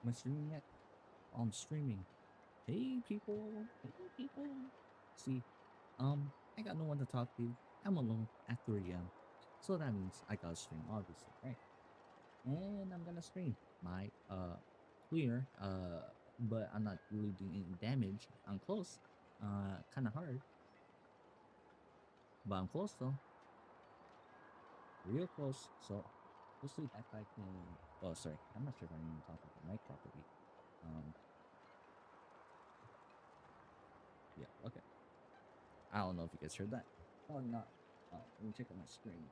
Am I streaming yet? Oh, I'm streaming. Hey people, hey people. See, I got no one to talk to. I'm alone at 3 a.m. So that means I gotta stream, obviously, right? And I'm gonna stream my clear, but I'm not really doing any damage. I'm close. Kind of hard, but I'm close though. Real close. So hopefully that guy can. Oh, sorry. I'm not sure if I can even talk about the mic properly. Um, yeah. Okay. I don't know if you guys heard that. Probably not. Let me check on my screen.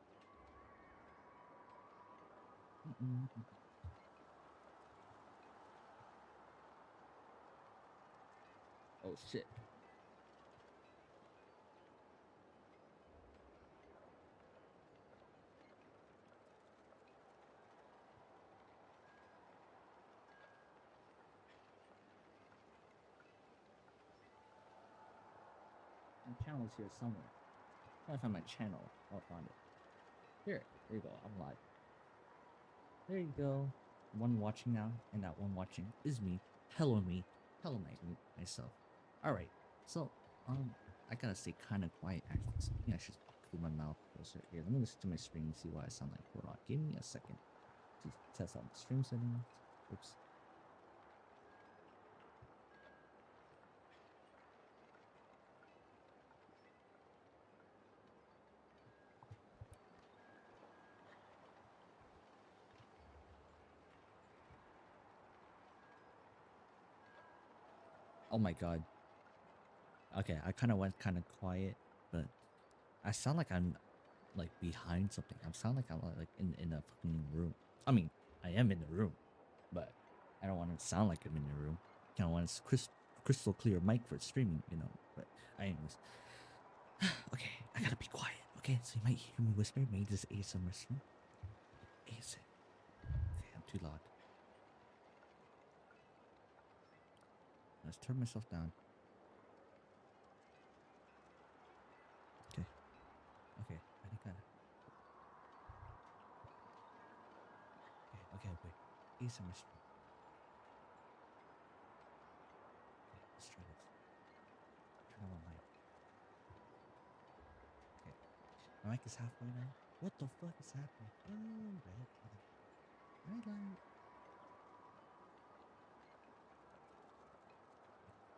Oh shit. My channel is here somewhere. I'm trying to find my channel. Oh, I found it. Here. There you go. I'm live. There you go. One watching now, and that one watching is me. Hello me. Hello myself. Alright. So, I gotta stay kinda quiet actually. So I think I should put my mouth closer here. Let me listen to my screen and see what I sound like. Hold on. Give me a second to test out the stream settings. Oops. Oh my god. Okay, I kind of went kind of quiet, but I sound like I'm like behind something. I sound like I'm like in a fucking room. I mean, I am in the room, but I don't want to sound like I'm in the room. Kind of want crystal clear mic for streaming, you know. But anyways, okay, I gotta be quiet. Okay, so you might hear me whisper. Maybe this ASMR stream. ASMR. Okay, I'm too loud. Let's turn myself down. Okay, okay, I think I. Okay, wait. ASMR stream. Okay, let's try this. Turn on my mic. Okay. My mic is halfway now. What the fuck is happening? Oh, red light. Red light.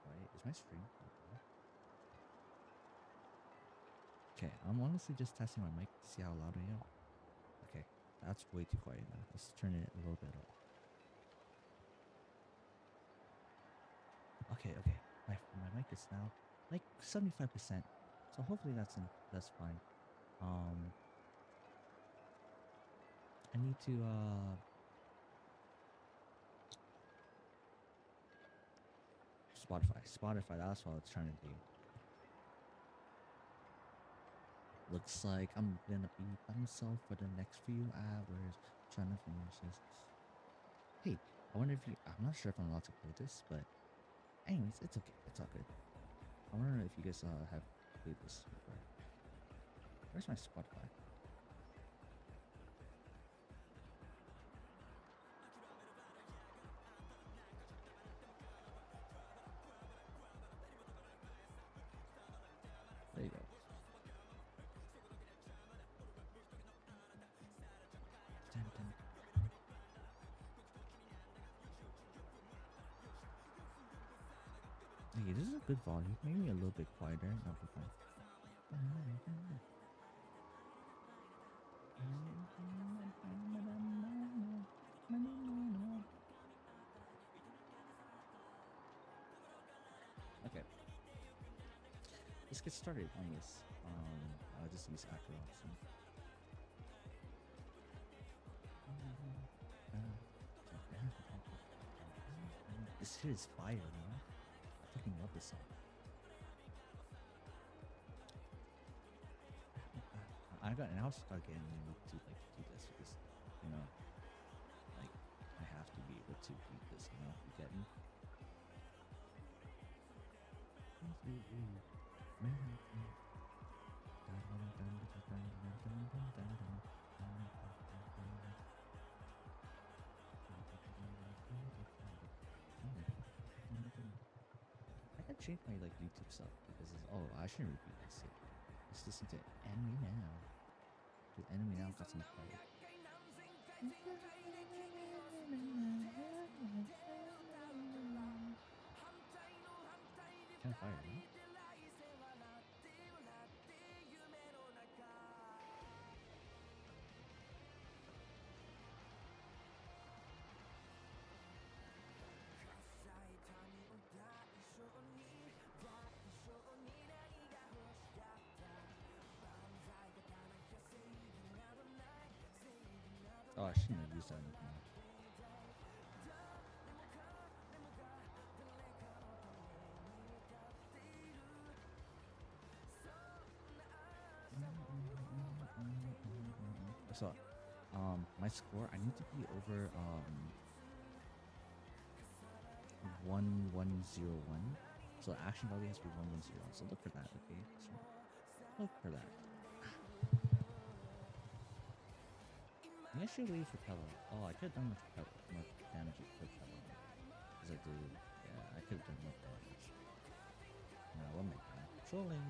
Wait, is my stream okay? Okay, I'm honestly just testing my mic to see how loud I am. Okay, that's way too quiet now. Let's turn it a little bit up. Okay, okay. My mic is now like 75%. So hopefully that's fine. Um I need to Spotify, that's what I was trying to do. Looks like I'm gonna be by myself for the next few hours trying to finish this. Hey, I wonder if you I'm not sure if I'm allowed to play this, but anyways, it's okay. It's all good. I wonder if you guys have played this before. Where's my Spotify? There you go. Dun, dun. Okay, this is a good volume. Maybe a little bit quieter. That'll be fine. Okay, let's get started on this. I'll just use Acro option. This shit is fire, man. I fucking love this song. I got now stuck in to like do this because you know like I have to be able to beat this, you know, you get me? change my like YouTube stuff because oh I shouldn't repeat this. Let's listen to Enemy Now. Dude, Enemy Now got some fire. Kind of fire, no? Oh, I shouldn't have used that anymore. So, my score, I need to be over 1101. So action value has to be 110. So look for that, okay? So look for that. I should wait for Pella. Oh, I could have done more damage with Pella. Because I did, yeah, I could have done more damage. No, what am I doing? Trolling.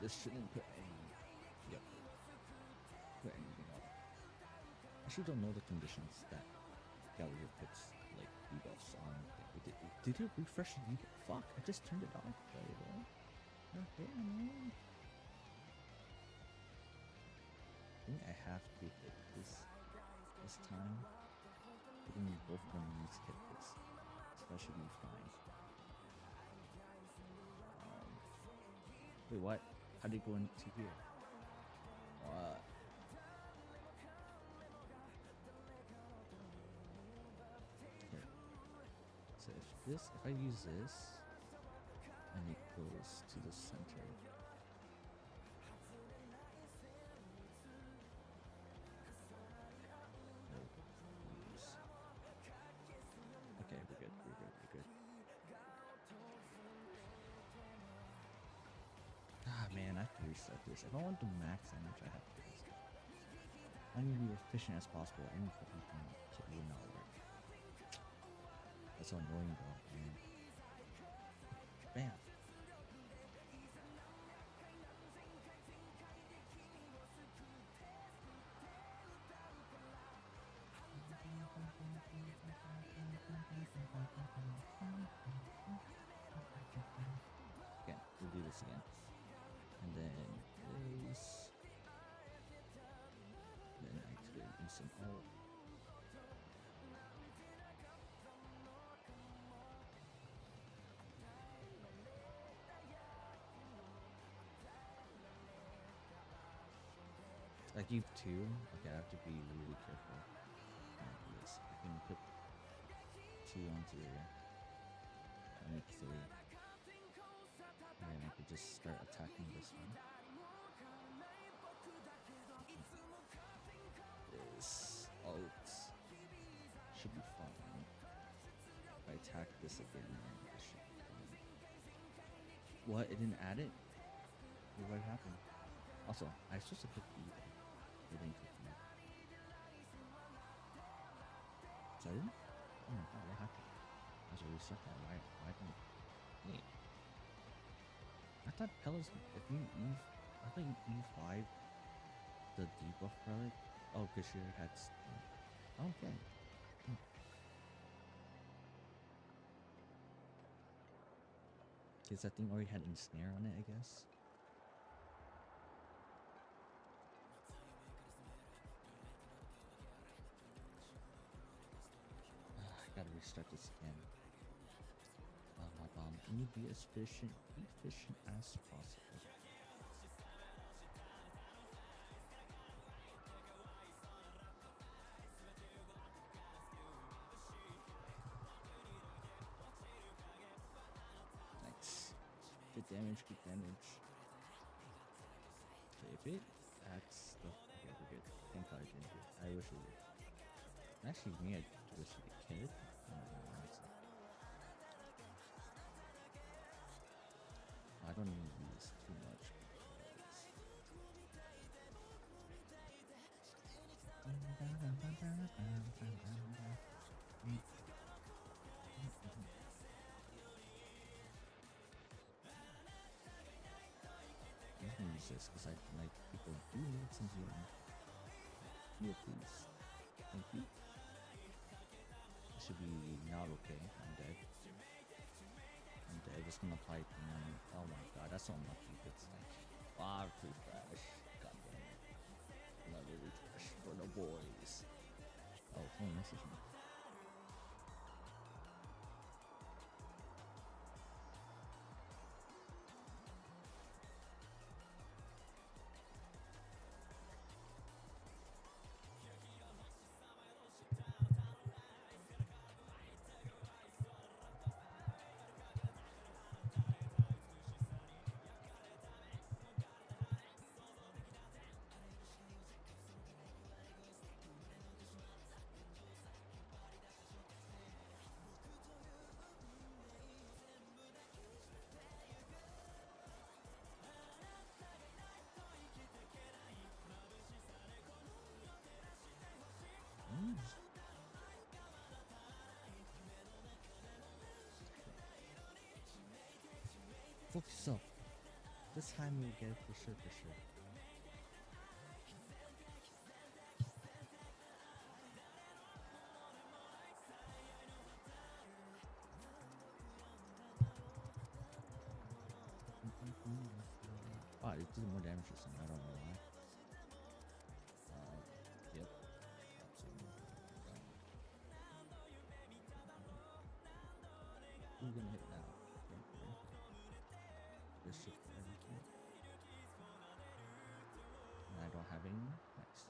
This shouldn't put any. Yep. Put anything on. I actually don't know the conditions that Gallery puts like debuffs on. Did it refresh the debuff? Fuck! I just turned it off. Okay, man. I think I have to hit this time. I think we both gonna need to hit this. So that should be fine. Wait, what? How did it go into here? What? Okay. So if I use this, and it goes to the center. Okay, we're good. Ah, man, I have to reset this. If I want to max damage, I have to do this. I need to be efficient as possible. Any fucking thing will not work. That's so annoying, though. Man. Bam. Again, we'll do this again. And then this. Then activate instant ult. I give 2. Okay, I have to be really careful. Yes, I can put 2 onto I make 3. And then I could just start attacking this one. This ult should be fine. If I attack this again, then it should be fine. What? It didn't add it? What happened? Also, I supposed to click E. It didn't click E. So I didn't? Oh my god, what happened? I was reset that. Why didn't? Wait. I thought Pella's. If you Eve. I thought you E5 the debuff relic. Oh, because she had. Okay. Because that thing already had ensnare on it, I guess. I gotta restart this again. I need to be as efficient as possible. Nice. Good damage. Save it. That's the. Okay, we're good. Thank God I didn't do it. I wish it would. Actually, me, I wish it could. I don't need to use too much. this because I like people do need some healing. Heal, please. Thank you. It should be not okay. I'm dead. I'm dead. It's gonna apply thing on me. Oh my god, that's so unlucky. It's like, wow, refresh. God damn it. Another refresh for the boys. Oh, someone messaged me. Focus up. This time we'll get it for sure, for sure. Oh, it did more damage or something. I don't know why. Yep. Absolutely. Who's gonna hit now? This shit for everything. And I don't have any. Nice.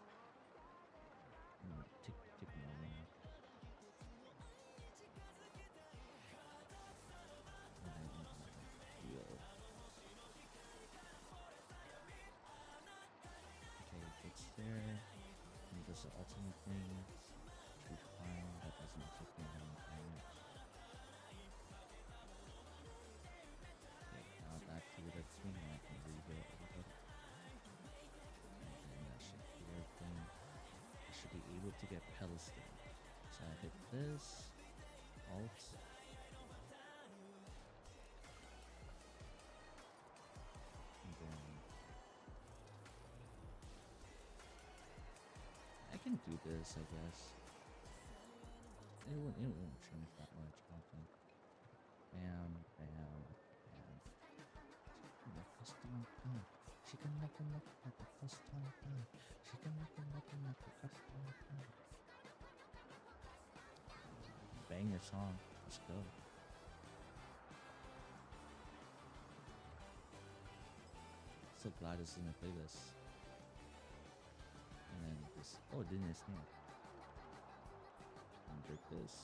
Tick normal. Heal. Okay, it's there. And there's the ultimate thing. Which we find that doesn't affect me any damage. Okay, now back to the thing and I can rebuild everybody. And then that should do everything. I should be able to get pedestal. So I hit this. Alt. And then I can do this, I guess. It won't change that much, I don't think. Bam, bam, bam. The first time time. She can make a look at the first time time. She can make a look at the first time time. Bang your song. Let's go. So glad this is in the playlist. And then this. Oh, it didn't snap. And break this.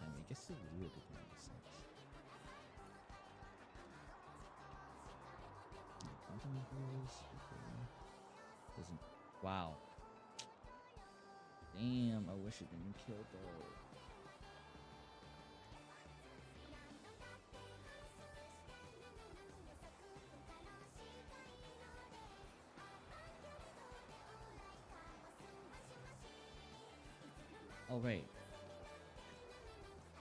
And I guess it really doesn't make sense. Doesn't. Wow. Damn, I wish it didn't kill though. Oh, right.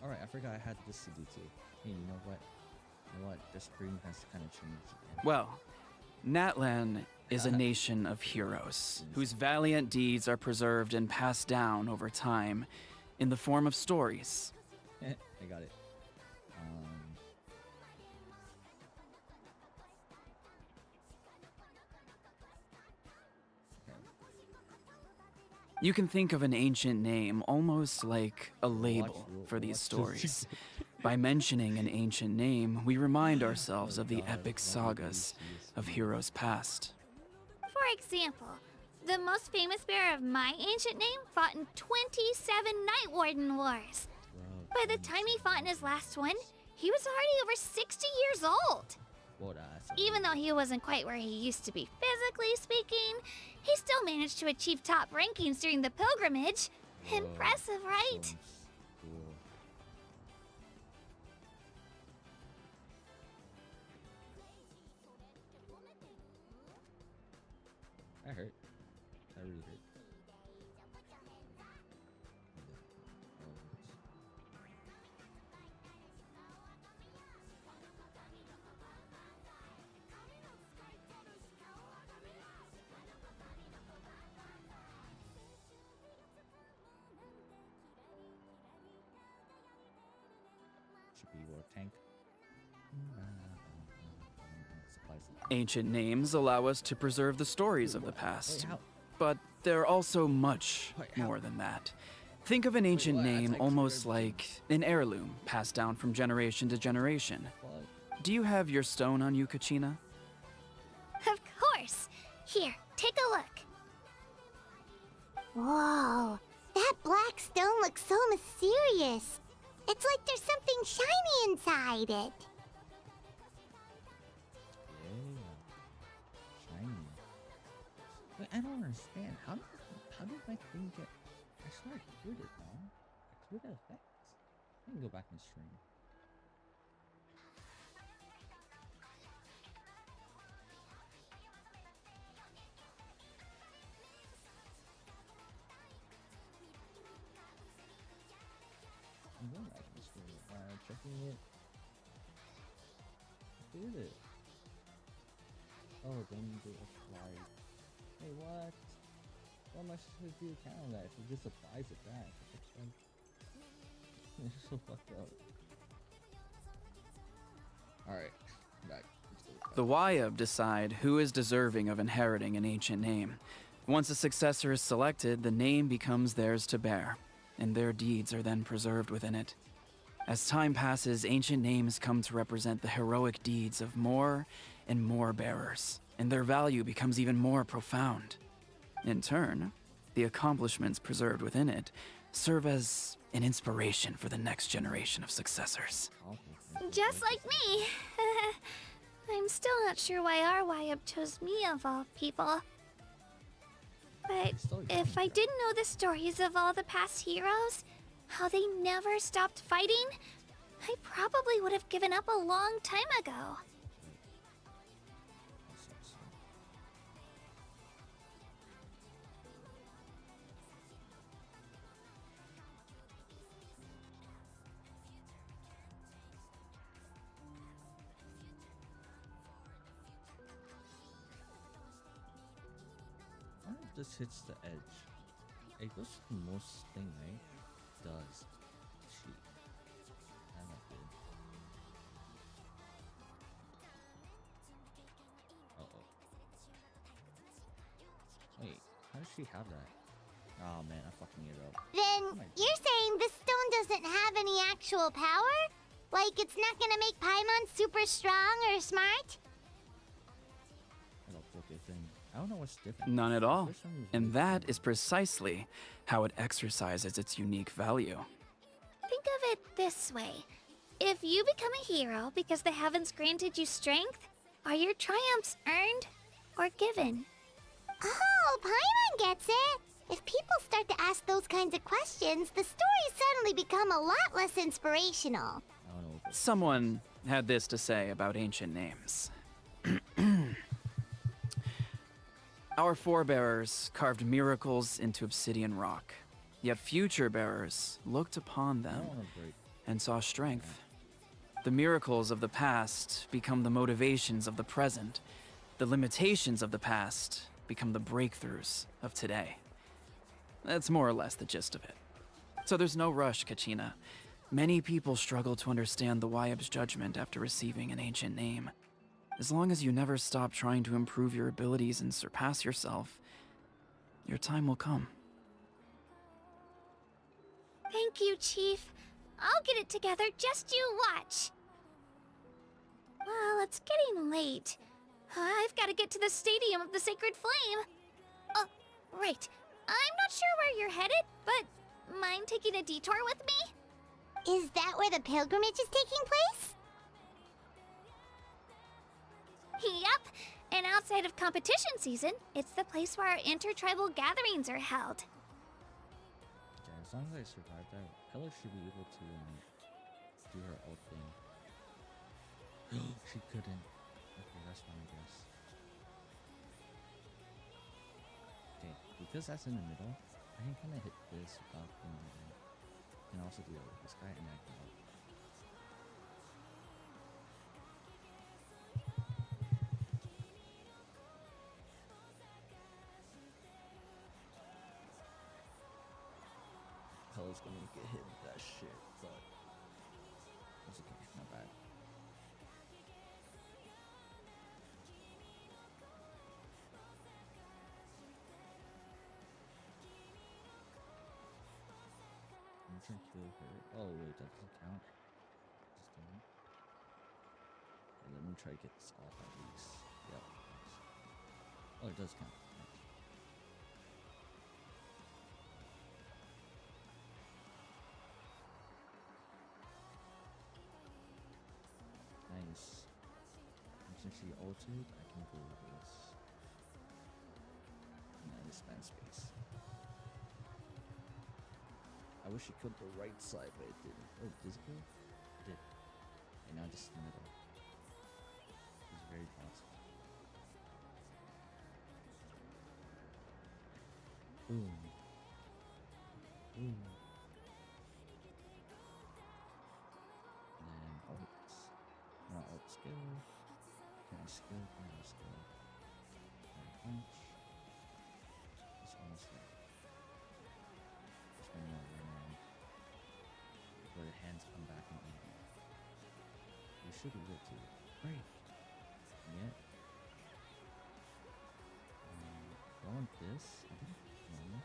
Alright, I forgot I had this to do too. Hey, you know what? You know what? This screen has kind of changed again. Well, Natlan is a nation of heroes whose valiant deeds are preserved and passed down over time in the form of stories. I got it. You can think of an ancient name almost like a label for these stories. By mentioning an ancient name, we remind ourselves of the epic sagas of heroes past. For example, the most famous bearer of my ancient name fought in 27 Night Warden Wars. By the time he fought in his last one, he was already over 60 years old. Even though he wasn't quite where he used to be physically speaking, he still managed to achieve top rankings during the pilgrimage. Impressive, right? Cool. I hurt. I really hurt. Should be your tank. Supplies. Ancient names allow us to preserve the stories of the past. Wait, how? But they're also much Wait, how? more than that. Think of an ancient what? name Like almost clear- like an heirloom passed down from generation to generation. What? Do you have your stone on you, Kachina? Of course. Here, take a look. Whoa, that black stone looks so mysterious. It's like there's something shiny inside it. Yeah. Shiny. Wait, I don't understand. How did my thing get? I swear I cleared it, no? I cleared the effects. I can go back and stream. I'm going back and stream. Checking it. I cleared it. Oh, then they apply. Hey, what? What am I supposed to do to counter that if it just applies it back? It's so fucked up. Alright, back. The Wayab decide who is deserving of inheriting an ancient name. Once a successor is selected, the name becomes theirs to bear, and their deeds are then preserved within it. As time passes, ancient names come to represent the heroic deeds of more and more bearers, and their value becomes even more profound. In turn, the accomplishments preserved within it serve as an inspiration for the next generation of successors. Just like me. I'm still not sure why our Wayab chose me of all people. But if I didn't know the stories of all the past heroes, how they never stopped fighting, I probably would have given up a long time ago. I wonder if this hits the edge. It goes to the most thing, right? It does. Shit. I'm not good. Uh-oh. Wait, how does she have that? Oh man, I'm fucking it up. Then you're saying this stone doesn't have any actual power? Like it's not gonna make Paimon super strong or smart? I don't feel different. I don't know what's different. None at all. First one was And really that cool. is precisely how it exercises its unique value. Think of it this way. If you become a hero because the heavens granted you strength, are your triumphs earned or given? Oh, Paimon gets it! If people start to ask those kinds of questions, the stories suddenly become a lot less inspirational. I don't know what this Someone had this to say about ancient names. Our forebears carved miracles into obsidian rock, yet future bearers looked upon I them don't want to break. and saw strength. The miracles of the past become the motivations of the present. The limitations of the past become the breakthroughs of today. That's more or less the gist of it. So there's no rush, Kachina. Many people struggle to understand the Wayab's judgment after receiving an ancient name. As long as you never stop trying to improve your abilities and surpass yourself, your time will come. Thank you, Chief. I'll get it together, just you watch. Well, it's getting late. I've got to get to the Stadium of the Sacred Flame. Oh, right. I'm not sure where you're headed, but mind taking a detour with me? Is that where the pilgrimage is taking place? Yep. And outside of competition season, it's the place where our intertribal gatherings are held. Yeah, as long as I survive that, Hella should be able to do her old thing. She couldn't. Okay, that's fine, I guess. Okay, because that's in the middle, I can kind of hit this without doing anything. And also deal with this guy and I can help. Hella's gonna get hit with that shit, but It's okay, not bad. I'm trying to kill her. Oh wait, that doesn't count. Just kidding. Okay, let me try to get this off at least. Yep. Oh, it does count. Nice. And since she altered, I can go with this. And then expand space. I wish it killed the right side, but it didn't. Oh, did it kill? It did. And now just the middle. It's very possible. Boom. Boom. And then ults. Not ult skill. Can I skill? Can I skill? Can I punch? It's almost there. Just one more run around. Before the hands come back and eat me. You should be able to break. Yet. Do I want this? I think normal.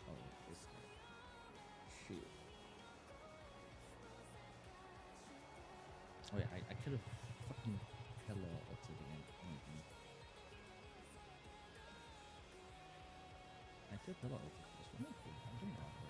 Oh, this guy. Shoot. Oh yeah, I could have fucking hello ulted again. I could hello ulted this one. Okay, I'm doing all right.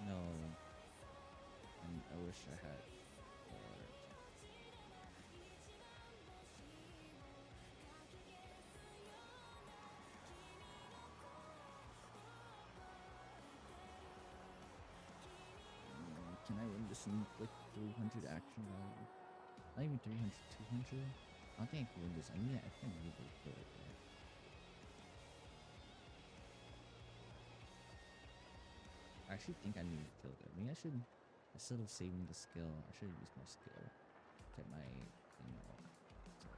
No. I wish I had. Can I win this in like 300 action value? Not even 300, 200? I don't think I can win this. I think I need to kill it there. I actually think I need to kill it. Maybe I should, instead of saving the skill, I should use my skill. Get my thing off. So.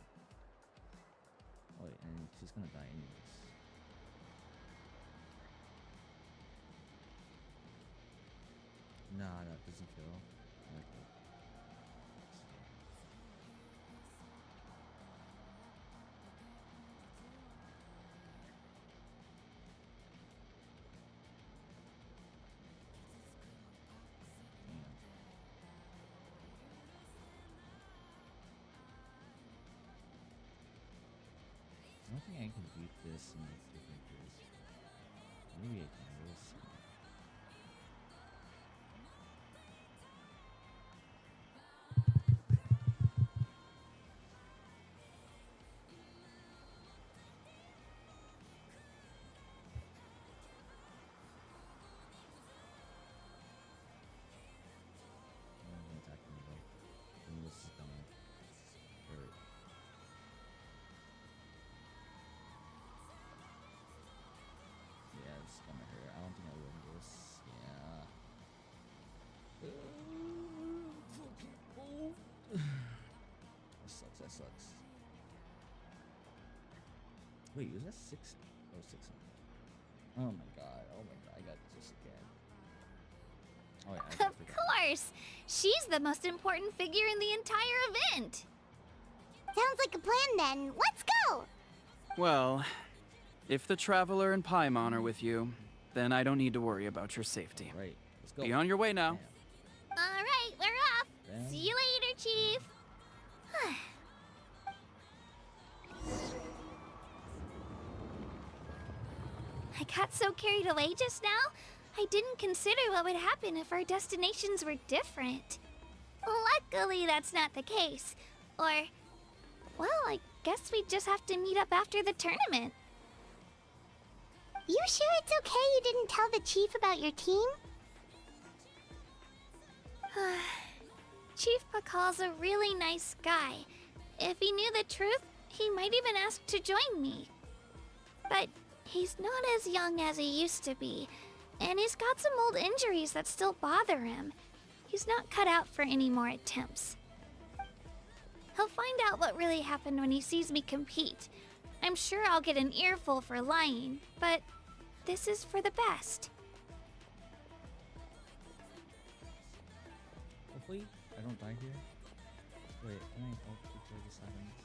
Oh wait, and she's gonna die anyways. Nah, that doesn't kill. Okay. I don't think I can beat this in like 2 years. Maybe I can. We'll see. I'm attacking the boat. And this is gonna hurt. Yeah, it's gonna hurt. I don't think I win this. Yeah. Fucking move. That sucks. That sucks. Wait, was that 6? Oh, 600. Oh my god. Oh my god. I got this again. Oh yeah. Of course! She's the most important figure in the entire event! Sounds like a plan then. Let's go! Well, if the Traveler and Paimon are with you, then I don't need to worry about your safety. Right. Let's go. Be on your way now. Alright, we're off! Damn. See you later, Chief! I got so carried away just now. I didn't consider what would happen if our destinations were different. Luckily, that's not the case. Or, well, I guess we just have to meet up after the tournament. You sure it's okay you didn't tell the chief about your team? Chief Pakal's a really nice guy. If he knew the truth, he might even ask to join me. But he's not as young as he used to be, and he's got some old injuries that still bother him. He's not cut out for any more attempts. He'll find out what really happened when he sees me compete. I'm sure I'll get an earful for lying, but this is for the best. Hopefully, I don't die here. Wait, can I help before this happens?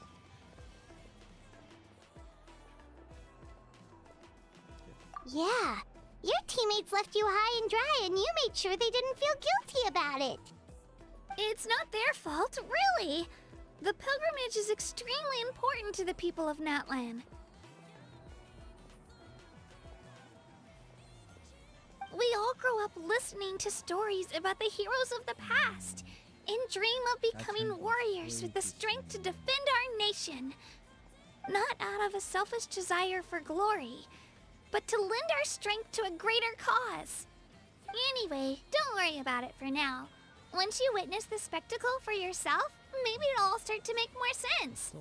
Yeah. Your teammates left you high and dry and you made sure they didn't feel guilty about it. It's not their fault, really. The pilgrimage is extremely important to the people of Natlan. We all grow up listening to stories about the heroes of the past and dream of becoming warriors with the strength to defend our nation. Not out of a selfish desire for glory, but to lend our strength to a greater cause. Anyway, don't worry about it for now. Once you witness the spectacle for yourself, maybe it'll all start to make more sense.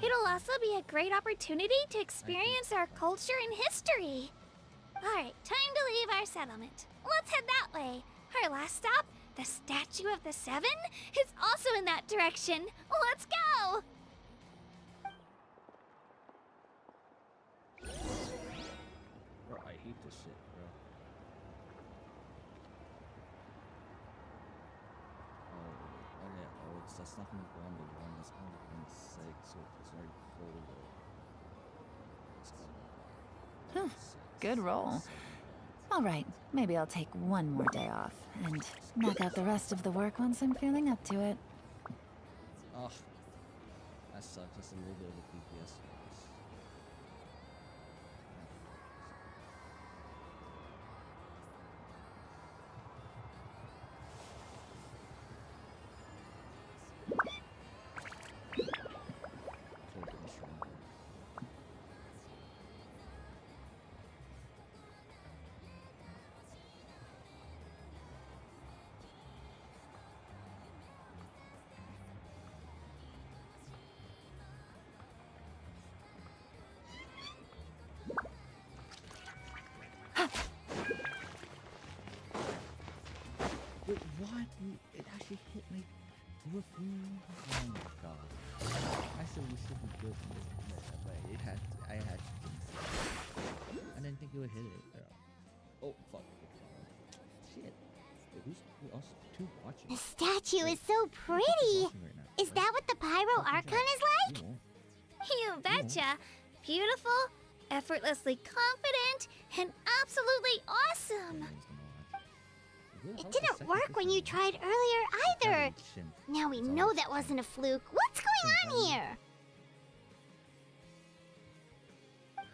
It'll also be a great opportunity to experience our culture and history. Alright, time to leave our settlement. Let's head that way. Our last stop, the Statue of the Seven, is also in that direction. Let's go! Bro, I hate this shit, bro. That's not gonna go on the one, that's gonna go on the 6, so it's very cold though. Good roll. All right, maybe I'll take one more day off and knock out the rest of the work once I'm feeling up to it. Oh, that sucks. Just a little bit of a PPS. Wait, what? It actually hit my roof. Oh my god. I said we should be good in this, but I had to. I didn't think it would hit it. Oh, fuck. Shit. Wait, who else? Two watching? The statue is so pretty. Is that what the Pyro Archon is like? You betcha. Beautiful, effortlessly confident, and absolutely awesome. It didn't work when you tried earlier either. Now we know that wasn't a fluke. What's going on here?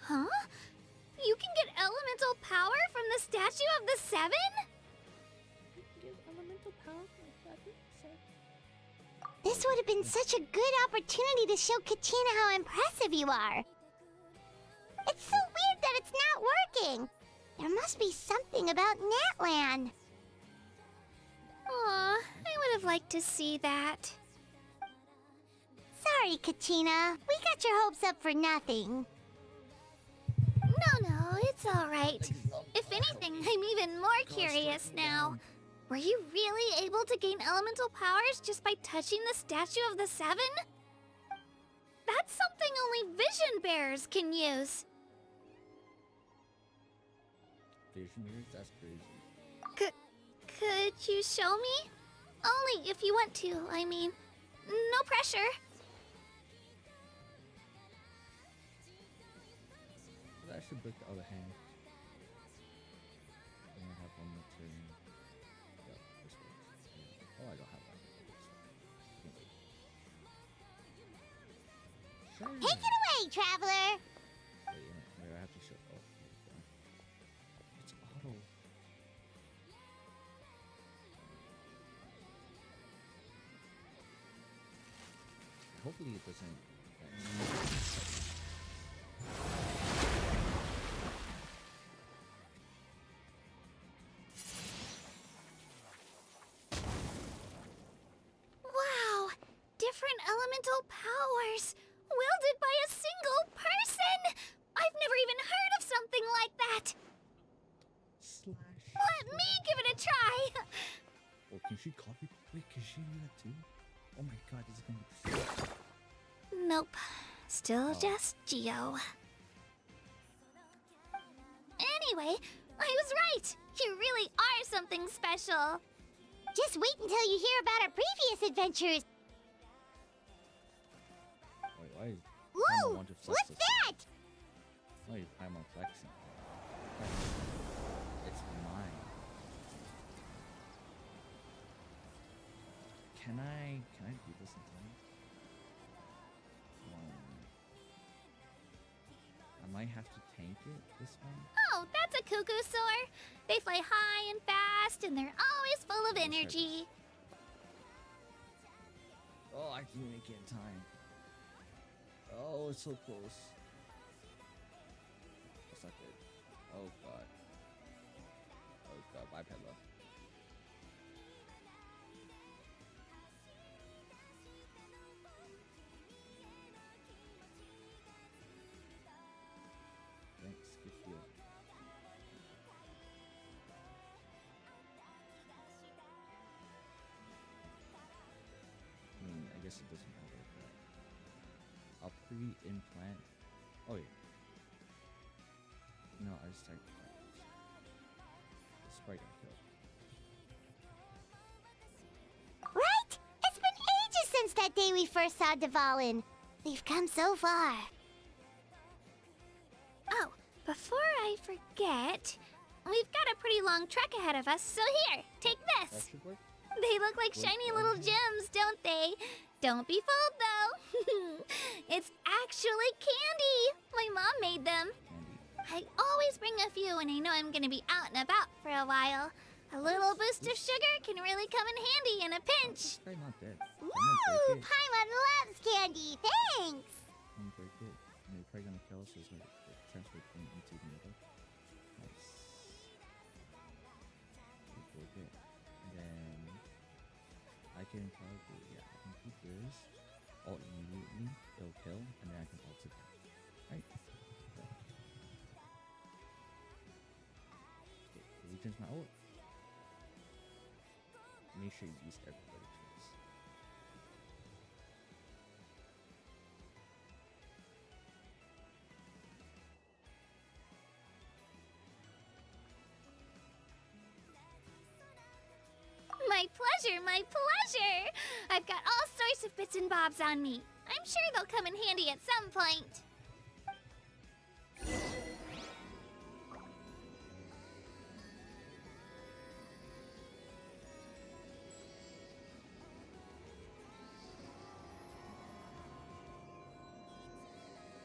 Huh? You can get elemental power from the Statue of the Seven? This would have been such a good opportunity to show Katina how impressive you are. It's so weird that it's not working. There must be something about Natlan. Aw, I would have liked to see that. Sorry, Katina. We got your hopes up for nothing. No, it's alright. If anything, I'm even more curious now. Were you really able to gain elemental powers just by touching the Statue of the Seven? That's something only vision bearers can use. Vision bearers? That's crazy. Could you show me? Only if you want to, I mean. No pressure. I should break the other hand. And I have one more turn. Yep, this works. Oh, I don't have that. Sure. Take it away, traveler. Wait, I have to show. Oh, there we go. It's auto. Hopefully it doesn't. Wow! Different elemental powers! Wielded by a single person! I've never even heard of something like that! Slash. Let me give it a try! Oh, can she copy? Wait, can she do that too? Oh my god, this is gonna be sick. Nope. Still Oh. just Geo. Anyway, I was right! You really are something special! Just wait until you hear about our previous adventures. Wait, why is Whoa! Paimon want to flex What's this? that? Why is Paimon flexing? It's mine. Can I do this in time? I might have to tank it this one. Oh, that's a cuckoo soar! They fly high and fast, and they're always full of energy. Oh, I can make it in time. Oh, it's so close. That's not good. Oh god. Oh god, bye Pedla. Thanks, good deal. I mean, I guess it doesn't matter, but I'll pre-implant. Oh yeah. No, I just typed it. The sprite got killed. Right? It's been ages since that day we first saw Dvalin. We've come so far. Oh, before I forget, we've got a pretty long trek ahead of us, so here, take That this. should work. They look like Wait, shiny what? little gems, don't they? Don't be fooled, though. It's actually candy. My mom made them. Candy. I always bring a few when I know I'm gonna be out and about for a while. A little boost of sugar can really come in handy in a pinch. This guy not dead. I'm Woo! gonna break it. Paimon loves candy. Thanks. I'm gonna break it. And they're probably gonna kill us as like the transfer point into the middle. Nice. We broke it. And then I can probably, yeah, I can keep this. Ult immediately, it'll kill, and then I can ult it. Right? Okay. Okay, regen my ult. Make sure you use everybody tools. My pleasure, my pleasure! I've got all sorts of bits and bobs on me. I'm sure they'll come in handy at some point.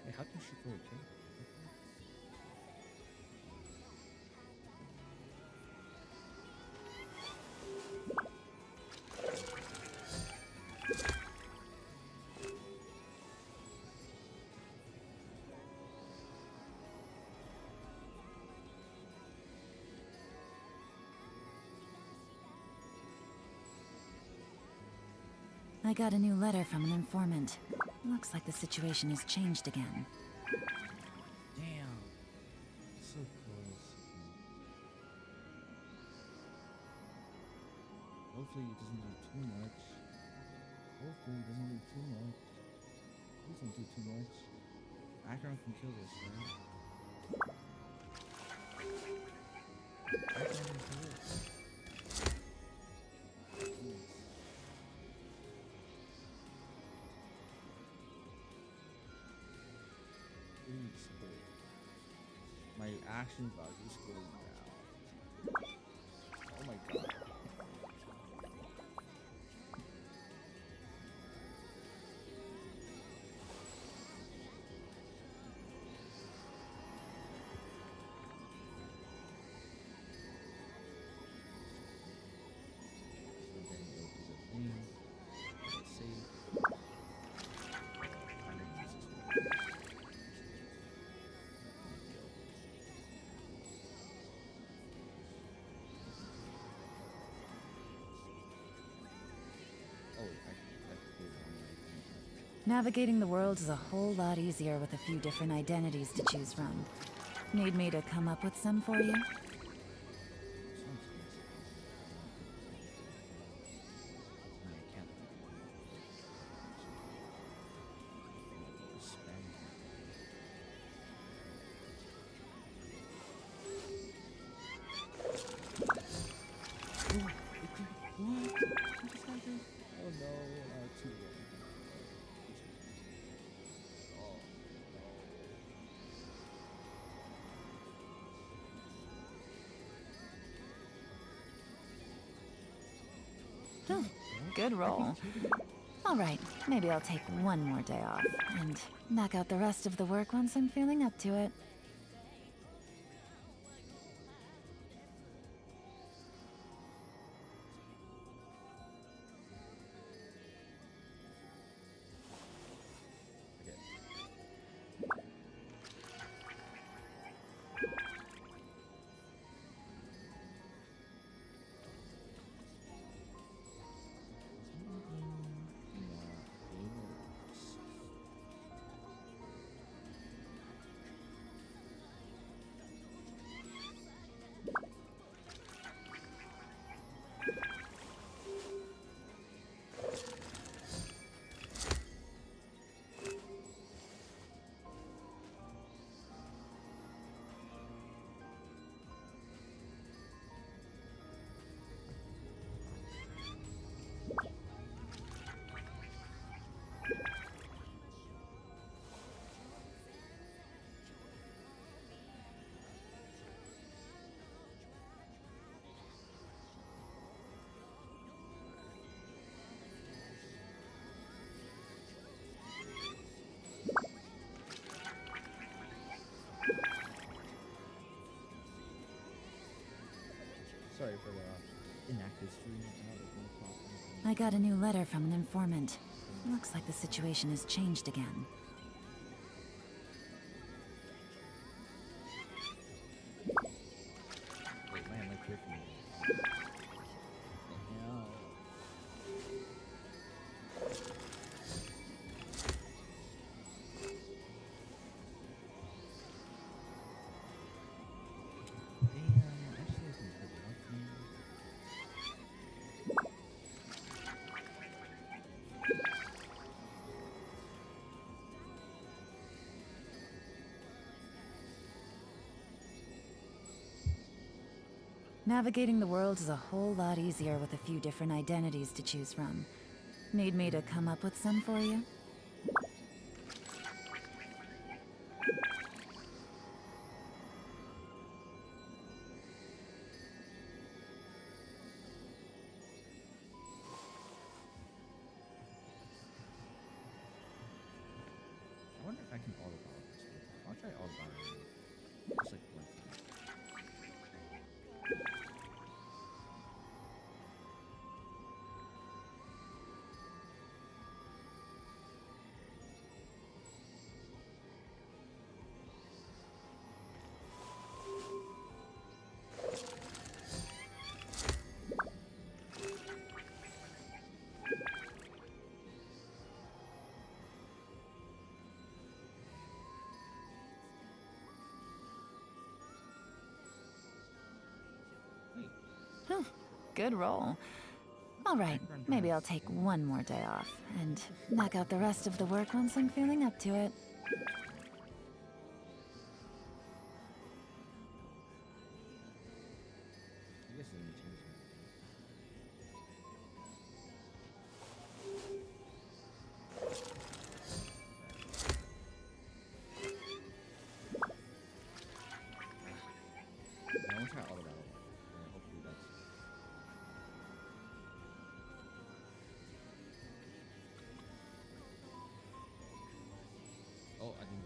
Wait, how can she go okay? I got a new letter from an informant. Looks like the situation has changed again. Damn. So close. Hopefully it doesn't do too much. Hopefully it doesn't do too much. Please don't do too much. Acheron can kill this, right? Acheron can kill this. Please. Please, please. My action value is going down. Oh my god. So then it'll do the thing. Let's see. Navigating the world is a whole lot easier with a few different identities to choose from. Need me to come up with some for you? Good roll. All right, maybe I'll take one more day off and knock out the rest of the work once I'm feeling up to it. Sorry for the inactive stream. I got a new letter from an informant. Looks like the situation has changed again. Wait, man, like here for me. Navigating the world is a whole lot easier with a few different identities to choose from. Need me to come up with some for you? I wonder if I can auto power this. I'll try auto power. Just like one time. Good roll. All right, maybe I'll take one more day off and knock out the rest of the work once I'm feeling up to it. I guess it didn't change anything. I want to try auto battle. Hopefully that's. Oh, I think.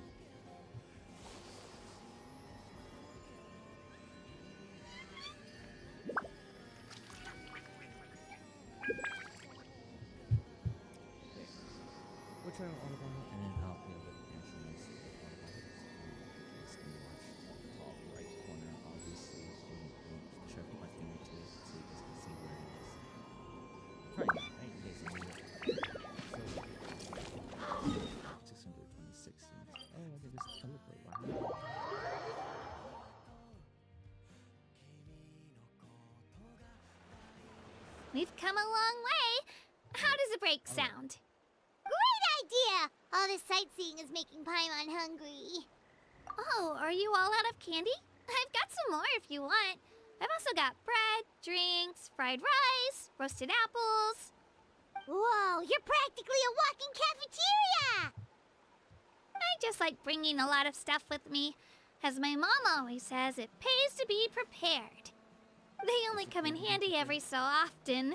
We'll try auto battle and then I'll be able to cancel We've come a long way. How does a break sound? Great idea! All this sightseeing is making Paimon hungry. Oh, are you all out of candy? I've got some more if you want. I've also got bread, drinks, fried rice, roasted apples. Whoa, you're practically a walking cafeteria! I just like bringing a lot of stuff with me. As my mom always says, it pays to be prepared. They only come in handy every so often.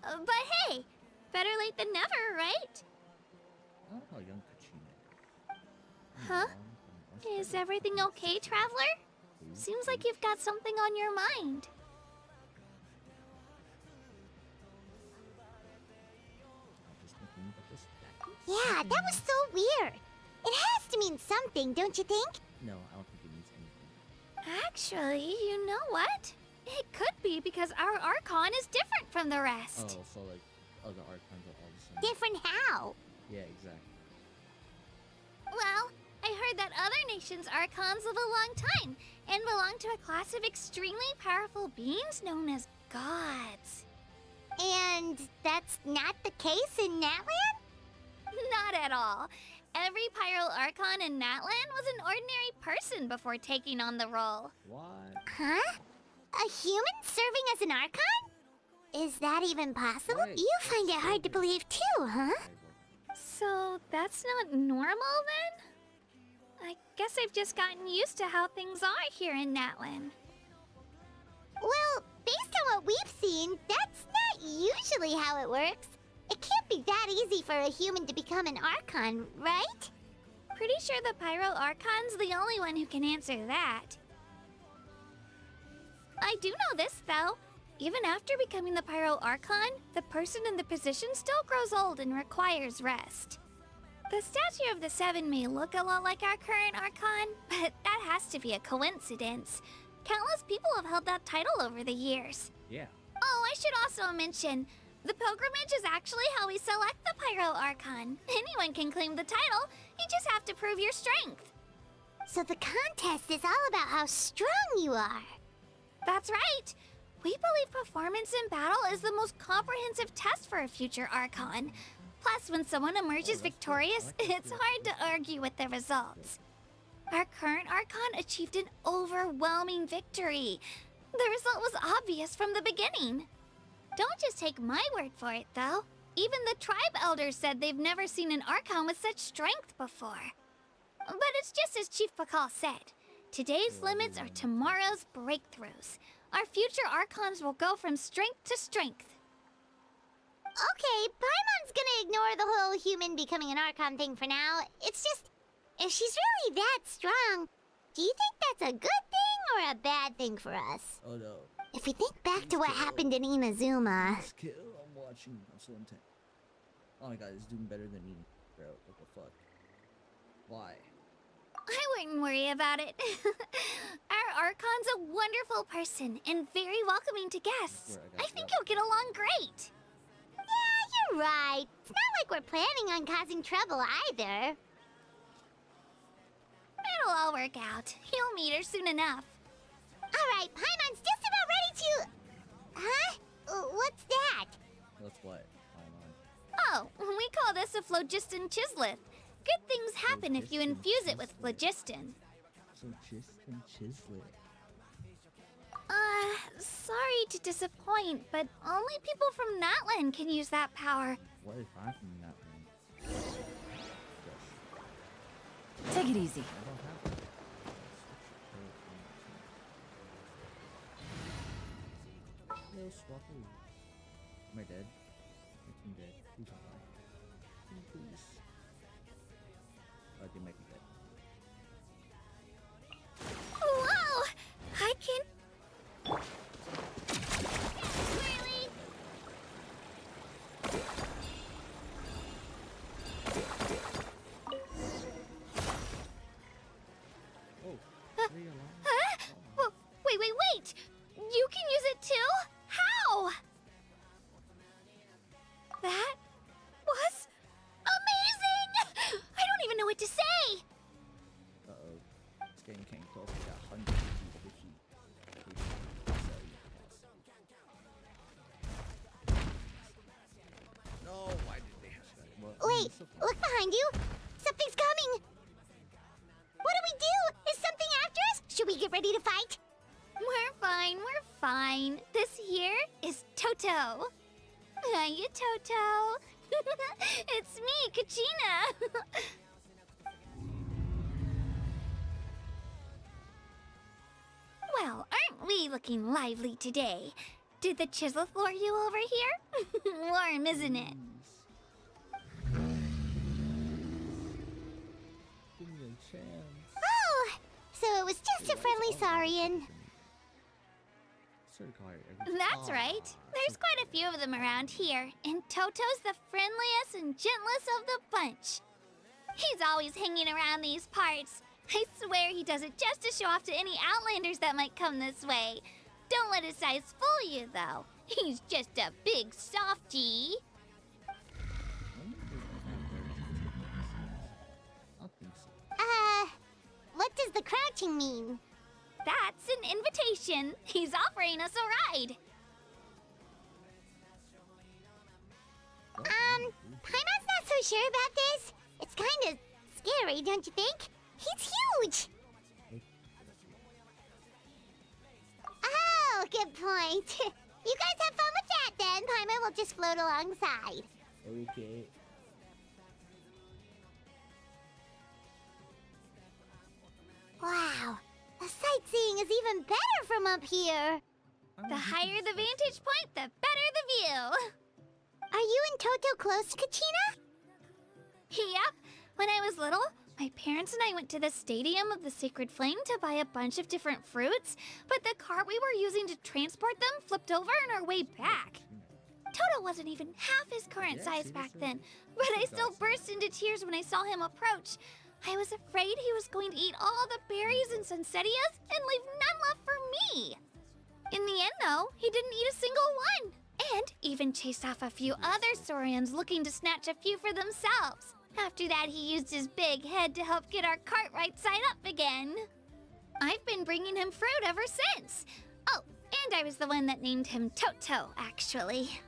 But hey, better late than never, right? I don't know how young Kachina. Huh? Is everything okay, Traveler? Seems like you've got something on your mind. Yeah, that was so weird. It has to mean something, don't you think? No, I don't think it means anything. Actually, you know what? It could be because our Archon is different from the rest. Oh, so like other Archons are all the same. Different how? Yeah, exactly. Well, I heard that other nations' Archons live a long time and belong to a class of extremely powerful beings known as gods. And that's not the case in Natland? Not at all. Every Pyro Archon in Natland was an ordinary person before taking on the role. What? Huh? A human serving as an Archon? Is that even possible? Right. You find it hard to believe too, huh? So that's not normal then? I guess I've just gotten used to how things are here in Natland. Well, based on what we've seen, that's not usually how it works. It can't be that easy for a human to become an Archon, right? Pretty sure the Pyro Archon's the only one who can answer that. I do know this, though. Even after becoming the Pyro Archon, the person in the position still grows old and requires rest. The statue of the Seven may look a lot like our current Archon, but that has to be a coincidence. Countless people have held that title over the years. Yeah. Oh, I should also mention, the pilgrimage is actually how we select the Pyro Archon. Anyone can claim the title, you just have to prove your strength. So the contest is all about how strong you are. That's right. We believe performance in battle is the most comprehensive test for a future Archon. Plus, when someone emerges victorious, it's hard to argue with the results. Our current Archon achieved an overwhelming victory. The result was obvious from the beginning. Don't just take my word for it, though. Even the tribe elders said they've never seen an Archon with such strength before. But it's just as Chief Pakal said. Today's limits are tomorrow's breakthroughs. Our future Archons will go from strength to strength. Okay, Paimon's gonna ignore the whole human becoming an Archon thing for now. It's just, if she's really that strong, do you think that's a good thing or a bad thing for us? Oh no. If we think back to what happened in Inazuma... This kid, I'm watching. I'm so intense. Oh my god, it's doing better than me, bro. What the fuck? Why? I wouldn't worry about it. Our Archon's a wonderful person and very welcoming to guests. I think you'll get along great. Yeah, you're right. It's not like we're planning on causing trouble either. It'll all work out. You'll meet her soon enough. Alright, Paimon's just about ready to... Huh? What's that? That's what? Paimon. Oh, we call this a phlogiston chisleth. Good things happen if you infuse it with phlogiston. So Chislet. Sorry to disappoint, but only people from Natland can use that power. What if I'm from that one? Take it easy. I don't have that. No, Swappy. Am I dead? I'm dead. Please don't die. Please. Oh, they might be dead. Whoa! I can... Really? Oh, three alarms. Huh? Wait! You can use it too? How? That was amazing! I don't even know what to say! Uh-oh. This game can't close. We got hundreds of people to keep. behind you! Something's coming! What do we do? Is something after us? Should we get ready to fight? We're fine, we're fine. This here is Toto. Hiya, Toto. It's me, Kachina. Well, aren't we looking lively today? Did the chisel floor you over here? Warm, isn't it? Give me a chance. Oh! So it was just a friendly Saurian. That's right. There's quite a few of them around here, and Toto's the friendliest and gentlest of the bunch. He's always hanging around these parts. I swear he does it just to show off to any Outlanders that might come this way. Don't let his size fool you, though. He's just a big softie. What does the crouching mean? That's an invitation. He's offering us a ride. Paimon's not so sure about this. It's kind of scary, don't you think? He's huge! Oh, good point. You guys have fun with that then. Paimon will just float alongside. Okay. Wow, the sightseeing is even better from up here. The higher the vantage point, the better the view. Are you and Toto close, Kachina? Yep. When I was little, my parents and I went to the Stadium of the Sacred Flame to buy a bunch of different fruits, but the cart we were using to transport them flipped over on our way back. Toto wasn't even half his current size back then, but I still burst into tears when I saw him approach. I was afraid he was going to eat all the berries and sunsettias and leave none left for me. In the end, though, he didn't eat a single one, and even chased off a few other Saurians looking to snatch a few for themselves. After that, he used his big head to help get our cart right side up again. I've been bringing him fruit ever since. Oh, and I was the one that named him Toto, actually.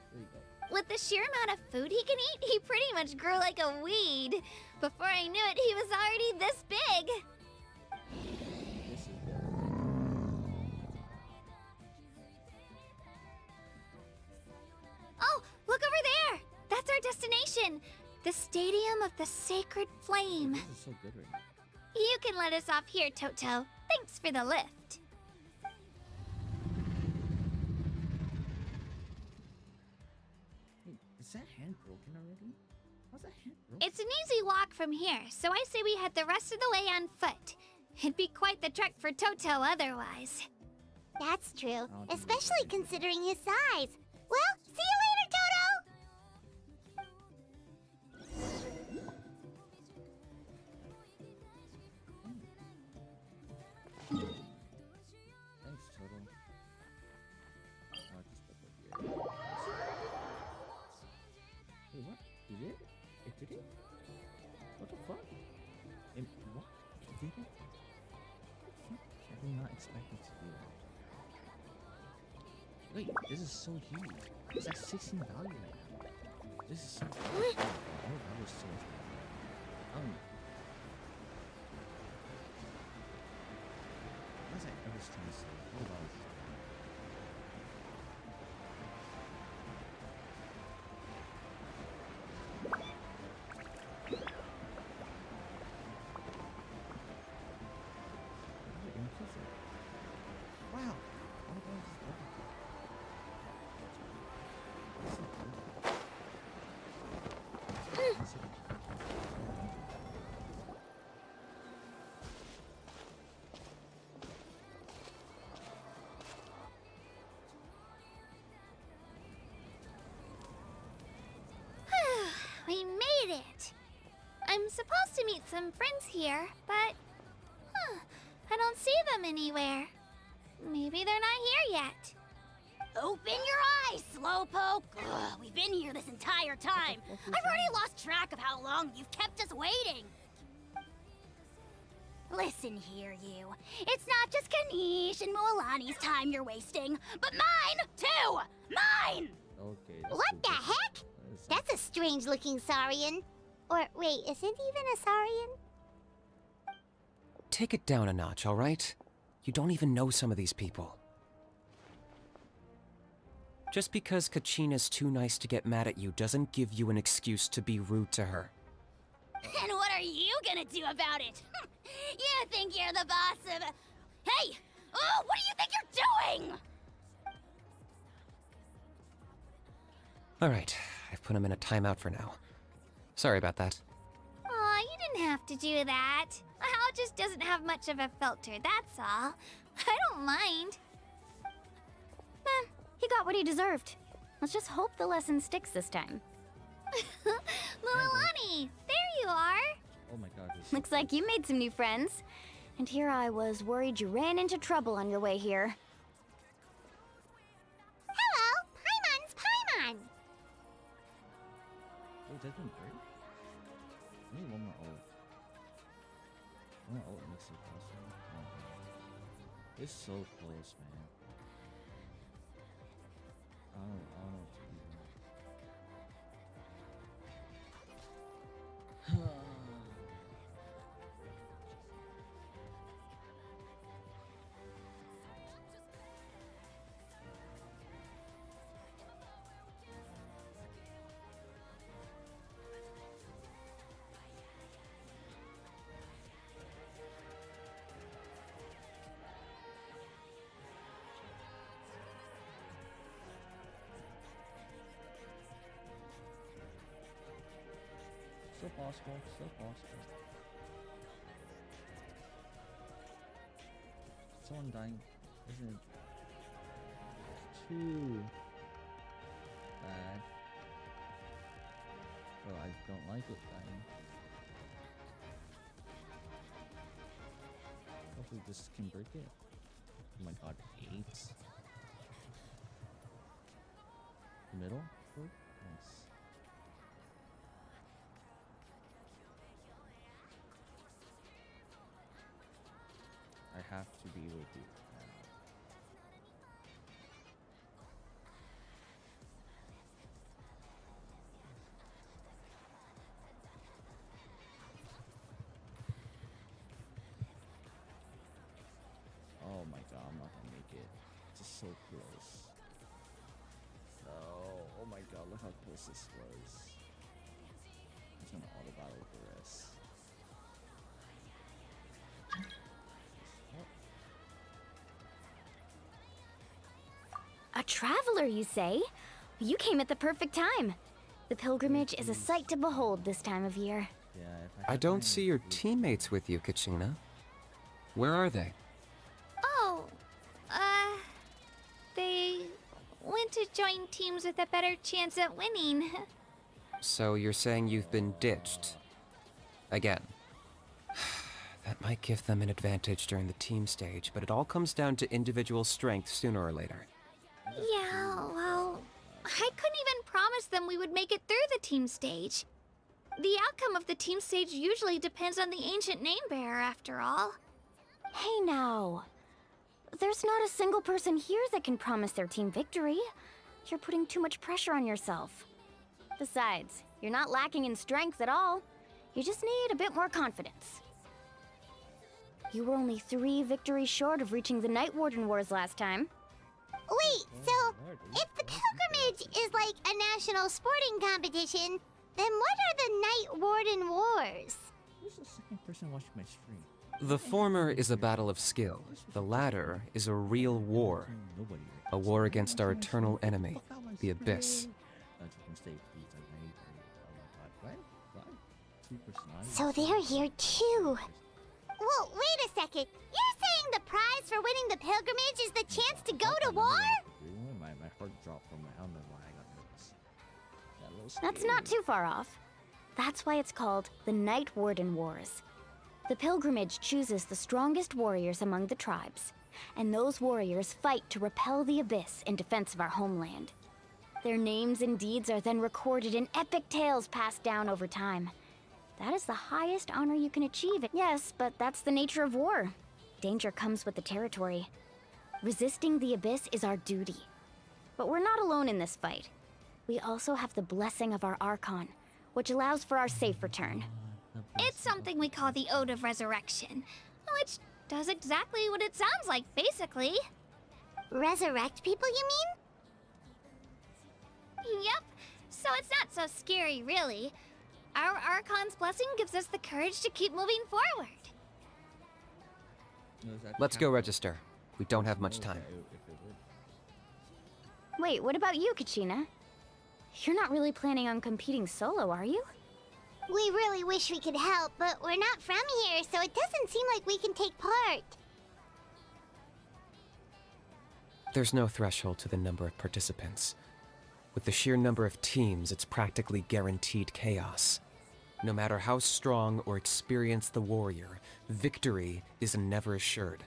With the sheer amount of food he can eat, he pretty much grew like a weed. Before I knew it, he was already this big. Oh, look over there! That's our destination! The Stadium of the Sacred Flame. This is so good right now. You can let us off here, Toto. Thanks for the lift. Hey, is that hand broken already? How's that hand broken? It's an easy walk from here, so I say we head the rest of the way on foot. It'd be quite the trek for Toto otherwise. That's true, especially considering his size. Well, see you later, Toto! Thanks, Toto. I'll just put it here. Wait, what? Did it? It did it? What the fuck? What? It did it? What the fuck? I did not expect it to do that. Wait, this is so huge. It's at 16 value right now. This is so huge. Oh, that was so much. What was I ever trying to say? Hold on. Wow. We made it! I'm supposed to meet some friends here, but... I don't see them anywhere. Maybe they're not here yet. Open your eyes, Slowpoke! Ugh, we've been here this entire time. I've already lost track of how long you've kept us waiting. Listen here, you. It's not just Kanish and Moalani's time you're wasting, but mine, too! Mine! Okay. What the heck? That's a strange-looking Saurian. Or wait, is it even a Saurian? Take it down a notch, alright? You don't even know some of these people. Just because Kachina's too nice to get mad at you doesn't give you an excuse to be rude to her. And what are you gonna do about it? You think you're the boss of... Hey! Oh, what do you think you're doing? Alright, I've put him in a timeout for now. Sorry about that. Aw, you didn't have to do that. Hal just doesn't have much of a filter, that's all. I don't mind. He got what he deserved. Let's just hope the lesson sticks this time. Lilani, there you are. Oh my god. Looks like you made some new friends. And here I was worried you ran into trouble on your way here. Hello, Paimon's Paimon. Wait, that's been great. I need one more ult. One more ult makes it closer. Oh, man. It's so close, man. I don't know what to do. Still possible, still possible. Someone dying isn't too bad. But I don't like it dying. Hopefully this can break it. Oh my god, 8. Middle? Nice. I have to be able to do that. Oh my god, I'm not gonna make it. It's just so close. No, oh my god, look how close this was. He's gonna auto battle for this. A traveler, you say? You came at the perfect time. The pilgrimage is a sight to behold this time of year. Yeah, I don't see your teammates with you, Kachina. Where are they? Oh, they went to join teams with a better chance at winning. So you're saying you've been ditched? Again. That might give them an advantage during the team stage, but it all comes down to individual strength sooner or later. Yeah, well, I couldn't even promise them we would make it through the team stage. The outcome of the team stage usually depends on the ancient name bearer, after all. Hey now. There's not a single person here that can promise their team victory. You're putting too much pressure on yourself. Besides, you're not lacking in strength at all. You just need a bit more confidence. You were only 3 victories short of reaching the Night Warden Wars last time. Wait, so if the pilgrimage is like a national sporting competition, then what are the Night Warden Wars? Who's the second person watching my stream? The former is a battle of skill. The latter is a real war. Nobody. A war against our eternal enemy, the Abyss. So they're here too. Well, wait a second. You're saying the prize for winning the pilgrimage is the chance to go to war? My heart dropped from my helmet while I got nervous. Got a little That's scared. not too far off. That's why it's called the Night Warden Wars. The pilgrimage chooses the strongest warriors among the tribes, and those warriors fight to repel the Abyss in defense of our homeland. Their names and deeds are then recorded in epic tales passed down over time. That is the highest honor you can achieve. Yes, but that's the nature of war. Danger comes with the territory. Resisting the Abyss is our duty. But we're not alone in this fight. We also have the blessing of our Archon, which allows for our safe return. It's something we call the Ode of Resurrection, which does exactly what it sounds like, basically. Resurrect people, you mean? Yep, so it's not so scary, really. Our Archon's blessing gives us the courage to keep moving forward. Let's go register. We don't have much time. Wait, what about you, Kachina? You're not really planning on competing solo, are you? We really wish we could help, but we're not from here, so it doesn't seem like we can take part. There's no threshold to the number of participants. With the sheer number of teams, it's practically guaranteed chaos. No matter how strong or experienced the warrior, victory is never assured.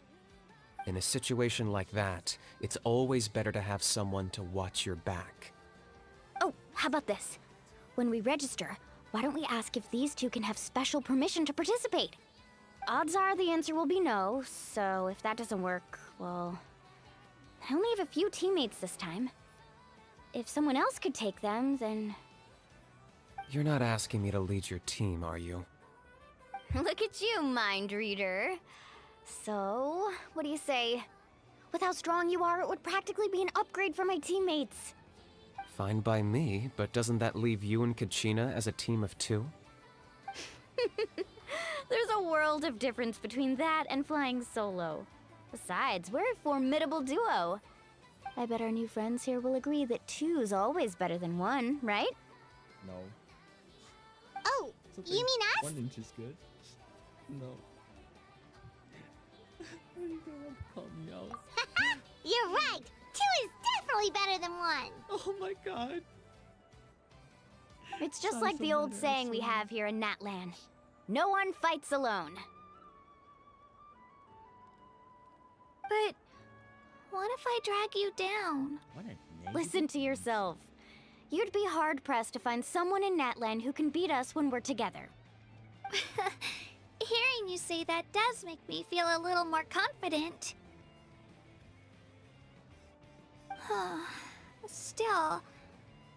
In a situation like that, it's always better to have someone to watch your back. Oh, how about this? When we register, why don't we ask if these two can have special permission to participate? Odds are the answer will be no, so if that doesn't work, well... I only have a few teammates this time. If someone else could take them, then... You're not asking me to lead your team, are you? Look at you, mind reader. So, what do you say? With how strong you are, it would practically be an upgrade for my teammates. Fine by me, but doesn't that leave you and Kachina as a team of 2? There's a world of difference between that and flying solo. Besides, we're a formidable duo. I bet our new friends here will agree that 2's always better than 1, right? No. Oh, you mean us? 1 inch is good. No. Why are you gonna call me out? You're right! 2 is definitely better than 1! Oh my god. It's just Sounds like so the old better, saying we so have here in Natlan. No one fights alone. But what if I drag you down? What a negative Listen to yourself. You'd be hard-pressed to find someone in Natlan who can beat us when we're together. Hearing you say that does make me feel a little more confident. Still,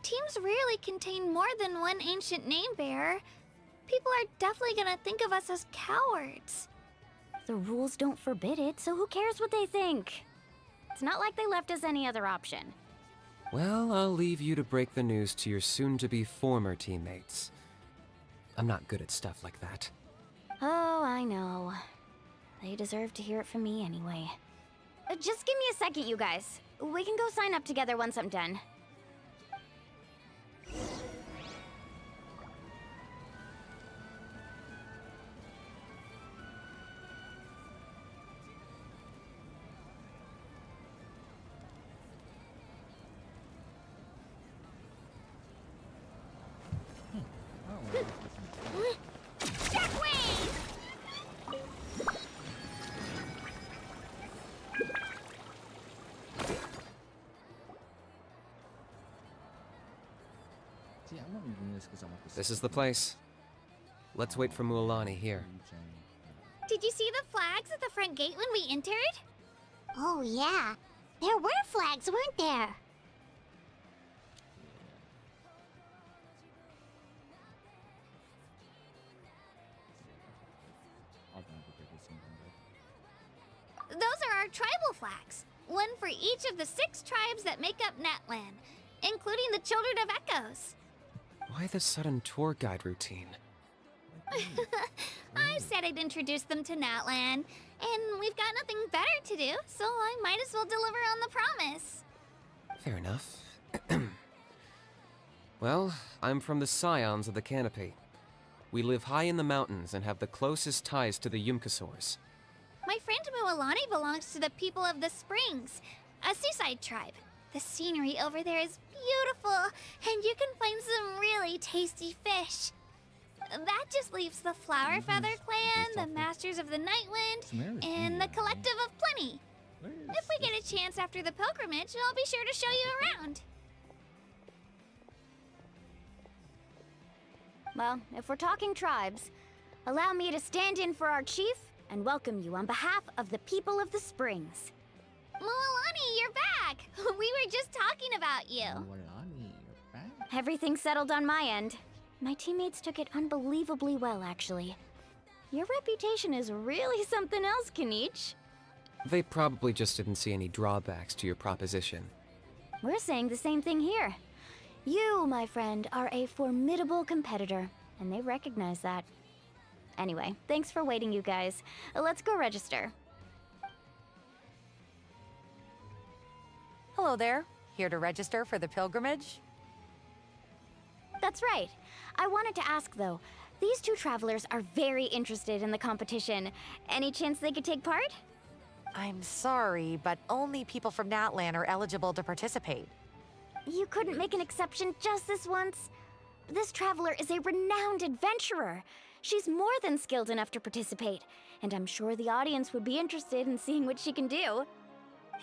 teams rarely contain more than 1 ancient name bearer. People are definitely gonna think of us as cowards. The rules don't forbid it, so who cares what they think? It's not like they left us any other option. Well, I'll leave you to break the news to your soon-to-be former teammates. I'm not good at stuff like that. Oh, I know. They deserve to hear it from me anyway. Just give me a second, you guys. We can go sign up together once I'm done. See, I'm only doing this because I want this. This is the place. Let's wait for Mualani here. Did you see the flags at the front gate when we entered? Oh, yeah. There were flags, weren't there? Those are our tribal flags. One for each of the 6 tribes that make up Natlan, including the Children of Echoes. Why the sudden tour guide routine? I said I'd introduce them to Natlan, and we've got nothing better to do, so I might as well deliver on the promise. Fair enough. Well, I'm from the Scions of the Canopy. We live high in the mountains and have the closest ties to the Yumkasaurs. My friend Mualani belongs to the people of the Springs, a seaside tribe. The scenery over there is beautiful, and you can find some really tasty fish. That just leaves the Flower Feather Clan, the Masters of the Nightwind, and the Collective of Plenty. If we get a chance after the pilgrimage, I'll be sure to show you around. Well, if we're talking tribes, allow me to stand in for our chief and welcome you on behalf of the people of the Springs. Mualani, you're back! We were just talking about you. Mualani, you're back. Everything's settled on my end. My teammates took it unbelievably well, actually. Your reputation is really something else, Kanich. They probably just didn't see any drawbacks to your proposition. We're saying the same thing here. You, my friend, are a formidable competitor, and they recognize that. Anyway, thanks for waiting, you guys. Let's go register. Hello there. Here to register for the pilgrimage? That's right. I wanted to ask, though. These two travelers are very interested in the competition. Any chance they could take part? I'm sorry, but only people from Natlan are eligible to participate. You couldn't make an exception just this once? This traveler is a renowned adventurer. She's more than skilled enough to participate, and I'm sure the audience would be interested in seeing what she can do.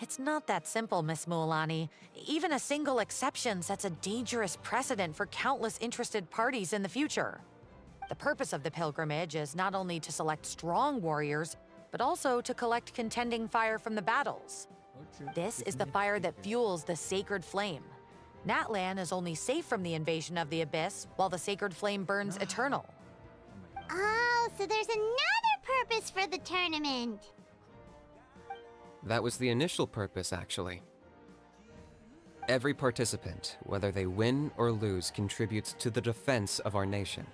It's not that simple, Miss Mualani. Even a single exception sets a dangerous precedent for countless interested parties in the future. The purpose of the pilgrimage is not only to select strong warriors, but also to collect contending fire from the battles. This is the fire that fuels the sacred flame. Natlan is only safe from the invasion of the Abyss, while the sacred flame burns eternal. Oh, so there's another purpose for the tournament. That was the initial purpose, actually. Every participant, whether they win or lose, contributes to the defense of our nation.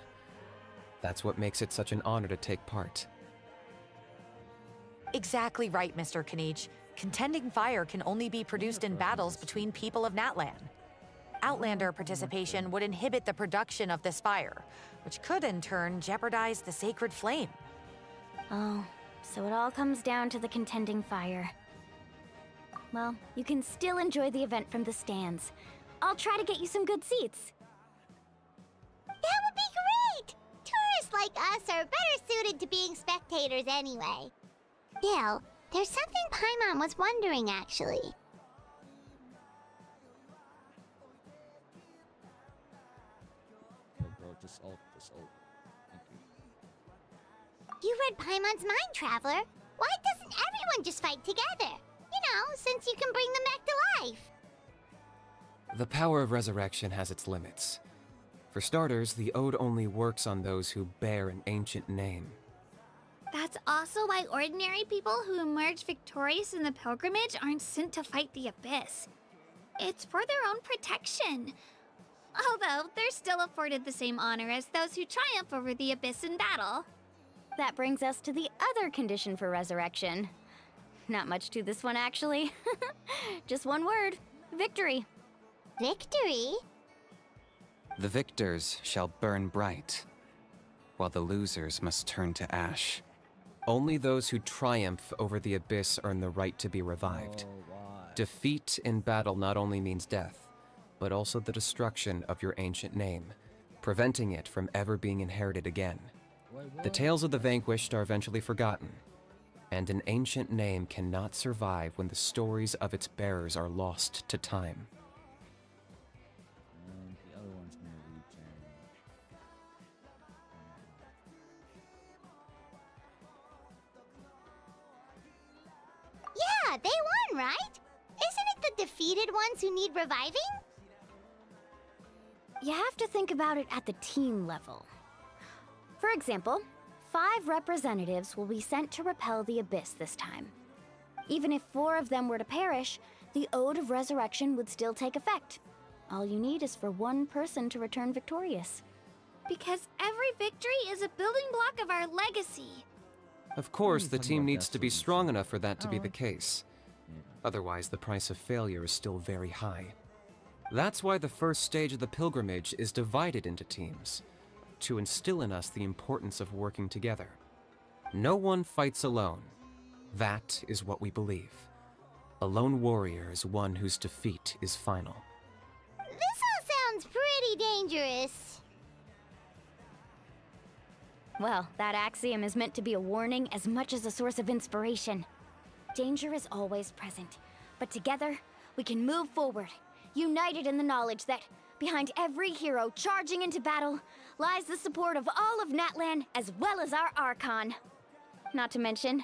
That's what makes it such an honor to take part. Exactly right, Mr. Kanich. Contending fire can only be produced in battles between people of Natlan. Outlander participation would inhibit the production of this fire, which could in turn jeopardize the sacred flame. Oh, so it all comes down to the contending fire. Well, you can still enjoy the event from the stands. I'll try to get you some good seats. That would be great! Tourists like us are better suited to being spectators anyway. Still, there's something Paimon was wondering, actually. Bro, just ult. Thank you. You read Paimon's mind, Traveler. Why doesn't everyone just fight together? You know, since you can bring them back to life. The power of resurrection has its limits. For starters, the Ode only works on those who bear an ancient name. That's also why ordinary people who emerge victorious in the pilgrimage aren't sent to fight the Abyss. It's for their own protection. Although, they're still afforded the same honor as those who triumph over the Abyss in battle. That brings us to the other condition for resurrection. Not much to this one, actually. Just one word: victory. Victory? The victors shall burn bright, while the losers must turn to ash. Only those who triumph over the Abyss earn the right to be revived. Oh, why? Defeat in battle not only means death, but also the destruction of your ancient name, preventing it from ever being inherited again. Wait, The tales of the vanquished are eventually forgotten, and an ancient name cannot survive when the stories of its bearers are lost to time. The other one's gonna regen. Yeah, they won, right? Isn't it the defeated ones who need reviving? You have to think about it at the team level. For example, 5 representatives will be sent to repel the Abyss this time. Even if 4 of them were to perish, the Ode of Resurrection would still take effect. All you need is for 1 person to return victorious. Because every victory is a building block of our legacy. Of course, the talking team about needs to be destiny. strong enough for that to be Oh. the case. Yeah. Otherwise, the price of failure is still very high. That's why the first stage of the pilgrimage is divided into teams, to instill in us the importance of working together. No one fights alone. That is what we believe. A lone warrior is one whose defeat is final. This all sounds pretty dangerous. Well, that axiom is meant to be a warning as much as a source of inspiration. Danger is always present, but together, we can move forward, united in the knowledge that behind every hero charging into battle lies the support of all of Natlan as well as our Archon. Not to mention,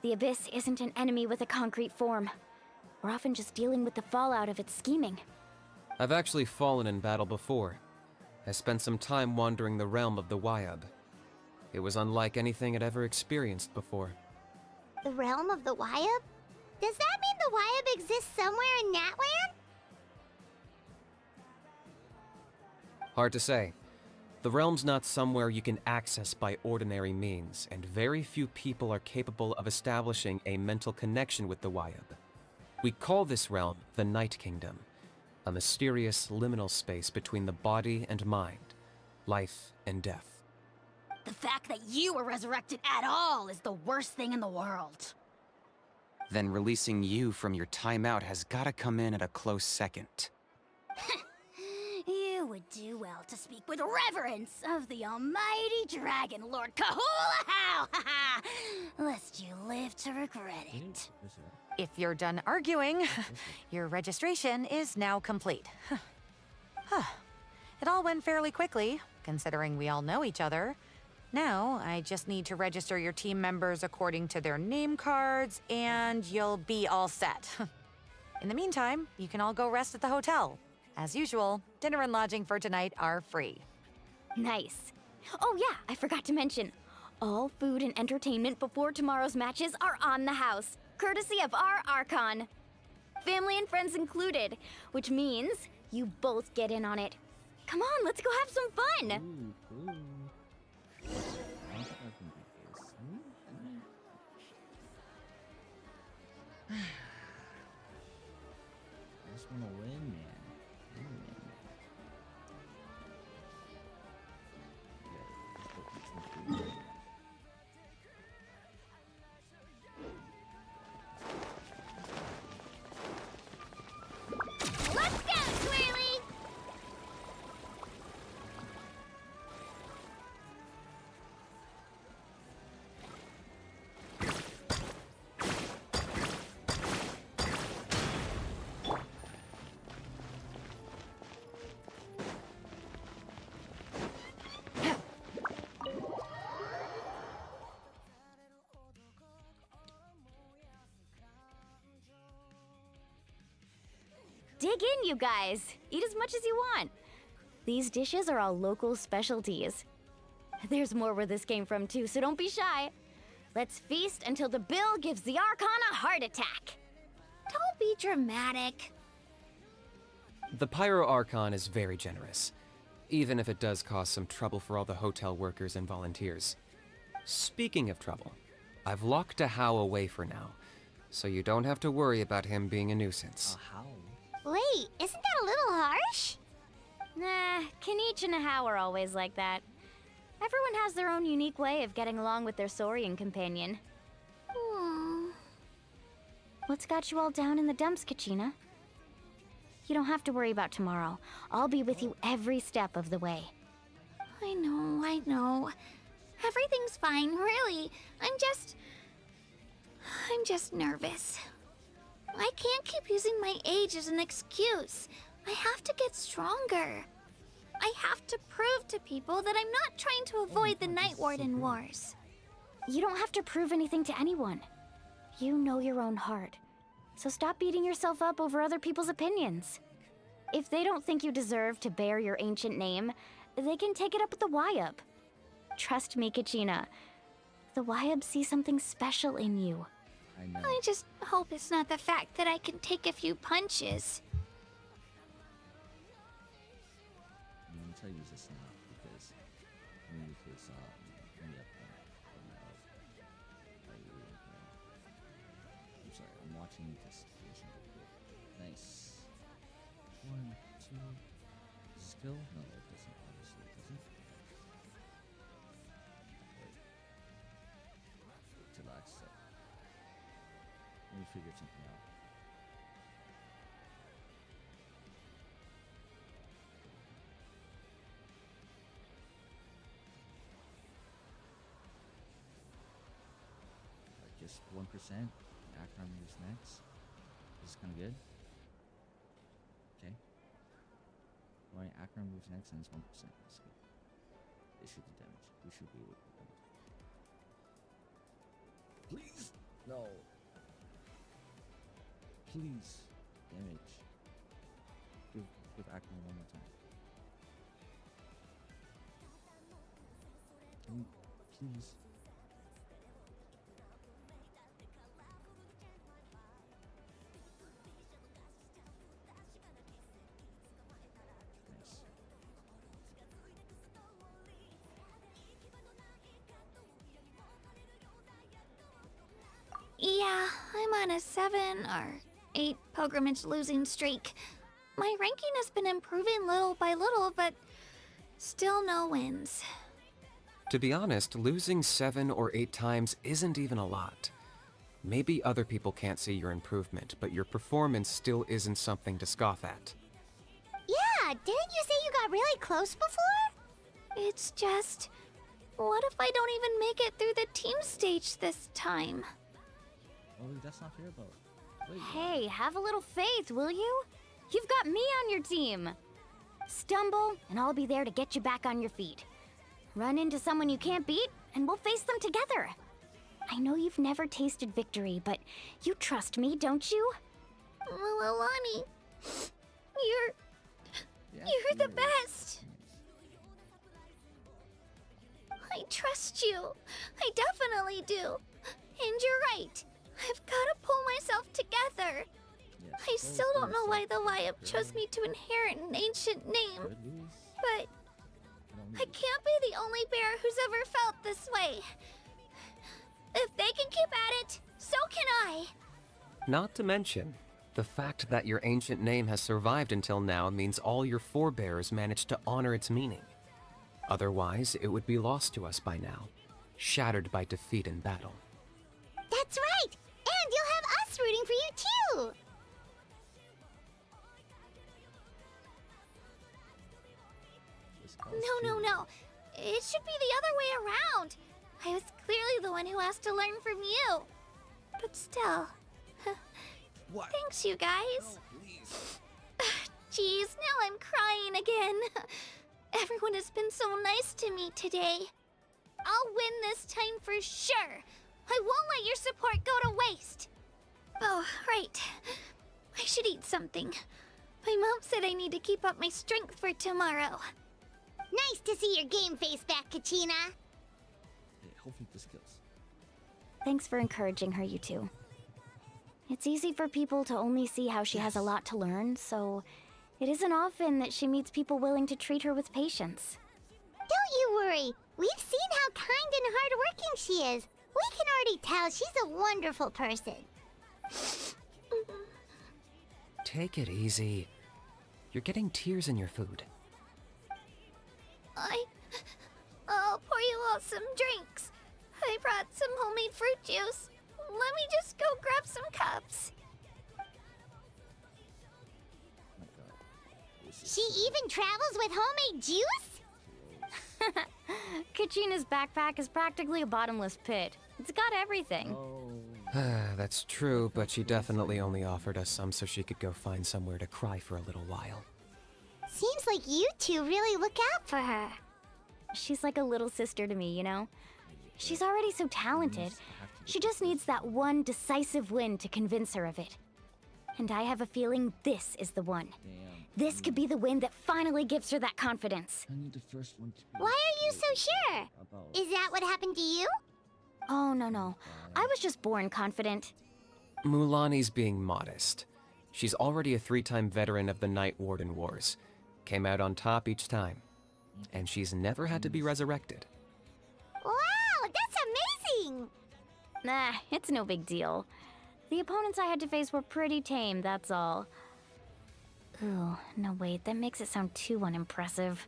the Abyss isn't an enemy with a concrete form. We're often just dealing with the fallout of its scheming. I've actually fallen in battle before. I spent some time wandering the realm of the Wyab. It was unlike anything I'd ever experienced before. The realm of the Wyab? Does that mean the Wyab exists somewhere in Natland? Hard to say. The realm's not somewhere you can access by ordinary means, and very few people are capable of establishing a mental connection with the Wyab. We call this realm the Night Kingdom, a mysterious liminal space between the body and mind, life and death. The fact that you were resurrected at all is the worst thing in the world. Then releasing you from your timeout has gotta come in at a close second. You would do well to speak with reverence of the almighty Dragon Lord Kahula-How, lest you live to regret it. If you're done arguing, your registration is now complete. It all went fairly quickly, considering we all know each other. Now, I just need to register your team members according to their name cards, and you'll be all set. In the meantime, you can all go rest at the hotel. As usual, dinner and lodging for tonight are free. Nice. Oh yeah, I forgot to mention. All food and entertainment before tomorrow's matches are on the house, courtesy of our Archon. Family and friends included, which means you both get in on it. Come on, let's go have some fun! Ooh, cool. I don't think I can do this. I just want to win, man. Let's go, Twirly! Dig in, you guys. Eat as much as you want. These dishes are all local specialties. There's more where this came from, too, so don't be shy. Let's feast until the bill gives the Archon a heart attack. Don't be dramatic. The Pyro Archon is very generous, even if it does cause some trouble for all the hotel workers and volunteers. Speaking of trouble, I've locked a How away for now, so you don't have to worry about him being a nuisance. How? Wait, isn't that a little harsh? Nah, Kanich and Ahau are always like that. Everyone has their own unique way of getting along with their Saurian companion. What's got you all down in the dumps, Kachina? You don't have to worry about tomorrow. I'll be with you every step of the way. I know. Everything's fine, really. I'm just nervous. I can't keep using my age as an excuse. I have to get stronger. I have to prove to people that I'm not trying to avoid the Night Warden Wars. You don't have to prove anything to anyone. You know your own heart. So stop beating yourself up over other people's opinions. If they don't think you deserve to bear your ancient name, they can take it up with the Wyab. Trust me, Kachina. The Wyab see something special in you. I know. I just hope it's not the fact that I can take a few punches. I'm gonna tell you this now because I'm sorry, I'm watching this. Nice. 1, 2. Skill? No, it doesn't. Obviously, it doesn't. Wait till I accept. Let me figure something out. Just 1%. Akron moves next. This is kind of good. Okay. Alright, Akron moves next and it's 1%. That's good. They should do damage. We should be able to do damage. Please! No. Please. Damage. Give Akron one more time. please. Nice. Yeah, I'm on a 7 or 8 pilgrimage losing streak. My ranking has been improving little by little, but still no wins. To be honest, losing 7 or 8 times isn't even a lot. Maybe other people can't see your improvement, but your performance still isn't something to scoff at. Yeah, didn't you say you got really close before? It's just, what if I don't even make it through the team stage this time? Oh, that's not fair, but wait. Hey, have a little faith, will you? You've got me on your team. Stumble, and I'll be there to get you back on your feet. Run into someone you can't beat, and we'll face them together. I know you've never tasted victory, but you trust me, don't you? Alani, Yeah, you're the best. I trust you. I definitely do. And you're right. I've got to pull myself together. Yes. I still don't know why the Liab chose me to inherit an ancient name, Good news. but I can't be the only bear who's ever felt this way. If they can keep at it, so can I. Not to mention, the fact that your ancient name has survived until now means all your forebears managed to honor its meaning. Otherwise, it would be lost to us by now, shattered by defeat in battle. That's right! And you'll have us rooting for you too! No. It should be the other way around. I was clearly the one who asked to learn from you. But still. What? Thanks, you guys. No, please. Jeez, now I'm crying again. Everyone has been so nice to me today. I'll win this time for sure. I won't let your support go to waste. Oh, right. I should eat something. My mom said I need to keep up my strength for tomorrow. Nice to see your game face back, Kachina. Yeah, hopefully this kills. Thanks for encouraging her, you two. It's easy for people to only see how she has a lot to learn, so it isn't often that she meets people willing to treat her with patience. Don't you worry. We've seen how kind and hardworking she is. We can already tell she's a wonderful person. Take it easy. You're getting tears in your food. I'll pour you all some drinks. I brought some homemade fruit juice. Let me just go grab some cups. Oh my god. This is She even travels with homemade juice? Kachina's backpack is practically a bottomless pit. It's got everything. Oh. That's true, but she definitely only offered us some so she could go find somewhere to cry for a little while. Seems like you two really look out for her. She's like a little sister to me, you know? She's already so talented. She just needs that one decisive win to convince her of it. And I have a feeling this is the one. Damn. This could be the win that finally gives her that confidence. I need the first one to be Why are you so sure? about Is that what happened to you? Oh, no. I was just born confident. Mulani's being modest. She's already a 3-time veteran of the Night Warden Wars. Came out on top each time. And she's never had to be resurrected. Wow, that's amazing! Nah, it's no big deal. The opponents I had to face were pretty tame, that's all. Ooh, no wait, that makes it sound too unimpressive.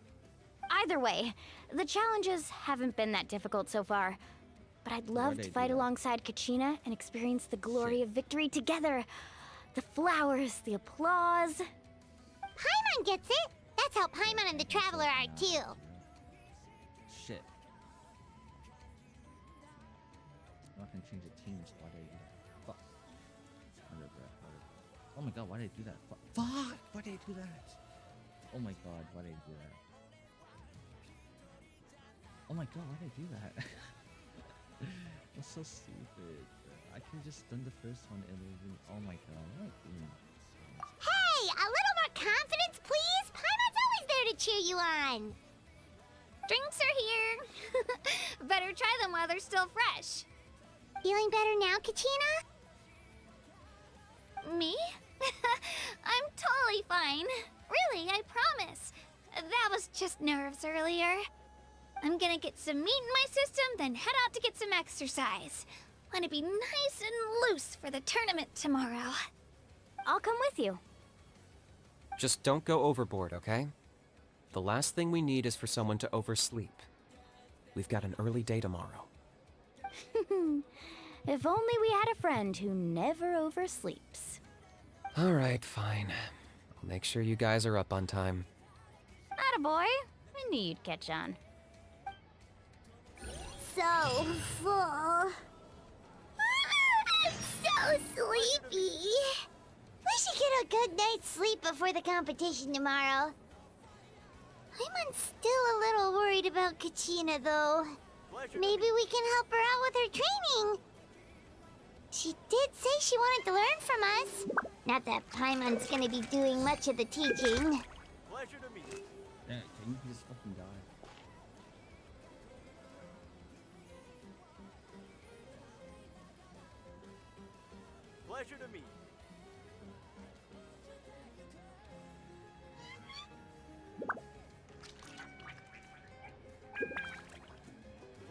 Either way, the challenges haven't been that difficult so far. But I'd love to fight alongside Kachina and experience the glory of victory together. The flowers, the applause. Paimon gets it! That's how Paimon and the Traveler are too. shit. I'm not gonna change the teams. Why did I do that? Fuck. Oh my god, why did I do that? Fuck! Why did I do that? Oh my god, why did I do that? Oh my god, why did I do that? That's so stupid. I could have just done the first one and then. Oh my god, what am I doing? Hey, a little more confidence, please? Paimon's always there to cheer you on. Drinks are here. Better try them while they're still fresh. Feeling better now, Kachina? Me? I'm totally fine. Really, I promise. That was just nerves earlier. I'm gonna get some meat in my system, then head out to get some exercise. Want to be nice and loose for the tournament tomorrow. I'll come with you. Just don't go overboard, okay? The last thing we need is for someone to oversleep. We've got an early day tomorrow. If only we had a friend who never oversleeps. All right, fine. I'll make sure you guys are up on time. Attaboy. I knew you'd catch on. So full. I'm so sleepy. We should get a good night's sleep before the competition tomorrow. I'm still a little worried about Kachina, though. Maybe we can help her out with her training. She did say she wanted to learn from us. Not that Paimon's gonna be doing much of the teaching. Pleasure to meet you. Yeah, can you just fucking die? Pleasure to meet you.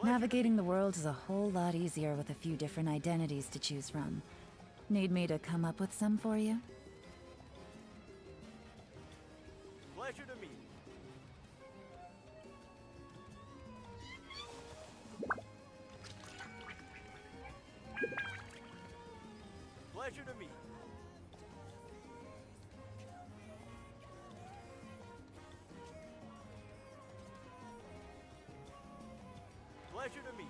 Navigating the world is a whole lot easier with a few different identities to choose from. Need me to come up with some for you? Pleasure to meet you. Pleasure to meet you. Pleasure to meet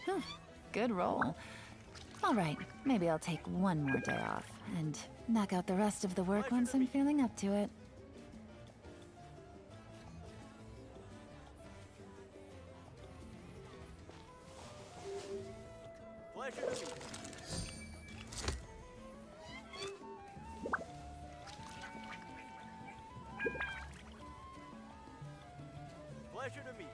you. Good roll. All right, maybe I'll take one more day off and knock out the rest of the work once I'm feeling up to it. Pleasure to meet you. Pleasure to meet you.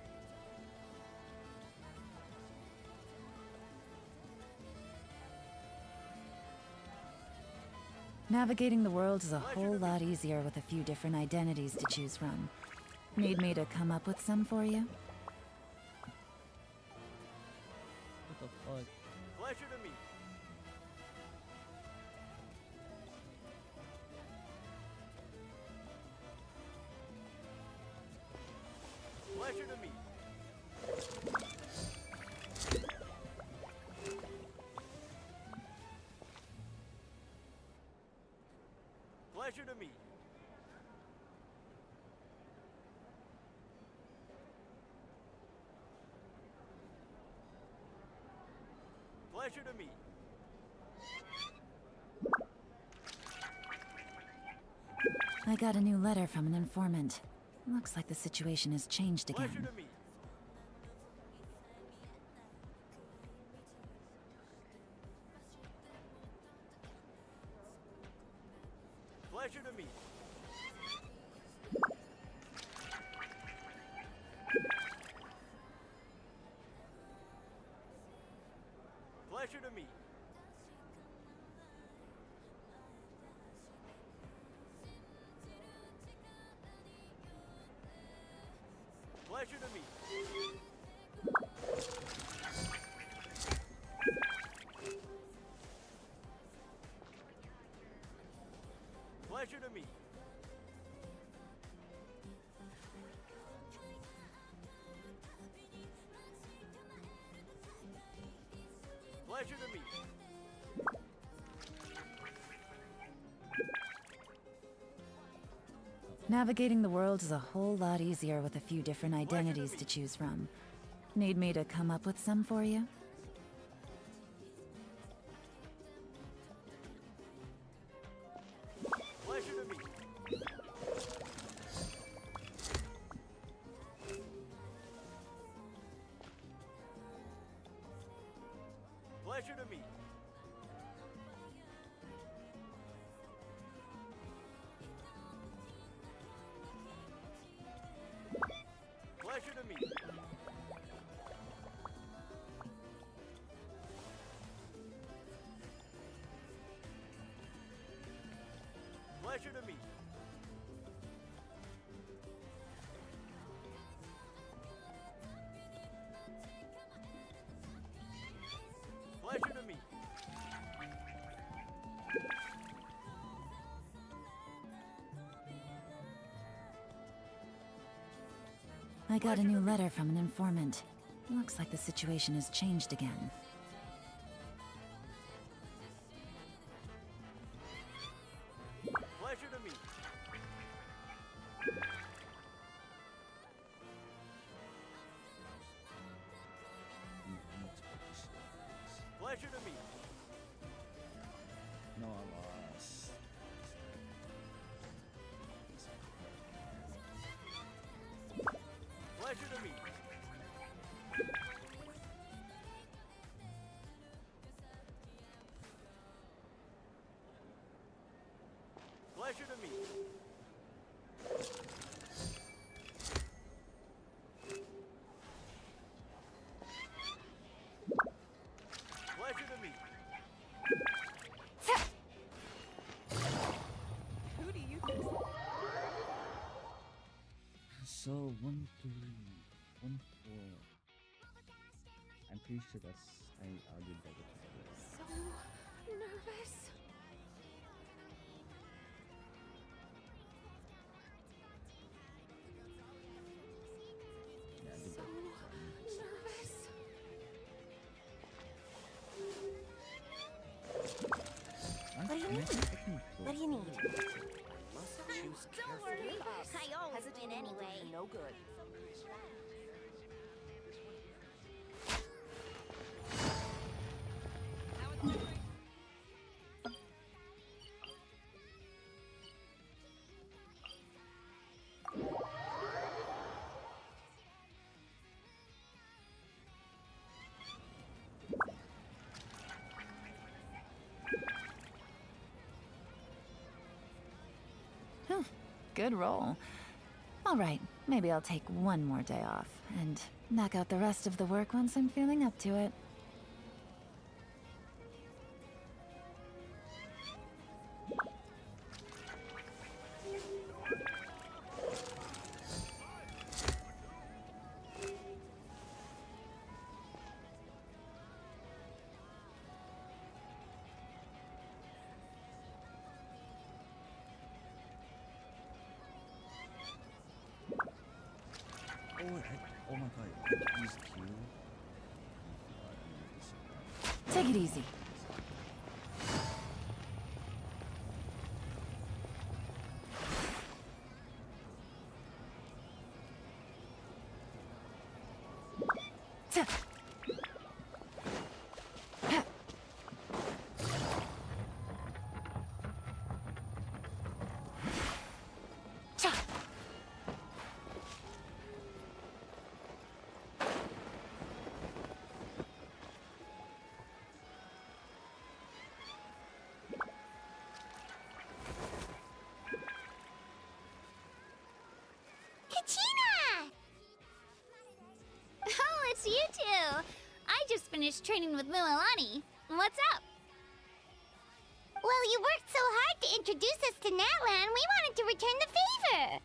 Navigating the world is a whole lot easier with a few different identities to choose from. Need me to come up with some for you? What the fuck? Pleasure to meet you. Pleasure to meet you. Pleasure to meet you. Pleasure to meet you. I got a new letter from an informant. Looks like the situation has changed Pleasure again. to meet you. Pleasure to meet you. Pleasure to meet you. Pleasure to meet you. Pleasure to meet you. Pleasure to meet you. Navigating the world is a whole lot easier with a few different identities to choose from. Need me to come up with some for you? Pleasure to meet you. Pleasure to meet you. Pleasure to meet you. Pleasure to meet you. I got a new letter from an informant. Looks like the situation has changed again. Pleasure to meet you. Pleasure to meet you. No, I lost. Pleasure to meet you. Pleasure to meet you. Pleasure to meet you. Who do you think? So 1, 3, 1, 4. I'm pretty sure that's I'll do double check. So nervous. Yeah, I did So nervous. What do you need? What do you need? Must choose Don't worry. I always win anyway. no good. Good roll. All right, maybe I'll take one more day off and knock out the rest of the work once I'm feeling up to it. Oh my god, I used Q. Take it easy. Kachina! Oh, it's you two. I just finished training with Mililani. What's up? Well, you worked so hard to introduce us to Natlan, we wanted to return the favor.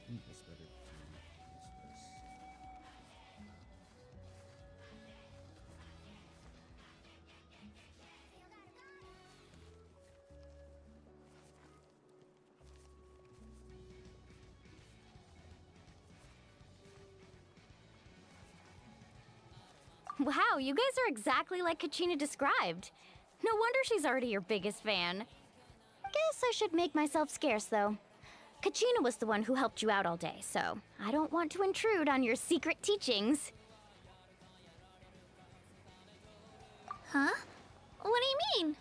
I think it's better to use this. Wow, you guys are exactly like Kachina described. No wonder she's already your biggest fan. Guess I should make myself scarce, though. Kachina was the one who helped you out all day, so I don't want to intrude on your secret teachings. Huh? What do you mean?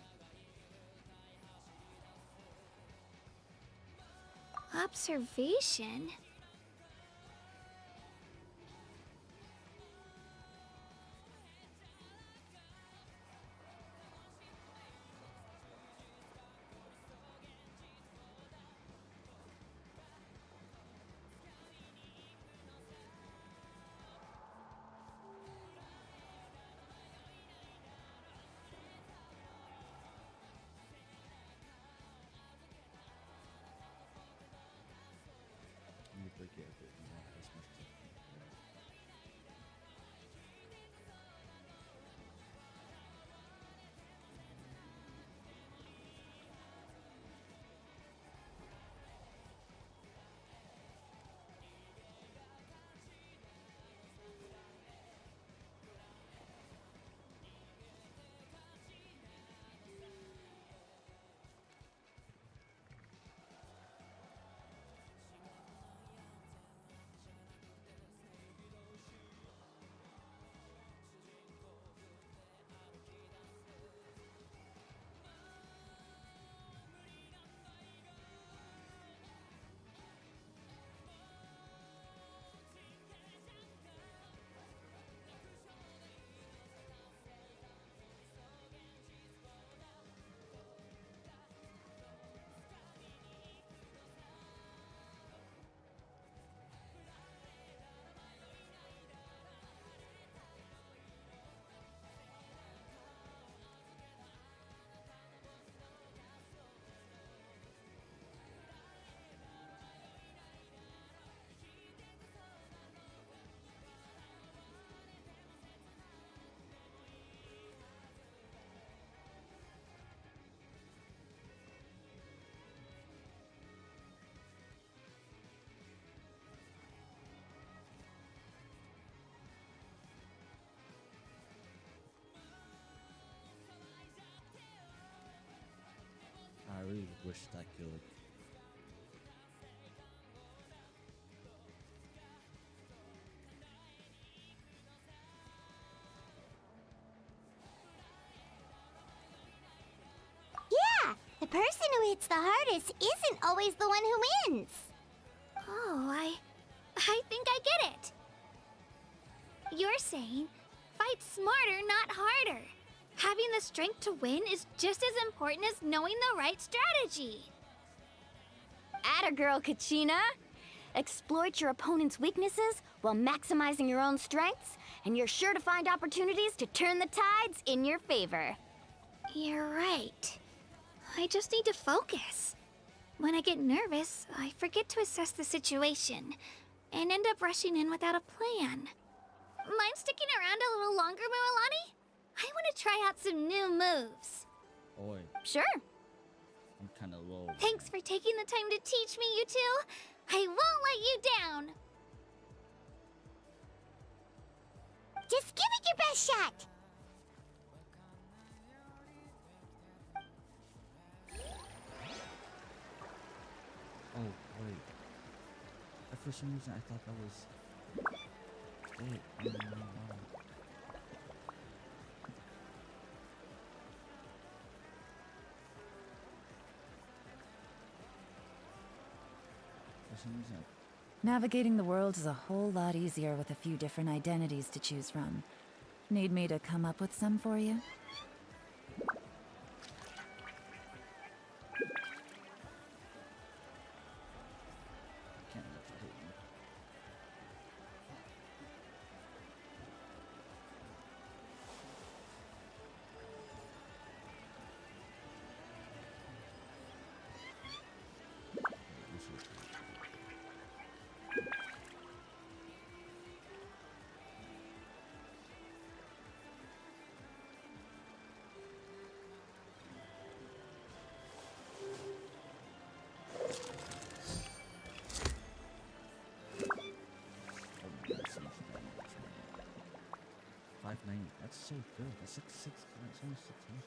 Observation? wish that could. Yeah, the person who hits the hardest isn't always the one who wins. Oh, I think I get it. You're saying fight smarter, not harder. Having the strength to win is just as important as knowing the right strategy. Atta girl, Kachina! Exploit your opponent's weaknesses while maximizing your own strengths, and you're sure to find opportunities to turn the tides in your favor. You're right. I just need to focus. When I get nervous, I forget to assess the situation and end up rushing in without a plan. Mind sticking around a little longer, Mualani? I want to try out some new moves. Oi, Sure. I'm kind of low. Thanks for taking the time to teach me, you two. I won't let you down. Just give it your best shot. Oh, wait. For some reason, I thought that was it. Oh, no. For some reason, Navigating the world is a whole lot easier with a few different identities to choose from. Need me to come up with some for you? can't let you hit me. That's so good. That's like it's almost 600.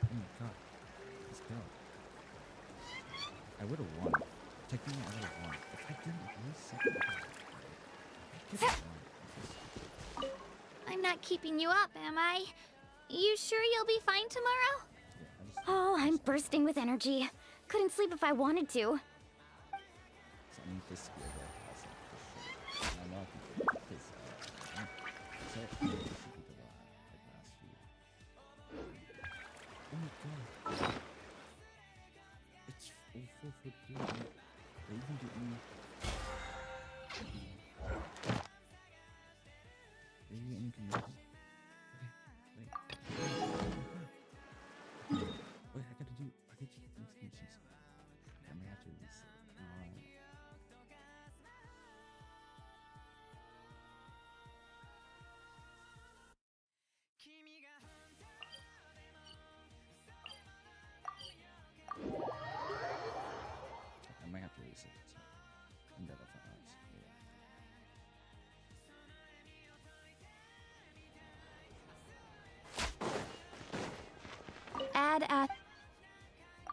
Oh my god. Let's go. I would have won. Technically, I would have won. If I didn't lose second, I could have won. I'm not keeping you up, am I? You sure you'll be fine tomorrow? Oh, I'm bursting with energy. Couldn't sleep if I wanted to. So I need this to be a real house, for sure. And I know I can do it because so I think this should be the last few. Oh my god. It's full 4 foot deal. They even do any. They do any conversion. Okay, wait. Wait, I gotta do instantaneous. I might have to reset. I might have to reset it. So I'm better for us.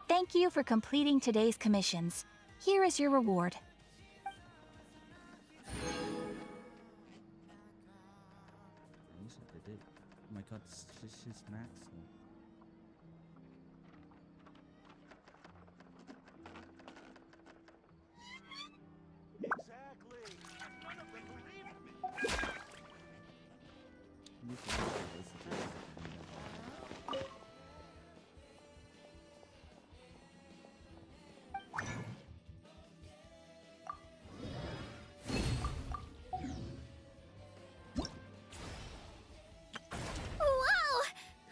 Thank you for completing today's commissions. Here is your reward. They did. Oh my god, she's maximum. Exactly. None of them believed me. You can listen to this. Whoa!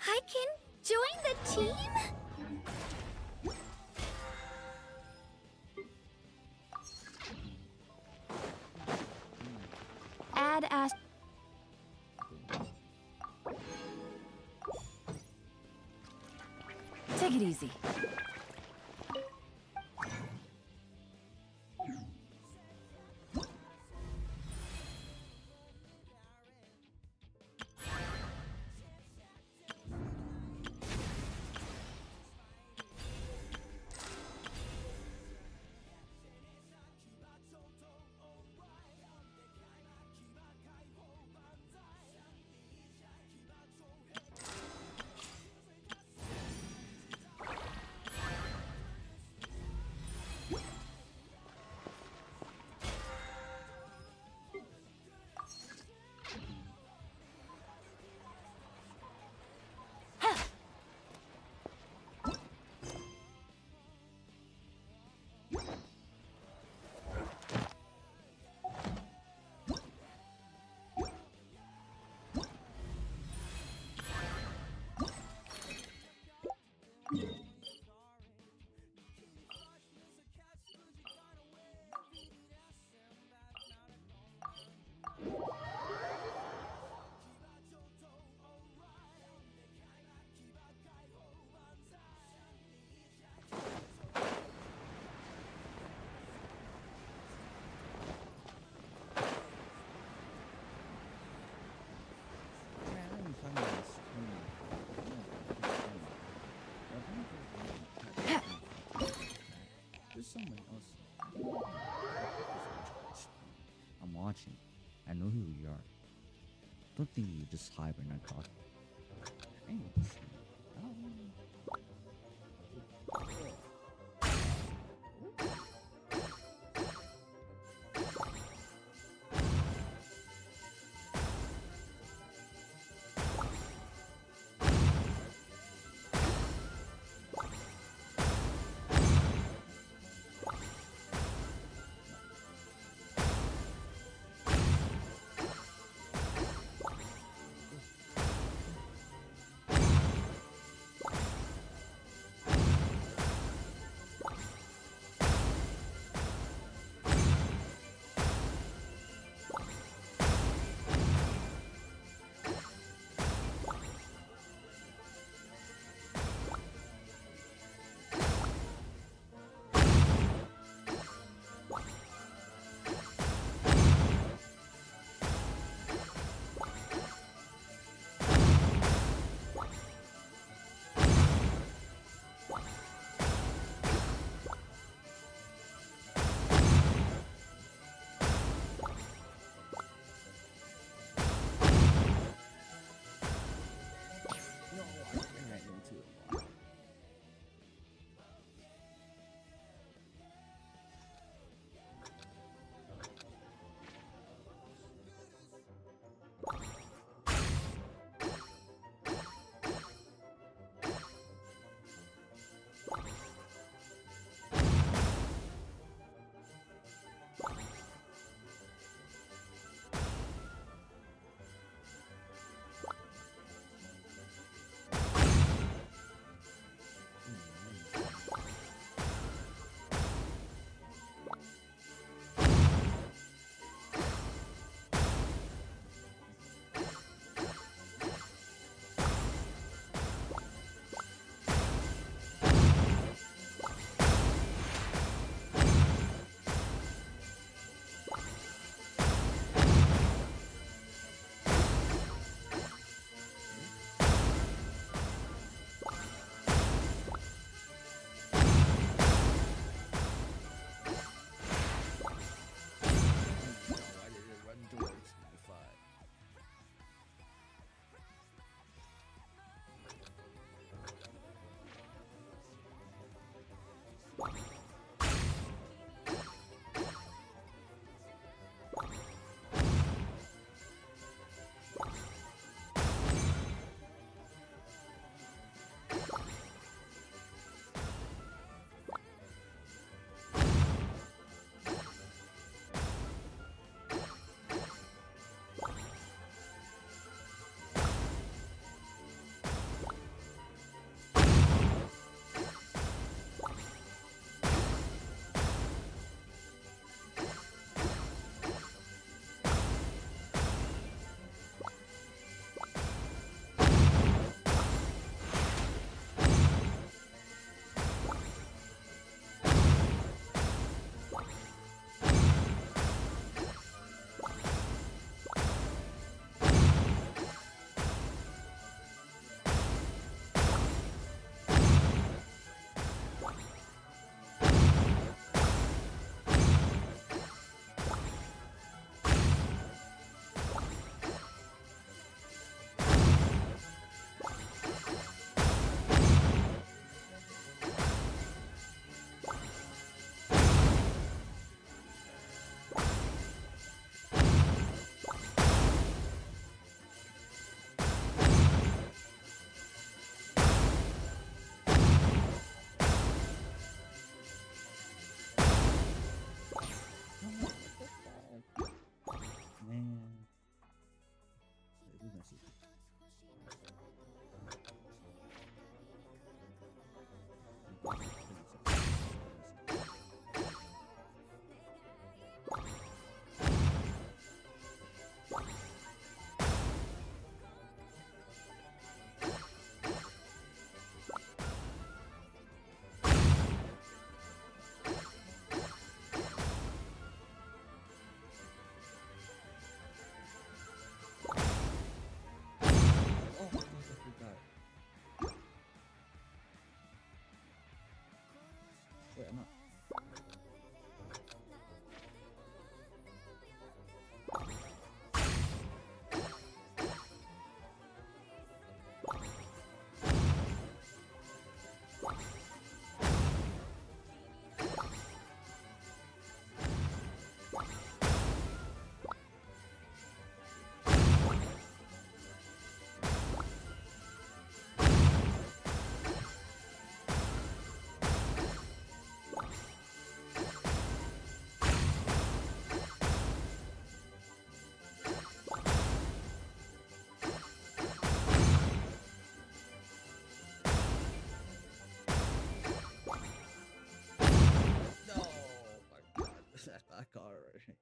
I can join the team? Add as Take it easy. someone else. I'm watching. I know who you are. Don't think you just hide when I talk. Thanks. Fuck already.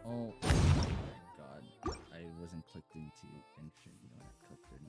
Oh my god. I wasn't clicked into entry when I clicked it.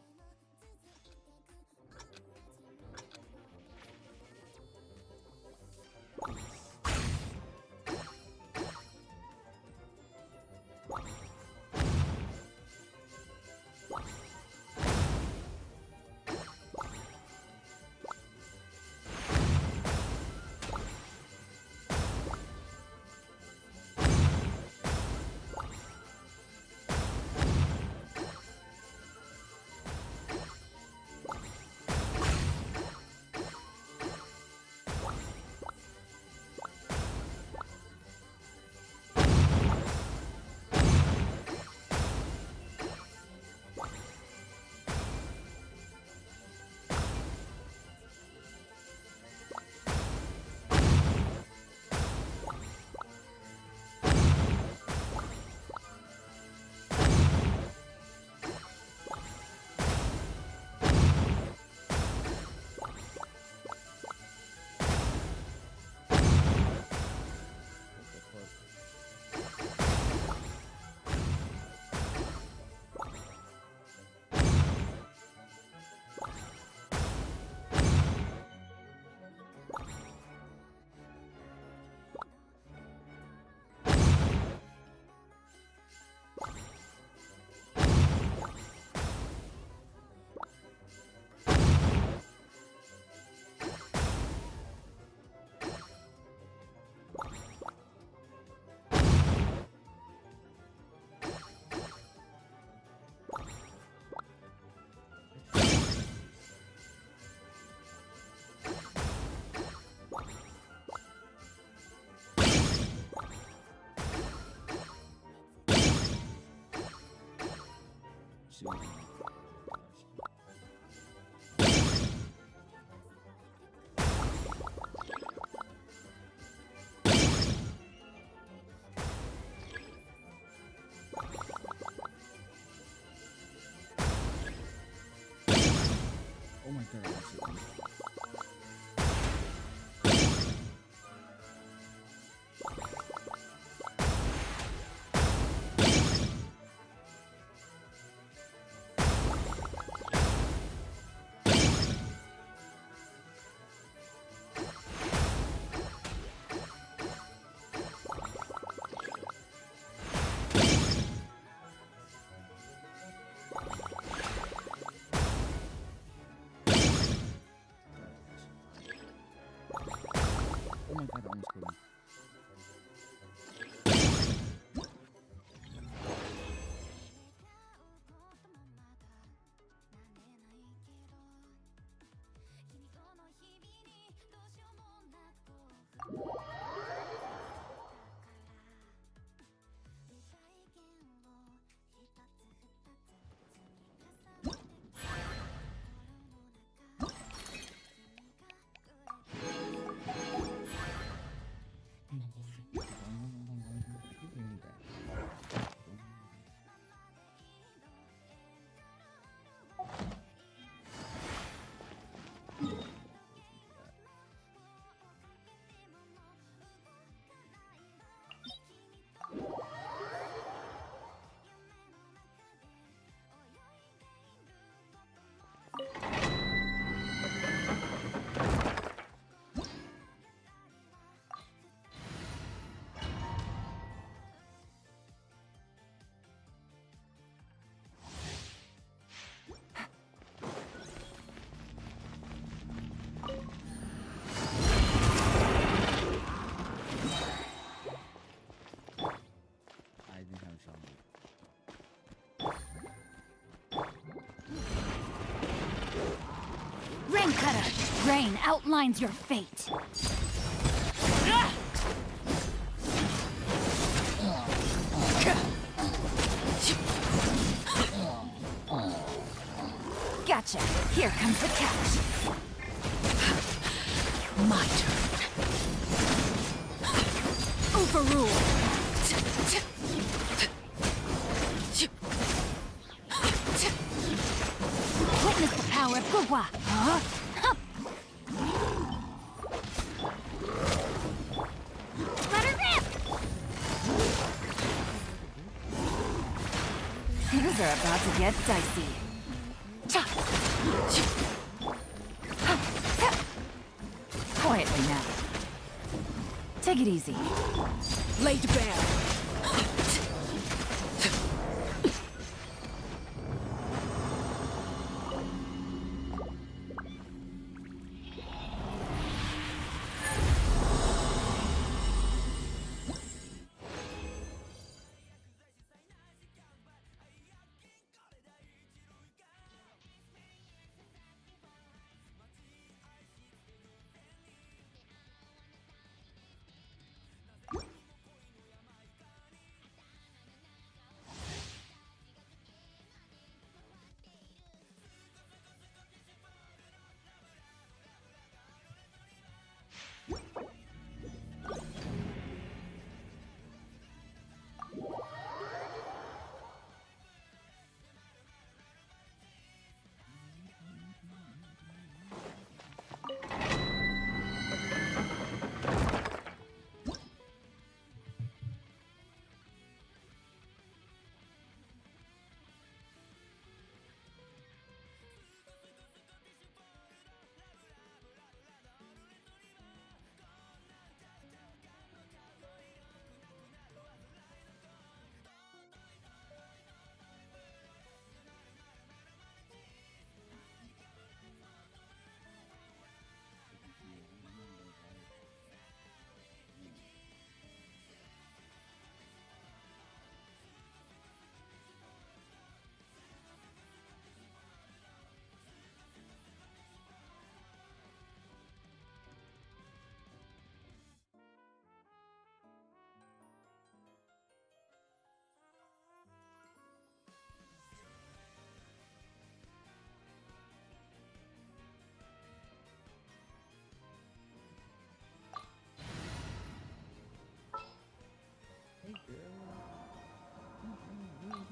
Oh my god, Rain outlines your fate. Gotcha. Here comes the catch. My turn. Overrule. Witness the power of Gugwa. Huh? Let her rip! Things are about to get dicey. Quietly now. Take it easy. Laid bare.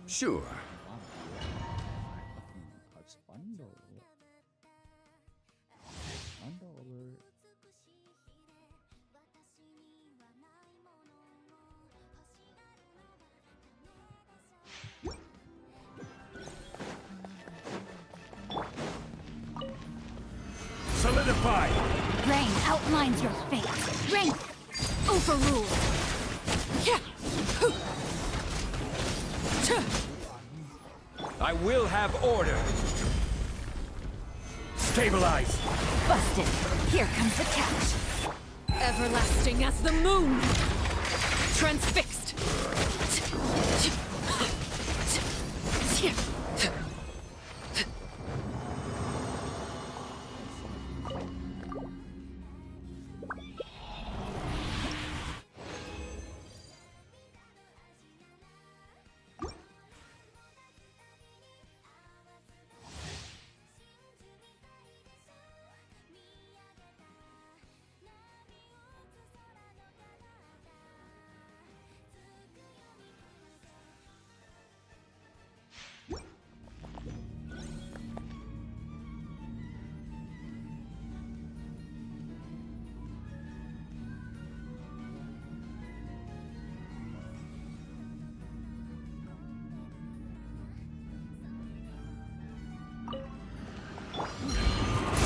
Sure. Solidify! Rain outlines your fate. Rain overrule. Yeah. I will have order. Stabilize! Busted. Here comes the catch. Everlasting as the moon! Transfixed!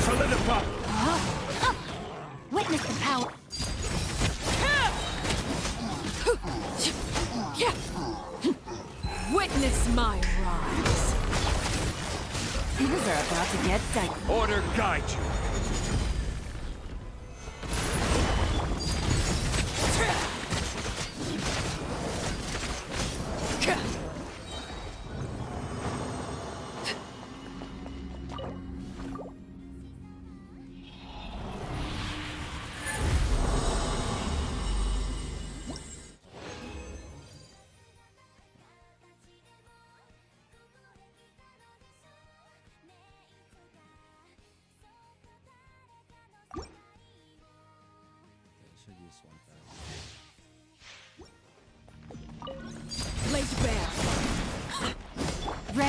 Solidify! Witness the power. Witness my rise! Things are about to get dicey. Order guide you!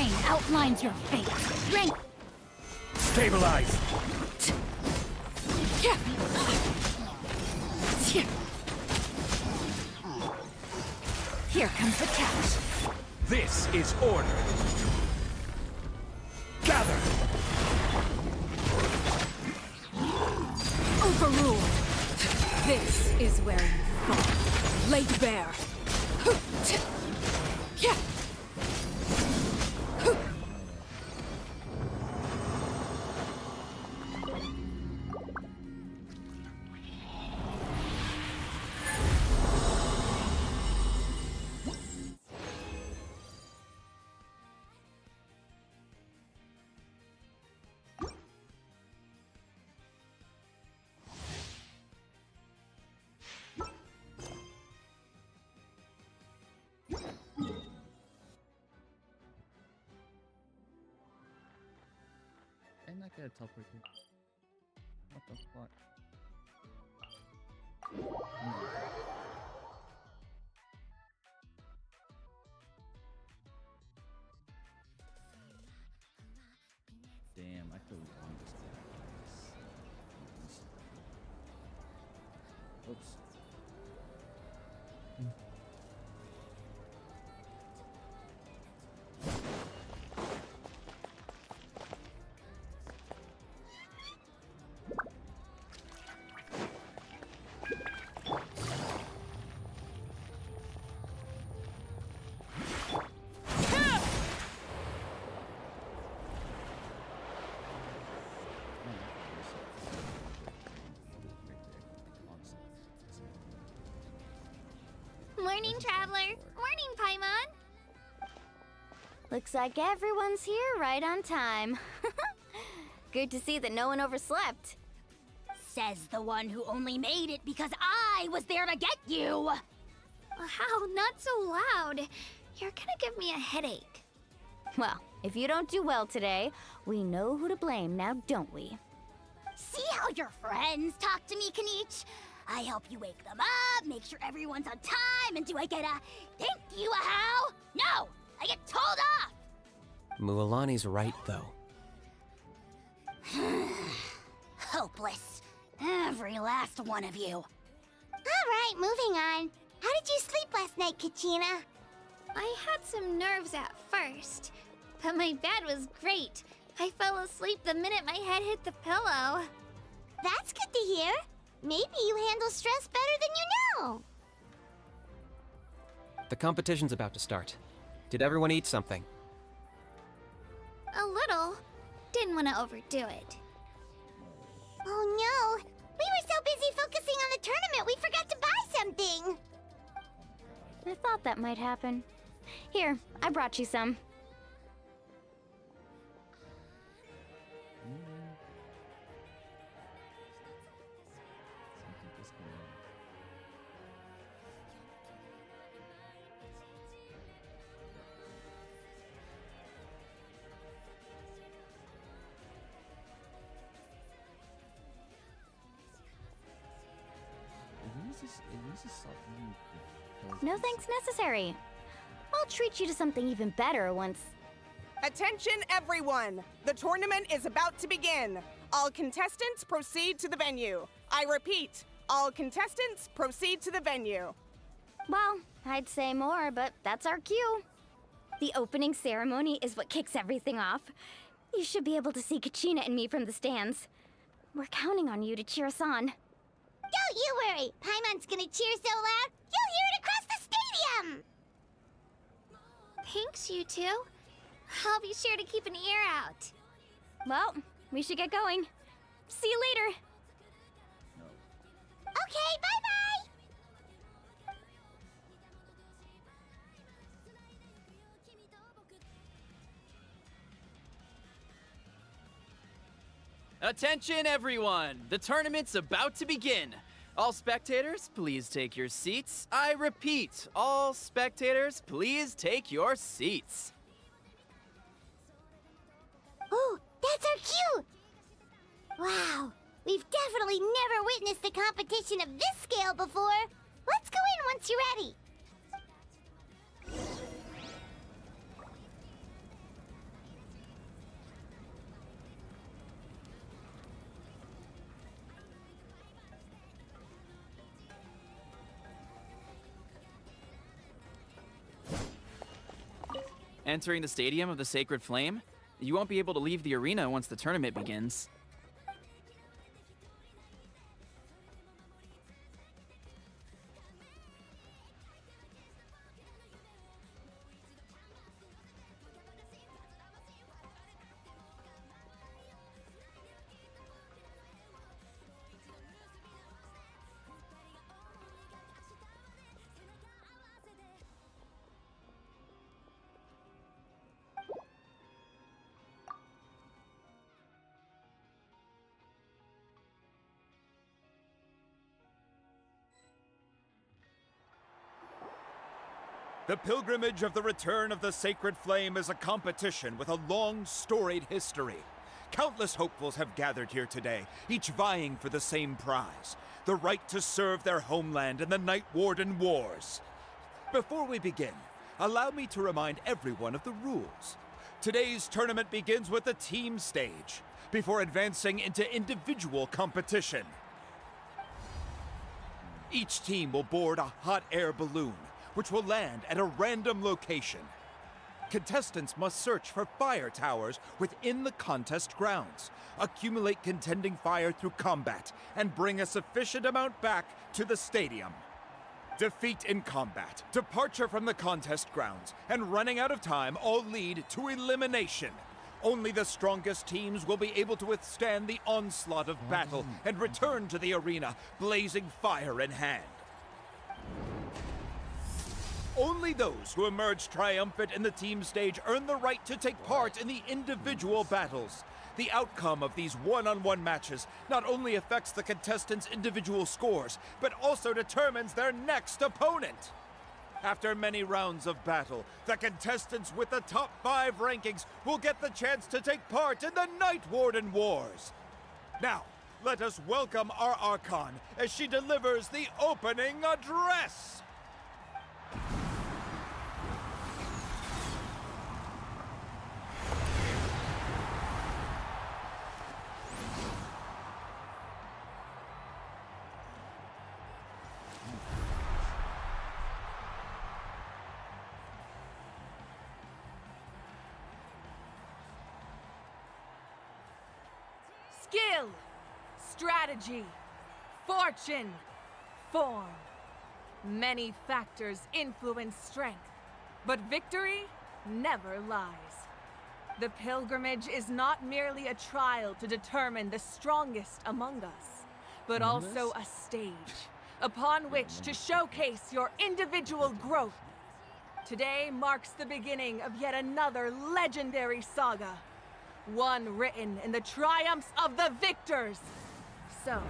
terrain outlines your fate. Rank. Stabilize! Here comes the catch. This is order. Gather! Overruled. This is where you fall. Laid bare. And I get a teleporter. What the fuck? Damn, I could have won this game. Oops. Morning, Traveler. Morning, Paimon. Looks like everyone's here right on time. Good to see that no one overslept. Says the one who only made it because I was there to get you! How? Not so loud. You're gonna give me a headache. Well, if you don't do well today, we know who to blame now, don't we? See how your friends talk to me, Kanich? I help you wake them up, make sure everyone's on time, and do I get a thank you, a how? No! I get told off! Mualani's right, though. Hopeless. Every last one of you. Alright, moving on. How did you sleep last night, Kachina? I had some nerves at first, but my bed was great. I fell asleep the minute my head hit the pillow. That's good to hear. Maybe you handle stress better than you know. The competition's about to start. Did everyone eat something? A little. Didn't want to overdo it. Oh no! We were so busy focusing on the tournament we forgot to buy something! I thought that might happen. Here, I brought you some. No thanks necessary. I'll treat you to something even better once... Attention everyone! The tournament is about to begin. All contestants proceed to the venue. I repeat, all contestants proceed to the venue. Well, I'd say more, but that's our cue. The opening ceremony is what kicks everything off. You should be able to see Kachina and me from the stands. We're counting on you to cheer us on. Don't you worry! Paimon's gonna cheer so loud, you'll hear it across the stadium! Thanks, you two. I'll be sure to keep an ear out. Well, we should get going. See you later. Okay, bye-bye! Attention everyone! The tournament's about to begin. All spectators, please take your seats. I repeat, all spectators, please take your seats. Oh, that's our cue! Wow, we've definitely never witnessed a competition of this scale before. Let's go in once you're ready. Entering the stadium of the Sacred Flame, you won't be able to leave the arena once the tournament begins. The pilgrimage of the return of the Sacred Flame is a competition with a long, storied history. Countless hopefuls have gathered here today, each vying for the same prize, the right to serve their homeland in the Night Warden Wars. Before we begin, allow me to remind everyone of the rules. Today's tournament begins with the team stage, before advancing into individual competition. Each team will board a hot air balloon, which will land at a random location. Contestants must search for fire towers within the contest grounds, accumulate contending fire through combat, and bring a sufficient amount back to the stadium. Defeat in combat, departure from the contest grounds, and running out of time all lead to elimination. Only the strongest teams will be able to withstand the onslaught of battle and return to the arena, blazing fire in hand. Only those who emerge triumphant in the team stage earn the right to take part in the individual battles. The outcome of these one-on-one matches not only affects the contestants' individual scores, but also determines their next opponent. After many rounds of battle, the contestants with the top 5 rankings will get the chance to take part in the Night Warden Wars. Now, let us welcome our Archon as she delivers the opening address. Skill, strategy, fortune, form. Many factors influence strength, but victory never lies. The pilgrimage is not merely a trial to determine the strongest among us, but also a stage upon which to showcase your individual growth. Today marks the beginning of yet another legendary saga, one written in the triumphs of the victors. So,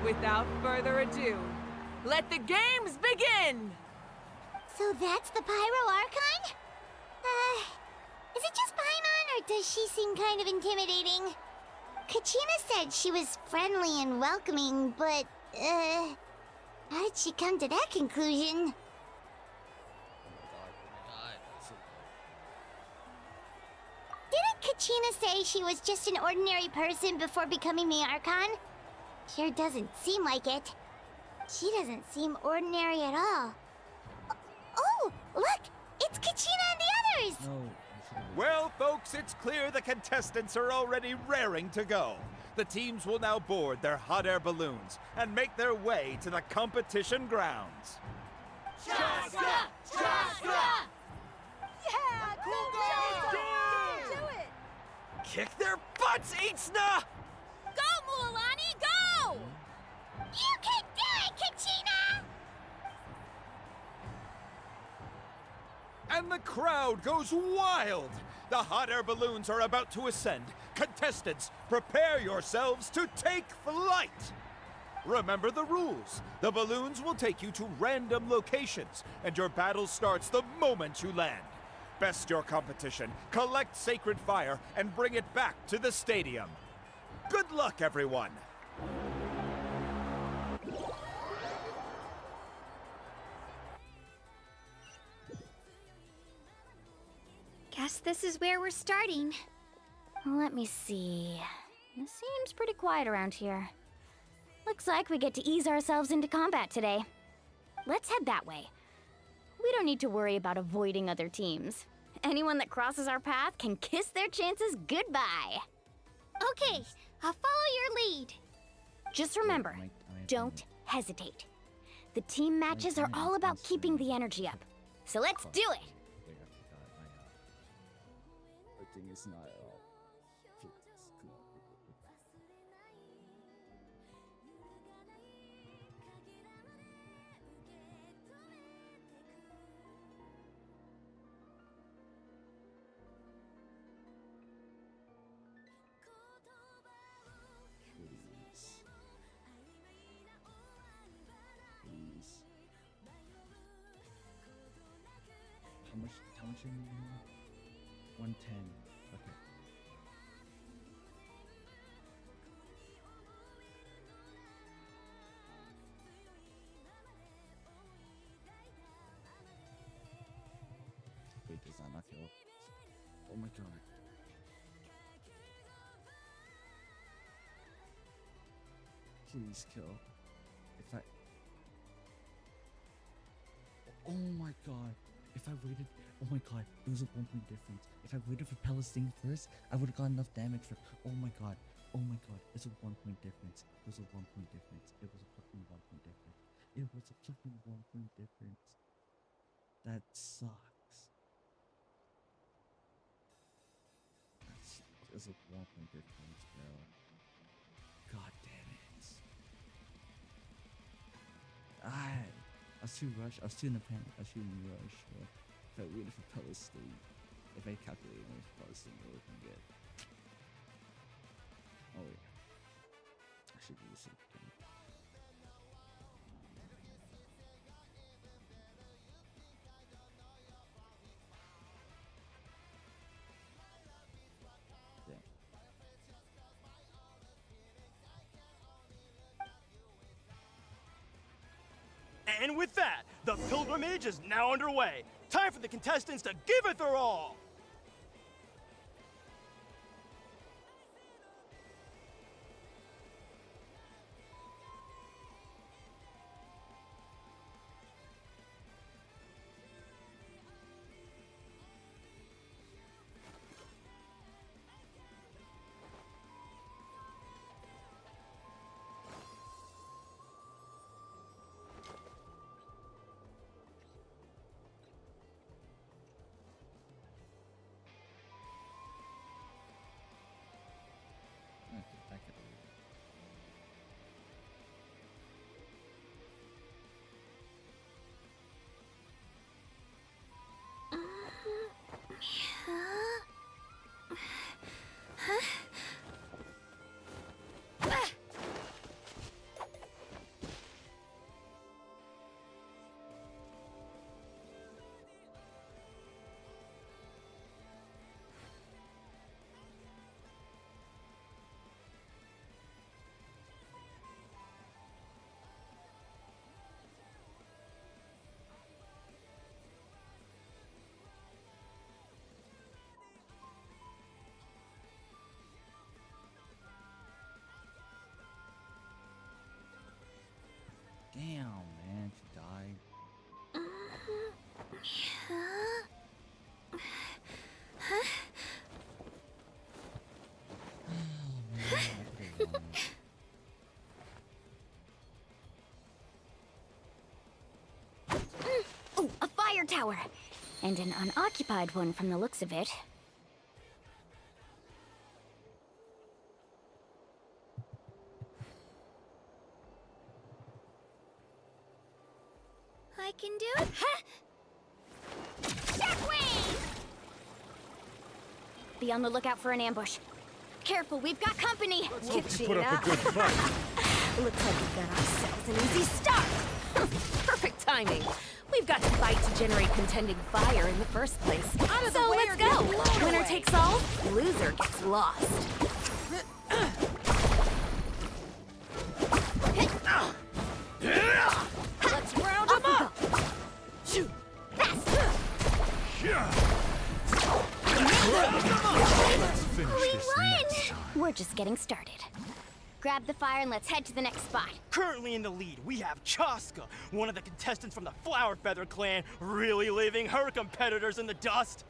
without further ado, let the games begin! So that's the Pyro Archon? Is it just Paimon, or does she seem kind of intimidating? Kachina said she was friendly and welcoming, but, how did she come to that conclusion? Didn't Kachina say she was just an ordinary person before becoming the Archon? Sure doesn't seem like it. She doesn't seem ordinary at all. Oh, look! It's Kachina and the others! Well, folks, it's clear the contestants are already raring to go. The teams will now board their hot air balloons and make their way to the competition grounds. Chaska! Chaska! Yeah! Go! Do it! Kick their butts, Itzna! Go, Mualani, go! You can do it, Kachina! And the crowd goes wild! The hot air balloons are about to ascend. Contestants, prepare yourselves to take flight! Remember the rules. The balloons will take you to random locations, and your battle starts the moment you land. Best your competition, collect sacred fire, and bring it back to the stadium. Good luck, everyone! Guess this is where we're starting. Let me see. It seems pretty quiet around here. Looks like we get to ease ourselves into combat today. Let's head that way. We don't need to worry about avoiding other teams. Anyone that crosses our path can kiss their chances goodbye. Okay, I'll follow your lead. Just remember, don't hesitate. The team matches are all about keeping the energy up. So let's do it! Wait, I forgot my thing is not at all. Please, come on. Please. Please. How much you need now? 110. Okay. Wait, does that not kill? Oh my god. Please kill. If I... Oh my god. If I waited... Oh my god. It was a 1 point difference. If I waited for Palestine first, I would have got enough damage for... Oh my god. Oh my god. It's a 1 point difference. It was a 1 point difference. It was a fucking 1 point difference. It was a fucking 1 point difference. That sucks. It's a 1 point difference, bro. God damn it. I was too rushed. I was too in a panic. I was too in a rush. Bro. If I waited for Palestine, if I calculated when Palestine, it would have been good. Oh wait. I should do the same thing. And with that, the pilgrimage is now underway. Time for the contestants to give it their all. Damn, man, she died. Oh, a fire tower! And an unoccupied one from the looks of it. I can do it. Shockwave! Be on the lookout for an ambush. Careful, we've got company! Let's hope you put up a good fight. Looks like we've got ourselves an easy start. Perfect timing. We've got to fight to generate contending fire in the first place. So let's go! Winner takes all, loser gets lost. Let's round them up! Shoot! We're just getting started. Grab the fire and let's head to the next spot. Currently in the lead, we have Chaska, one of the contestants from the Flower Feather clan, really leaving her competitors in the dust.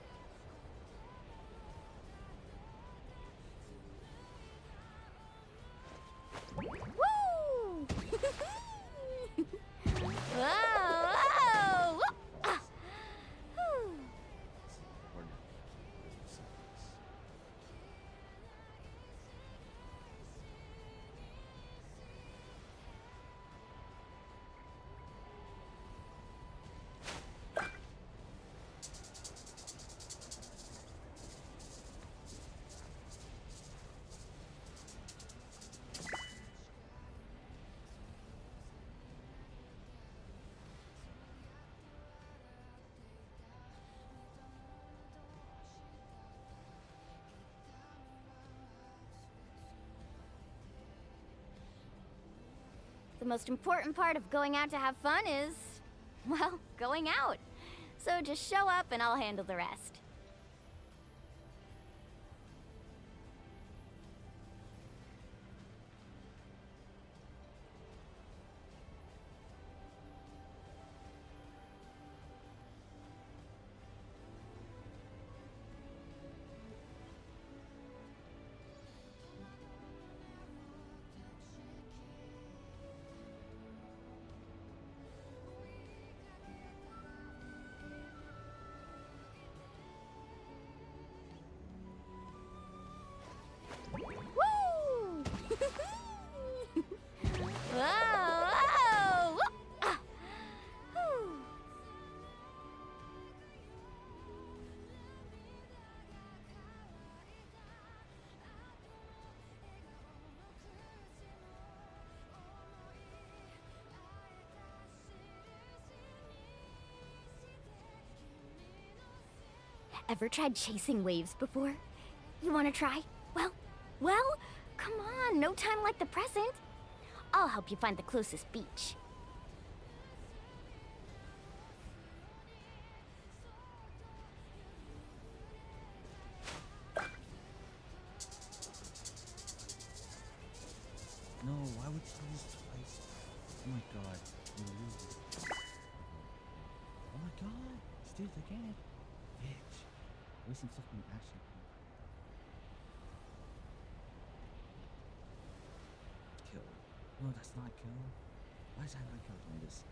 The most important part of going out to have fun is, well, going out. So just show up and I'll handle the rest. Woo! Whoa! Whoa! Ah! Whew. Ever tried chasing waves before? You wanna try? Well, come on, no time like the present. I'll help you find the closest beach. No, why would you use twice? Oh my god. Oh my god. Let's do it again. Bitch. Wasting fucking action. Kill. No, that's not kill. Why is that not kill? This?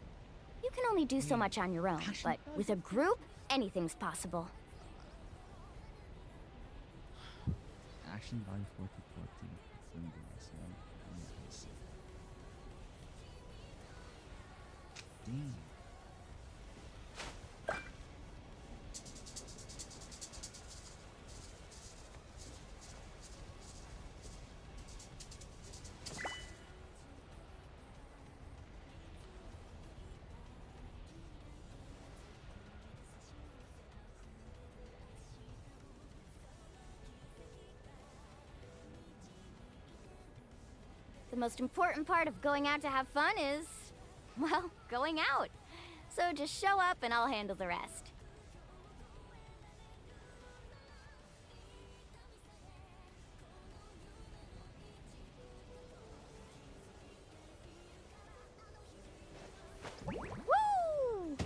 You can only do so much on your own, but with a group, anything's possible. Action by 40-40. Damn. The most important part of going out to have fun is, well, going out. So just show up and I'll handle the rest. Woo!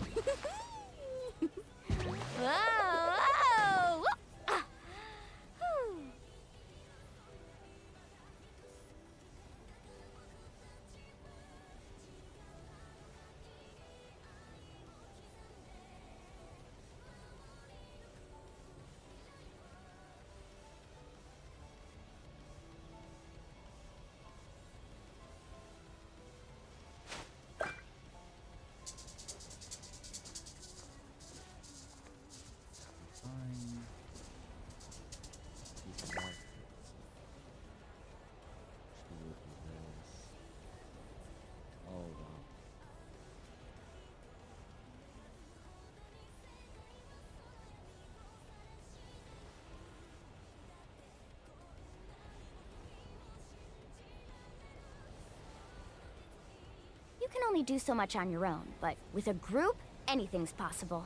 Whoa! Whoa! Ah! Whew. You can only do so much on your own, but with a group, anything's possible.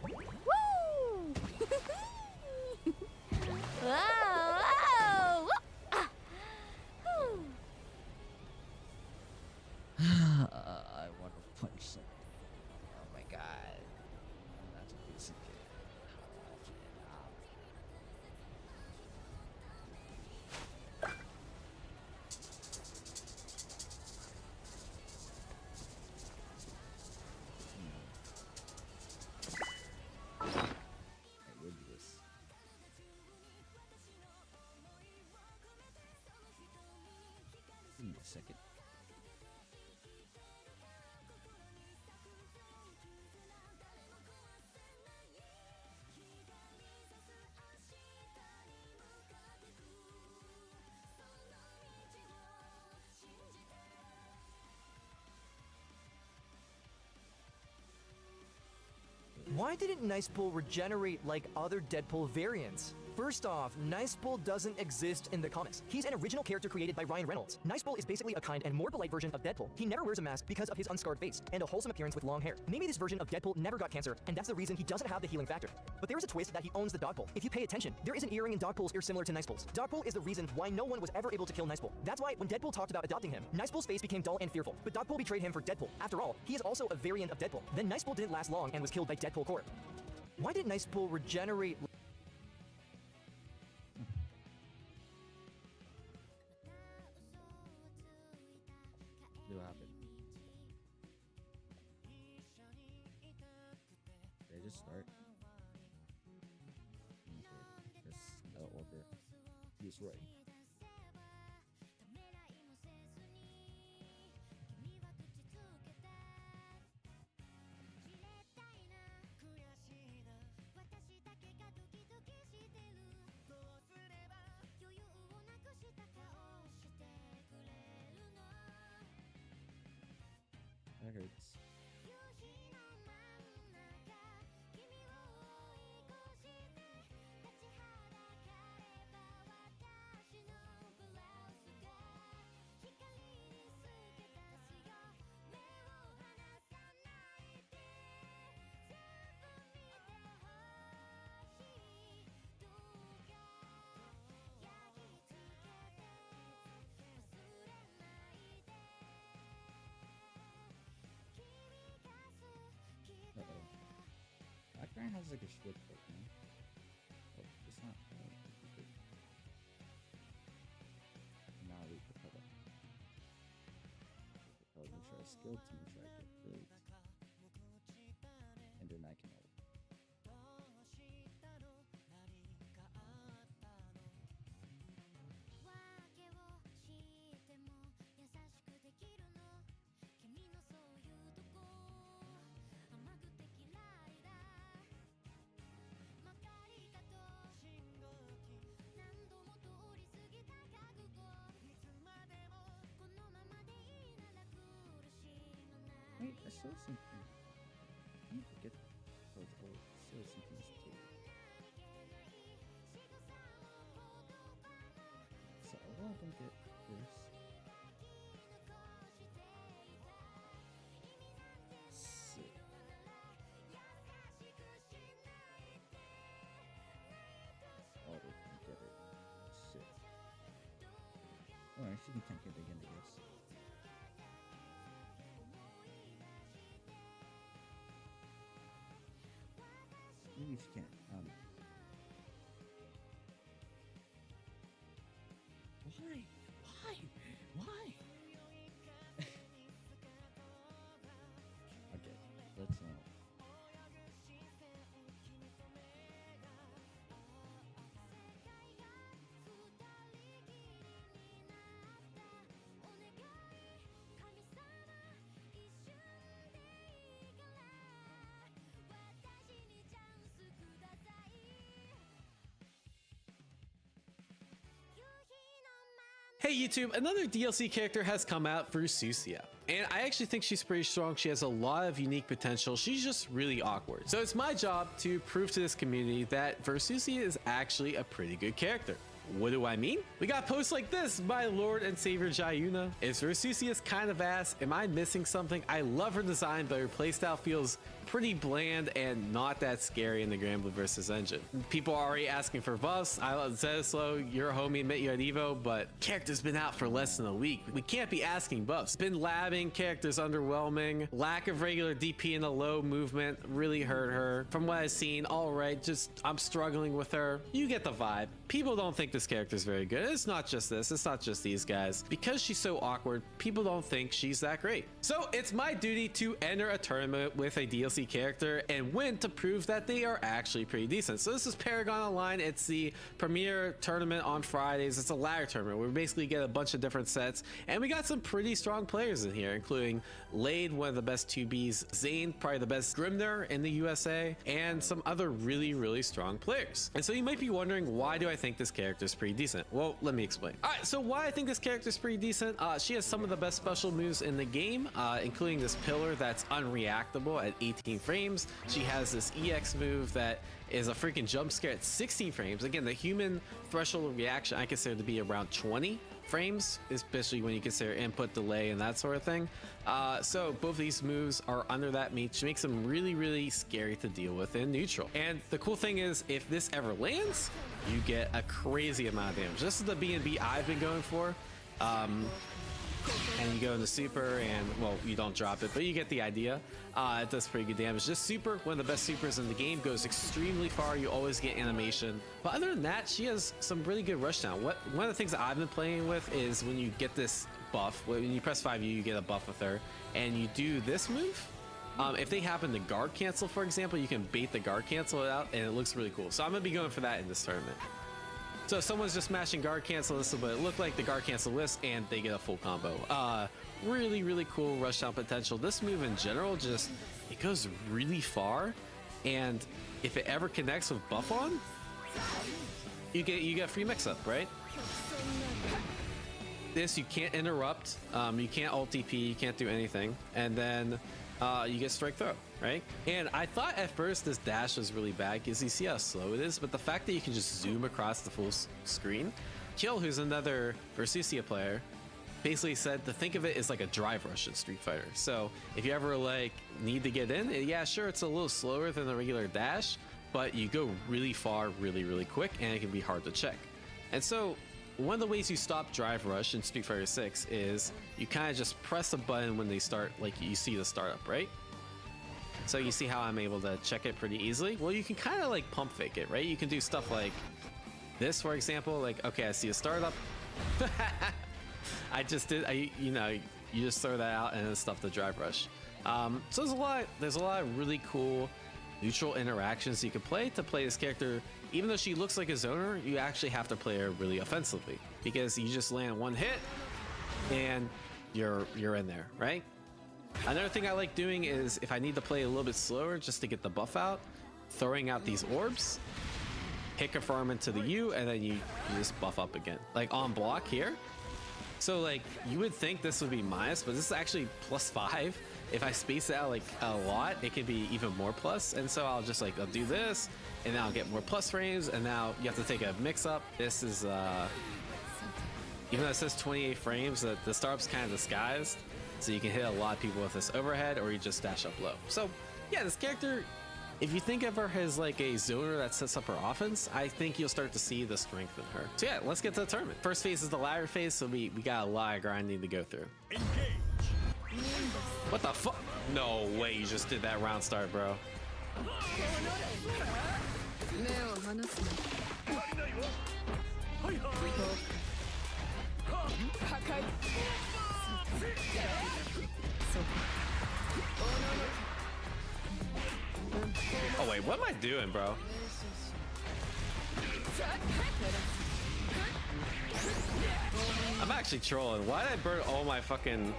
Woo! Whoa! Whoa! Ah! Whew. I want to punch something. Oh my god. That's a piece of cake. Why didn't Nice Bull regenerate like other Deadpool variants? First off, Nice Bull doesn't exist in the comics. He's an original character created by Ryan Reynolds. Nice Bull is basically a kind and more polite version of Deadpool. He never wears a mask because of his unscarred face and a wholesome appearance with long hair. Maybe this version of Deadpool never got cancer, and that's the reason he doesn't have the healing factor. But there is a twist that he owns the Dogpool. If you pay attention, there is an earring in Dogpool's ear similar to Nice Bull's. Dogpool is the reason why no one was ever able to kill Nice Bull. That's why when Deadpool talked about adopting him, Nice Bull's face became dull and fearful. But Dogpool betrayed him for Deadpool. After all, he is also a variant of Deadpool. Then Nice Bull didn't last long and was killed by Deadpool Corp. Why did Nice Bull regenerate? What happened? Did I just start? Okay, just order. He's right. That hurts. That guy has like a short Pokemon. Oh, it's not. Now we can put it. Make sure I skill to make sure I get built. And then I can ult. Wait, I saw something. I need to get those old. I saw something too. So I want to get this. Sick. Oh, they can get it. Shit. Oh, actually, we can't get it again, I guess. Maybe she can't. Why? Why? Why? Okay, let's Hey YouTube, another DLC character has come out, Versusia. And I actually think she's pretty strong. She has a lot of unique potential. She's just really awkward. So it's my job to prove to this community that Versusia is actually a pretty good character. What do I mean? We got posts like this by Lord and Savior Jayuna. Is Versusia's kind of ass? Am I missing something? I love her design, but her playstyle feels pretty bland and not that scary in the Granblue vs. Engine. People are already asking for buffs. I love Zedislow, your homie, admit you at Evo, but character's been out for less than a week. We can't be asking buffs. Been labbing, character's underwhelming. Lack of regular DP in the low movement really hurt her. From what I've seen, all right, just I'm struggling with her. You get the vibe. People don't think this character's very good. It's not just this, it's not just these guys. Because she's so awkward, people don't think she's that great. So it's my duty to enter a tournament with a DLC character and win to prove that they are actually pretty decent. So this is Paragon Online. It's the premier tournament on Fridays. It's a ladder tournament where we basically get a bunch of different sets, and we got some pretty strong players in here, including Lade, one of the best 2Bs, Zane, probably the best Grimner in the USA, and some other really strong players. And so you might be wondering, why do I think this character character's pretty decent. Well, let me explain. All right, so why I think this character's pretty decent. She has some of the best special moves in the game, including this pillar that's unreactable at 18 frames. She has this EX move that is a freaking jump scare at 16 frames. Again, the human threshold reaction I consider to be around 20 frames, especially when you consider input delay and that sort of thing. So both of these moves are under that, which makes them really, really scary to deal with in neutral. And the cool thing is, if this ever lands, you get a crazy amount of damage. This is the B&B I've been going for. And you go into super, and well, you don't drop it, but you get the idea. It does pretty good damage. This super, one of the best supers in the game, goes extremely far. You always get animation, but other than that, she has some really good rushdown. One of the things that I've been playing with is when you get this buff, when you press 5U, you get a buff with her, and you do this move. If they happen to guard cancel, for example, you can bait the guard cancel out, and it looks really cool. So I'm gonna be going for that in this tournament. So if someone's just smashing guard cancel, this is what it looked like. The guard cancel list, and they get a full combo. Really, really cool rushdown potential. This move in general, just it goes really far, and if it ever connects with buff on, you get free mix up, right? This you can't interrupt, you can't ult TP, you can't do anything, and then you get strike throw, right? And I thought at first this dash was really bad because you see how slow it is, but the fact that you can just zoom across the full screen. Kill, who's another Versusia player, basically said to think of it as like a drive rush in Street Fighter. So if you ever like need to get in, yeah, sure, it's a little slower than the regular dash, but you go really far, really, really quick, and it can be hard to check. And so one of the ways you stop drive rush in Street Fighter 6 is you kind of just press a button when they start, like you see the startup, right? So you see how I'm able to check it pretty easily? Well, you can kind of like pump fake it, right? You can do stuff like this, for example, like, okay, I see a startup. I just did, you know, you just throw that out and then stuff the drive rush. So there's a lot of really cool neutral interactions you can play to play this character. Even though she looks like a zoner, you actually have to play her really offensively because you just land one hit and you're in there, right? Another thing I like doing is if I need to play a little bit slower just to get the buff out, throwing out these orbs, hit confirm into the U, and then you just buff up again, like on block here. So like you would think this would be minus, but this is actually +5. If I space it out like a lot, it can be even more plus. And so I'll just like, I'll do this, and now I'll get more plus frames, and now you have to take a mix up. This is, even though it says 28 frames, the startup's kind of disguised. So you can hit a lot of people with this overhead, or you just dash up low. So yeah, this character, if you think of her as like a zoner that sets up her offense, I think you'll start to see the strength in her. So yeah, let's get to the tournament. First phase is the ladder phase, so we got a lot of grinding to go through. What the fuck? No way you just did that round start, bro. Oh wait, what am I doing, bro? I'm actually trolling. Why did I burn all my fucking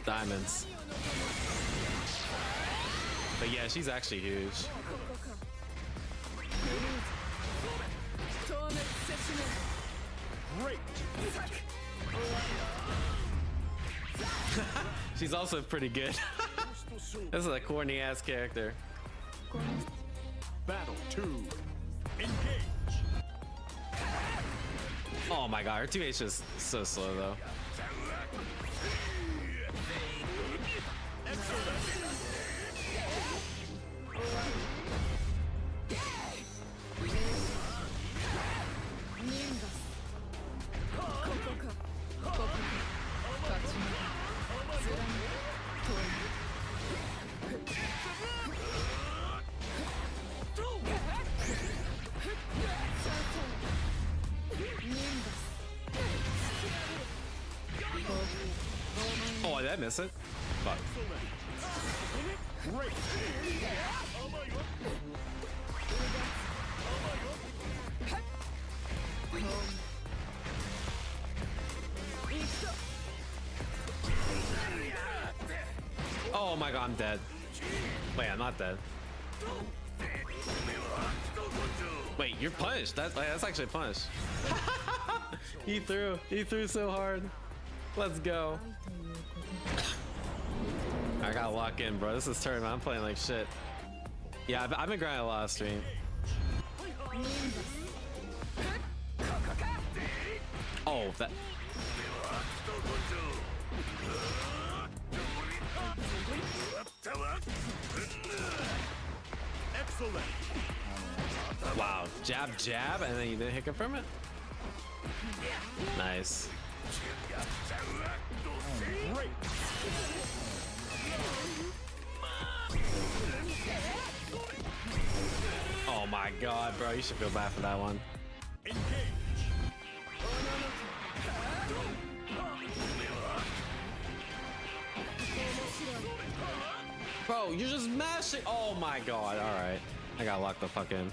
diamonds? But yeah, she's actually huge. Great. She's also pretty good. This is a corny ass character. Battle 2. Engage. Oh my god, her 2H is just so slow though. Oh, did I miss it? Fuck. Great. Oh my god, I'm dead. Wait, I'm not dead. Wait, you're punished. That's actually a punish. He threw so hard. Let's go. I gotta lock in, bro. This is tournament. I'm playing like shit. Yeah, I've been grinding a lot of stream. Oh, that. Excellent. Wow, jab, jab, and then you didn't hit confirm it? Nice. Oh my god, bro, you should feel bad for that one. Bro, you're just mashing. Oh my god, alright. I gotta lock the fuck in.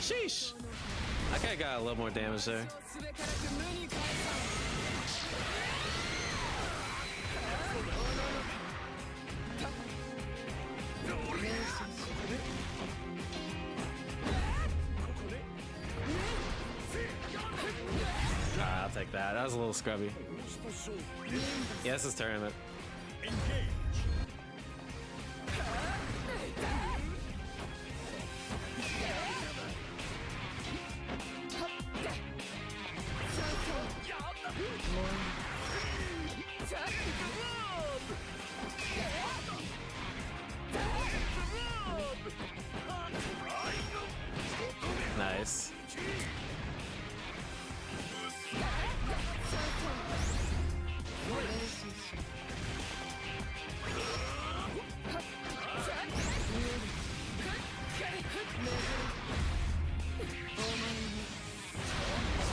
Sheesh. I kinda got a little more damage there. Alright, I'll take that. That was a little scrubby. Yeah, this is tournament. Nice.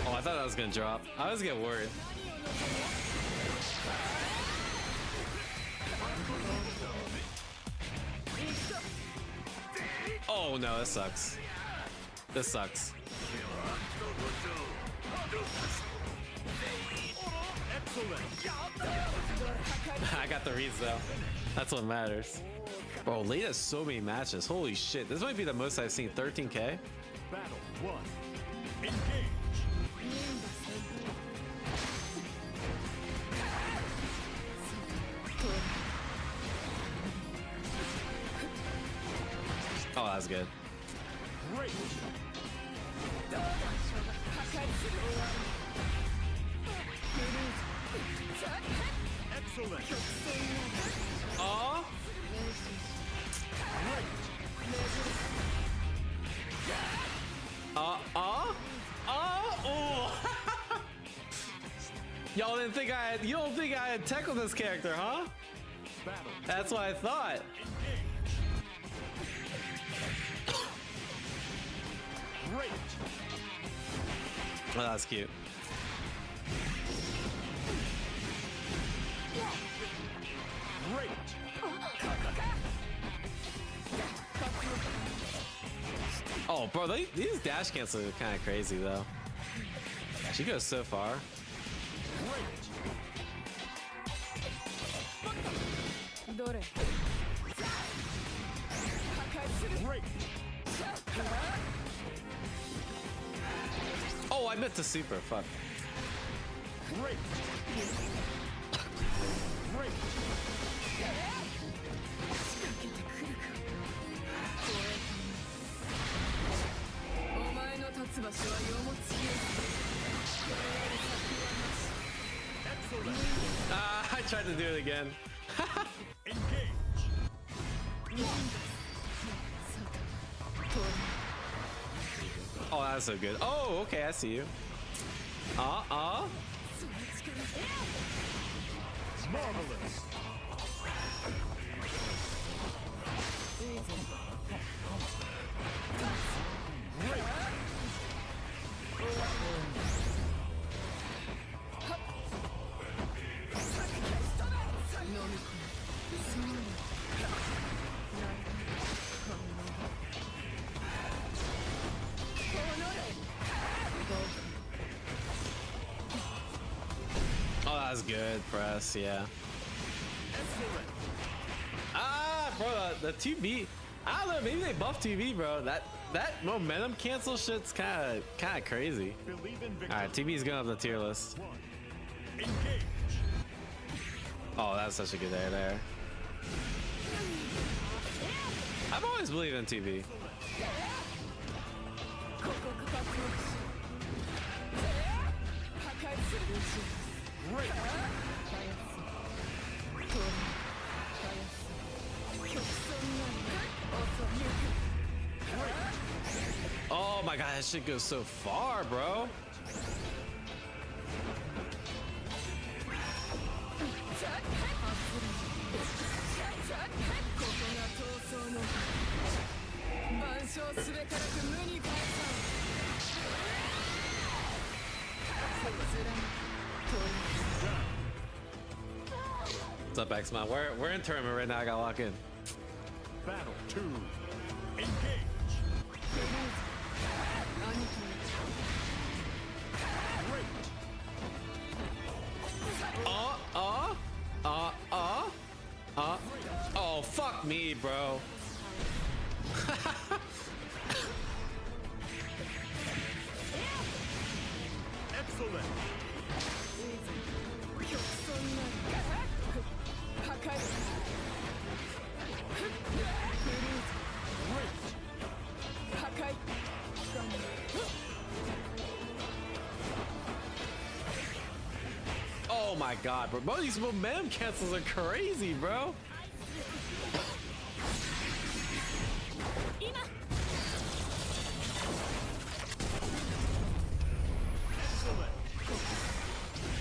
Oh, I thought that was gonna drop. I was getting worried. Oh no, this sucks. This sucks. I got the reads though. That's what matters. Bro, Late has so many matches. Holy shit. This might be the most I've seen. 13K? Battle 1. Engage. Oh, that's good. Great. Excellent. Oh. Oh. Y'all didn't think you don't think I had tech with this character, huh? That's what I thought. Great. Oh, that's cute. Great. Oh, bro, these dash cancels are kind of crazy, though. She goes so far. Great. Oh, I meant to super. Fuck. Great. Great. I tried to do it again. Oh, that's so good. Oh, okay, I see you. Marvelous. Great. that's good press, yeah. Ah, bro, the 2B. I don't know, maybe they buffed 2B, bro. That momentum cancel shit's kind of crazy. All right, 2B's going up the tier list. Oh, that's such a good air there. I've always believed in 2B. Oh my god, that shit goes so far, bro. What's up, X-Man? We're in tournament right now. I gotta lock in. Battle 2. Engage. Oh, fuck me, bro. Excellent. Oh my god, bro. Bro, these momentum cancels are crazy, bro.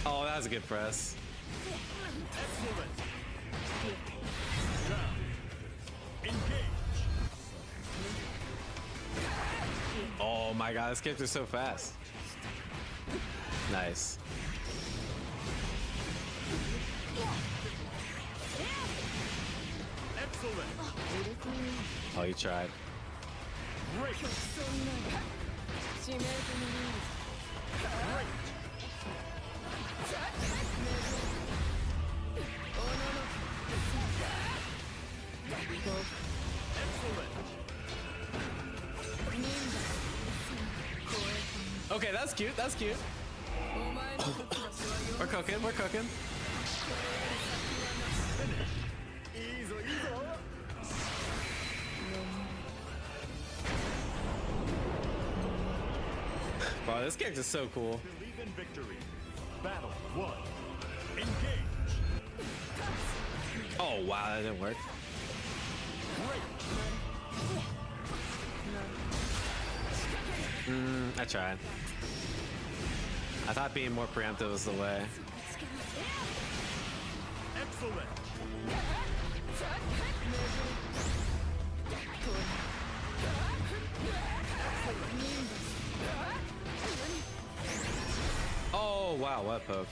Oh, that's a good press. Excellent. Down. Engage. Oh my god, this character's so fast. Nice. Excellent. Oh, you tried. Great. Great. Okay, that's cute. That's cute. We're cooking. We're cooking. Bro, this character's so cool. Believe in victory. Battle 1. Engage. Oh wow, that didn't work. I tried. I thought being more preemptive was the way. Excellent. Oh wow, what poke?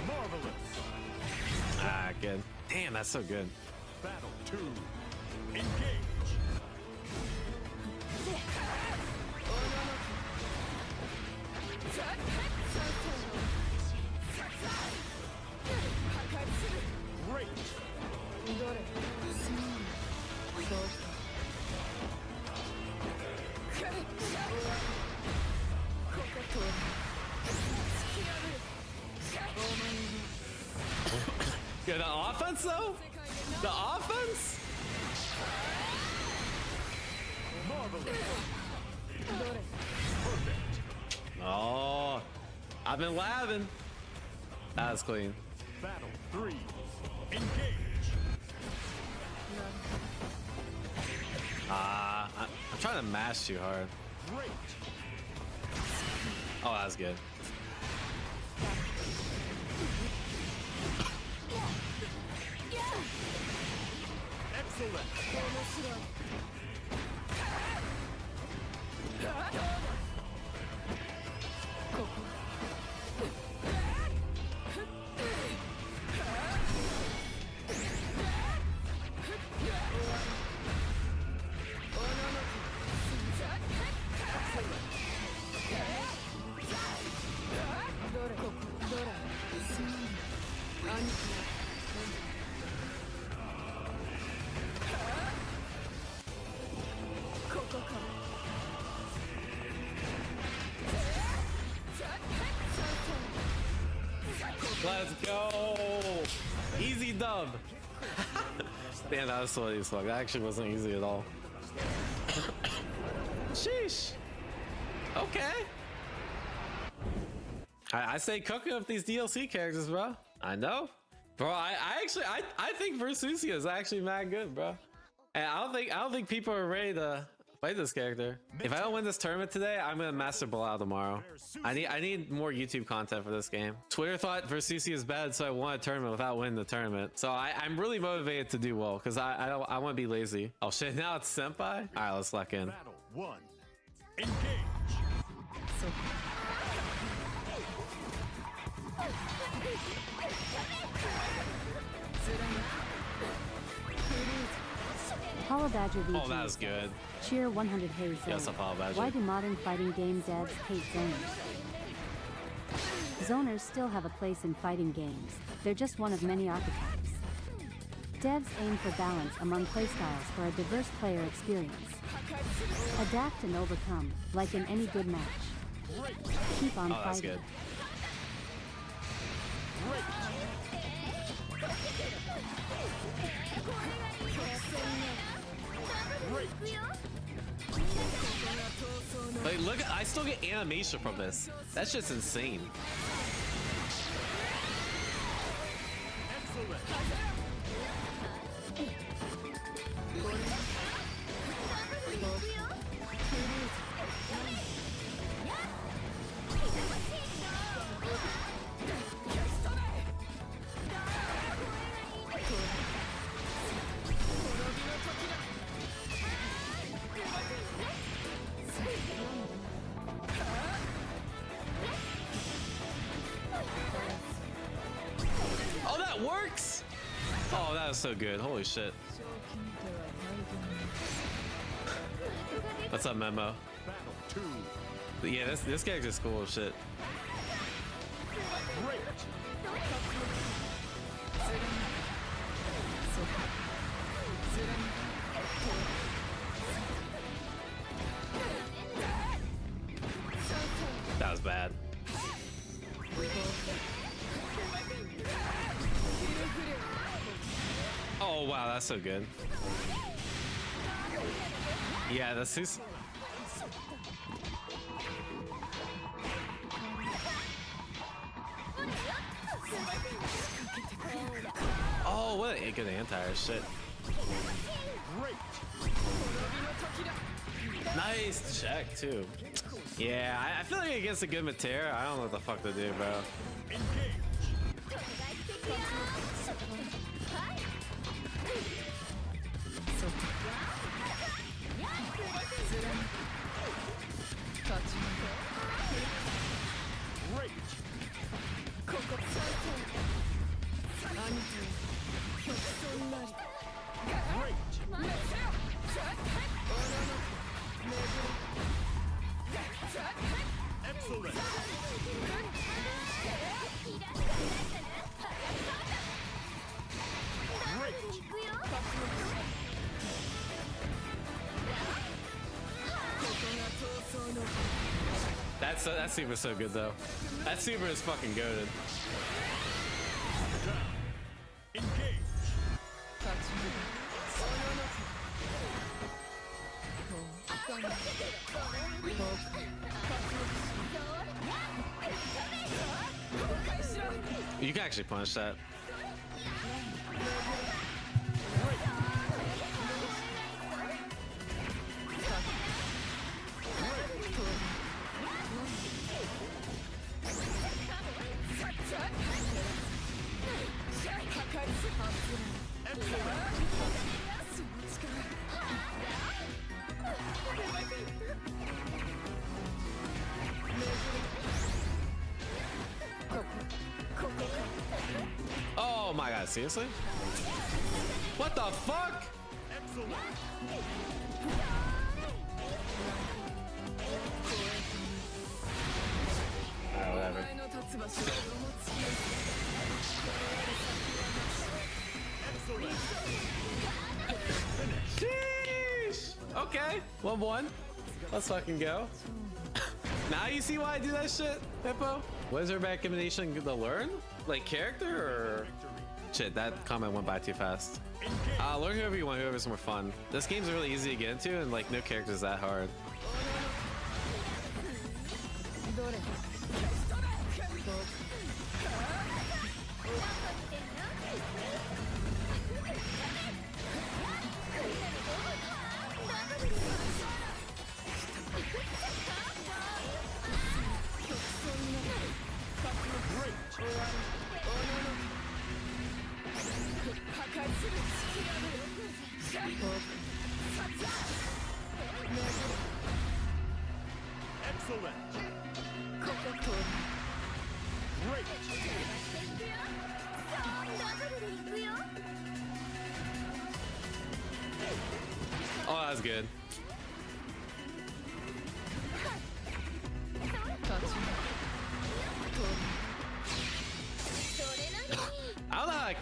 Marvelous. Ah, good. Damn, that's so good. Battle 2. Engage. Great. Yeah, the offense though? The offense? Oh, I've been labbing. That was clean. Battle 3. Engage. I'm trying to mash too hard. Great. Oh, that was good. Excellent. Excellent. Let's go. Easy dub. Man, that was so easy as fuck. That actually wasn't easy at all. Sheesh. Okay. I say cooking up these DLC characters, bro. I know. Bro, I think Versusia is actually mad good, bro. And I don't think people are ready to play this character. If I don't win this tournament today, I'm gonna master Bilal tomorrow. I need more YouTube content for this game. Twitter thought Versusia is bad, so I won a tournament without winning the tournament. So I'm really motivated to do well because I want to be lazy. Oh shit! Now it's Senpai. All right, let's lock in. Battle 1. Engage. Apollo Badger VG. Oh, that was good. Cheer 100 Hayes. Yes, Apollo Badger. Why do modern fighting game devs hate zoners? Zoners still have a place in fighting games. They're just one of many archetypes. Devs aim for balance among playstyles for a diverse player experience. Adapt and overcome, like in any good match. Keep on Oh, that's fighting. good. Like, look, I still get animation from this. That's just insane. Oh, that works! Oh, that was so good. Holy shit. What's up, Memo? Yeah, this character's cool as shit. That was bad. Oh wow, that's so good. Yeah, that's his. Oh, what a good anti-air shit. Nice check too. Yeah, I feel like against a good Matera, I don't know what the fuck to do, bro. Excellent. That super's so good though. That super is fucking goated. You can actually punish that. Oh my god, seriously? What the fuck? Alright, whatever. Sheesh. Okay, 1-1. Let's fucking go. Now you see why I do that shit, Hippo? What is her recommendation to learn? Like character or? Shit, that comment went by too fast. Learn whoever you want, whoever's more fun. This game's really easy to get into and like no character's that hard. Excellent. Great. Oh, that's good. Anotha!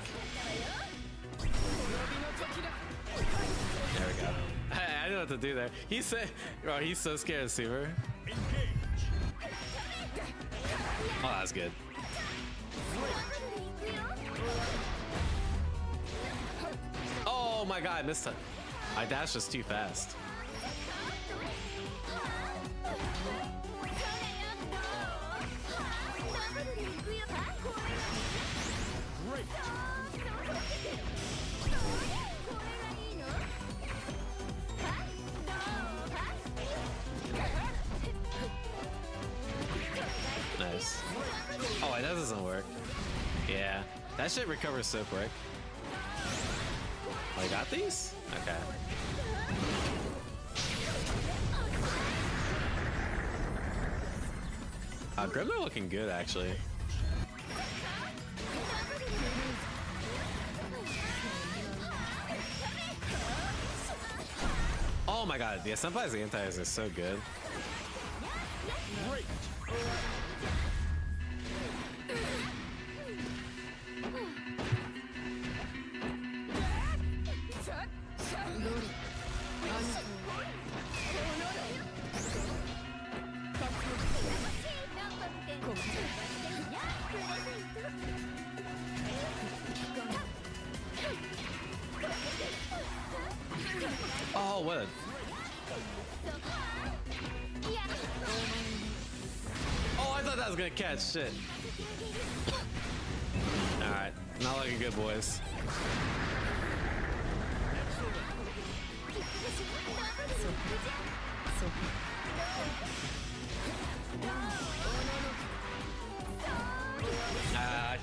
There we go. I know what to do there. He said, bro, he's so scared of Super. Oh, that's good. Oh my god, I missed it. My dash was too fast. Nice. Oh, that doesn't work. Yeah, that shit recovers so quick. I got these? Okay. Grimno looking good, actually. Oh my god, the Senpai's anti-is is so good. Great. Oh, what? Oh, I thought that was gonna catch. Shit. Alright, not looking good, boys.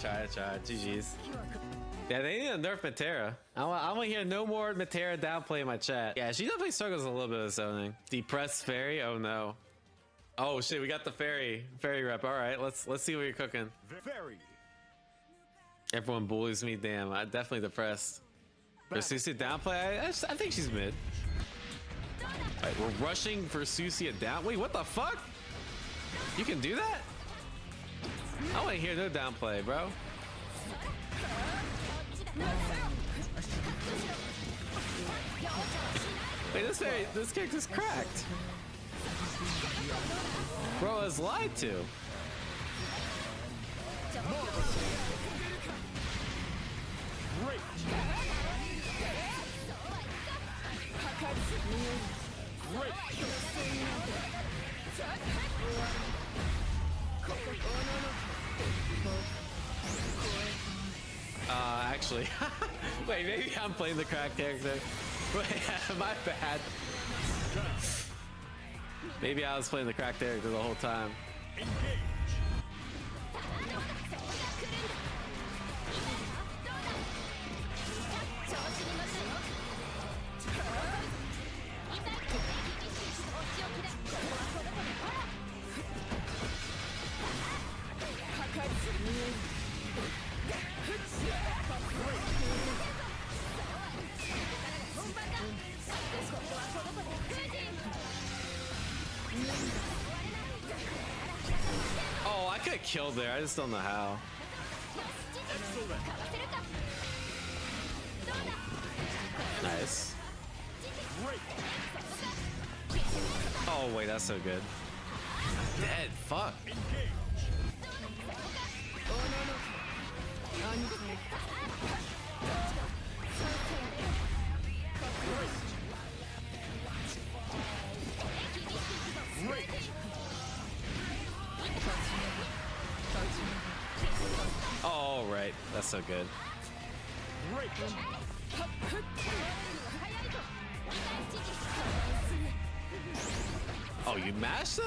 I tried. GG's. Yeah, they need to nerf Matera. I want to hear no more Matera downplay in my chat. Yeah, she definitely struggles a little bit with zoning. Depressed fairy? Oh no. Oh shit, we got the fairy rep. All right, let's see what you're cooking. Fairy. Everyone bullies me. Damn, I'm definitely depressed. For Susia downplay, I think she's mid. All right, we're rushing for Susia down. Wait, what the fuck? You can do that? I want to hear no downplay, bro. Wait, this character's cracked. Bro, I was lied to. Great. Actually, wait, maybe I'm playing the crack character. Wait, my bad. Maybe I was playing the crack character the whole time. Oh, I could have killed there. I just don't know how. Nice. Oh, wait, that's so good. Dead. Fuck. Oh, right. That's so good. Oh, you mashed her?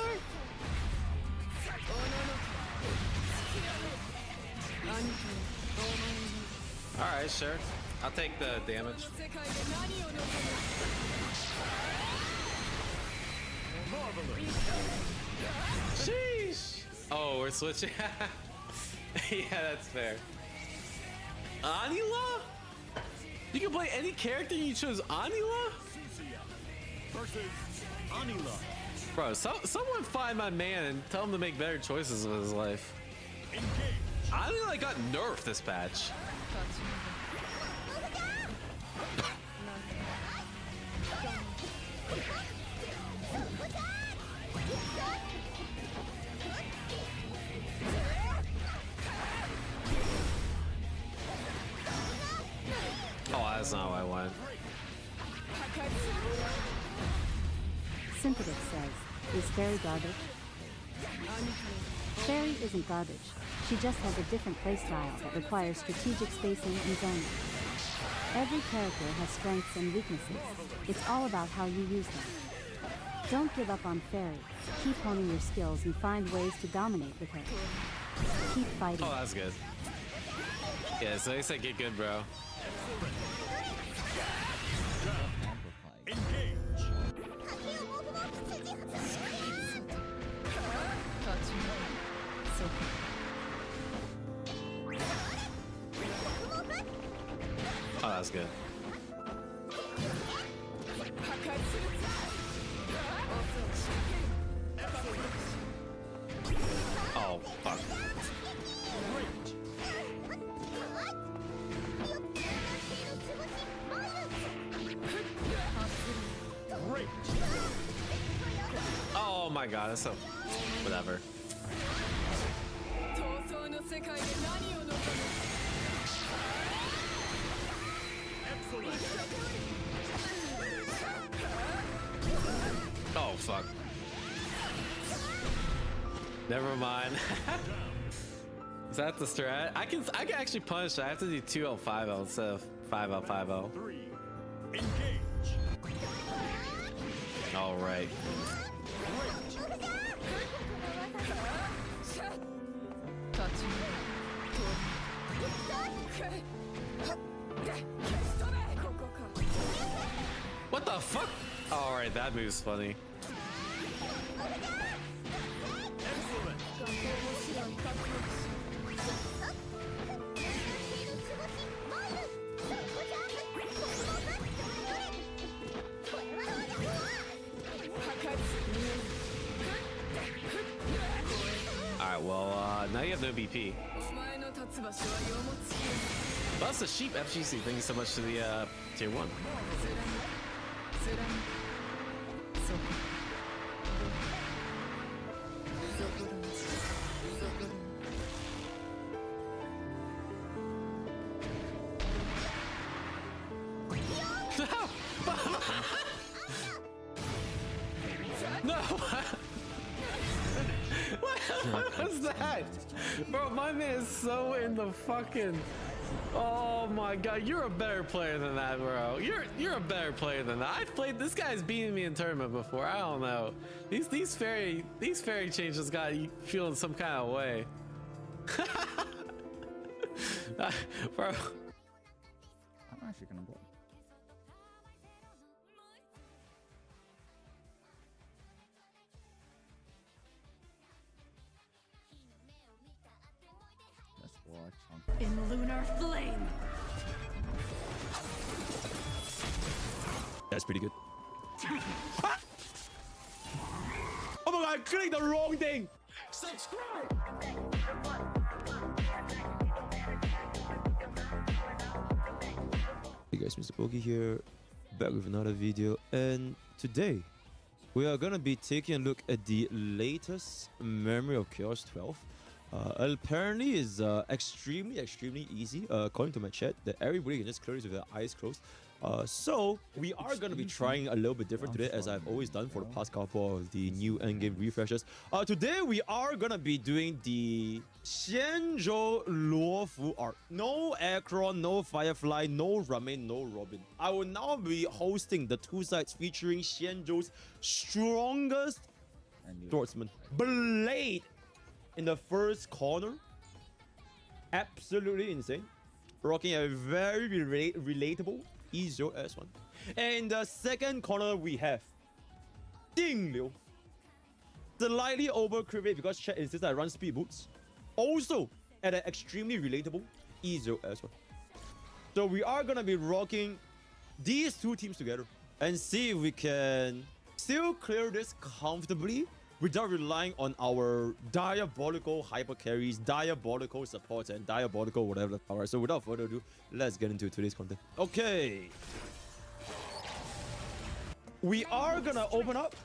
Alright, sure. I'll take the damage. Sheesh! Oh, we're switching. Yeah, that's fair. Anila? You can play any character and you chose Anila? Versus Anila. Bro, someone find my man and tell him to make better choices with his life. Anila got nerfed this patch. Oh, that's not what I wanted. Sympathetic says, is Fairy garbage? Fairy isn't garbage. She just has a different playstyle that requires strategic spacing and zoning. Every character has strengths and weaknesses. It's all about how you use them. Don't give up on Fairy. Keep honing your skills and find ways to dominate with her. Keep fighting. Oh, that's good. Yeah, so they said get good, bro. Oh, that's good. Oh, fuck. Oh my god, that's so... Whatever. Oh, fuck. Never mind. Is that the strat? I can actually punish. I have to do 2L5L instead of 5L5L. All right. What the fuck? All right, that move's funny. Alright, well, now you have no BP. That's the sheep FGC. Thank you so much to the tier 1. No! What was that? Bro, my man is so in the fucking... Oh my god, you're a better player than that, bro. You're a better player than that. I've played... This guy's beaten me in tournament before. I don't know. These fairy changes got you feeling some kind of way. Bro. I'm actually gonna blow. Let's watch on. In lunar flame. That's pretty good. Oh my god, I clicked the wrong thing! Subscribe! Hey guys, Mr. Pokey here, back with another video, and today we are gonna be taking a look at the latest Memory of Chaos 12. Apparently is extremely easy. According to my chat, that everybody can just clear this with their eyes closed. So we are gonna be trying a little bit different today, as I've always done for the past couple of the new endgame refreshes. Today we are gonna be doing the Xianzhou Luofu art. No Akron, no Firefly, no Ramen, no Robin. I will now be hosting the two sides featuring Xianzhou's strongest swordsman, Blade, in the first corner. Absolutely insane. Rocking a very relatable Ezio S1. And in the second corner we have Ding Liu. Slightly over crit rate because chat insists I run speed boots. Also at an extremely relatable Ezio S1. So we are gonna be rocking these two teams together and see if we can still clear this comfortably without relying on our diabolical hyper carries, diabolical supports, and diabolical whatever. Alright, so without further ado, let's get into today's content. Okay. We are gonna open up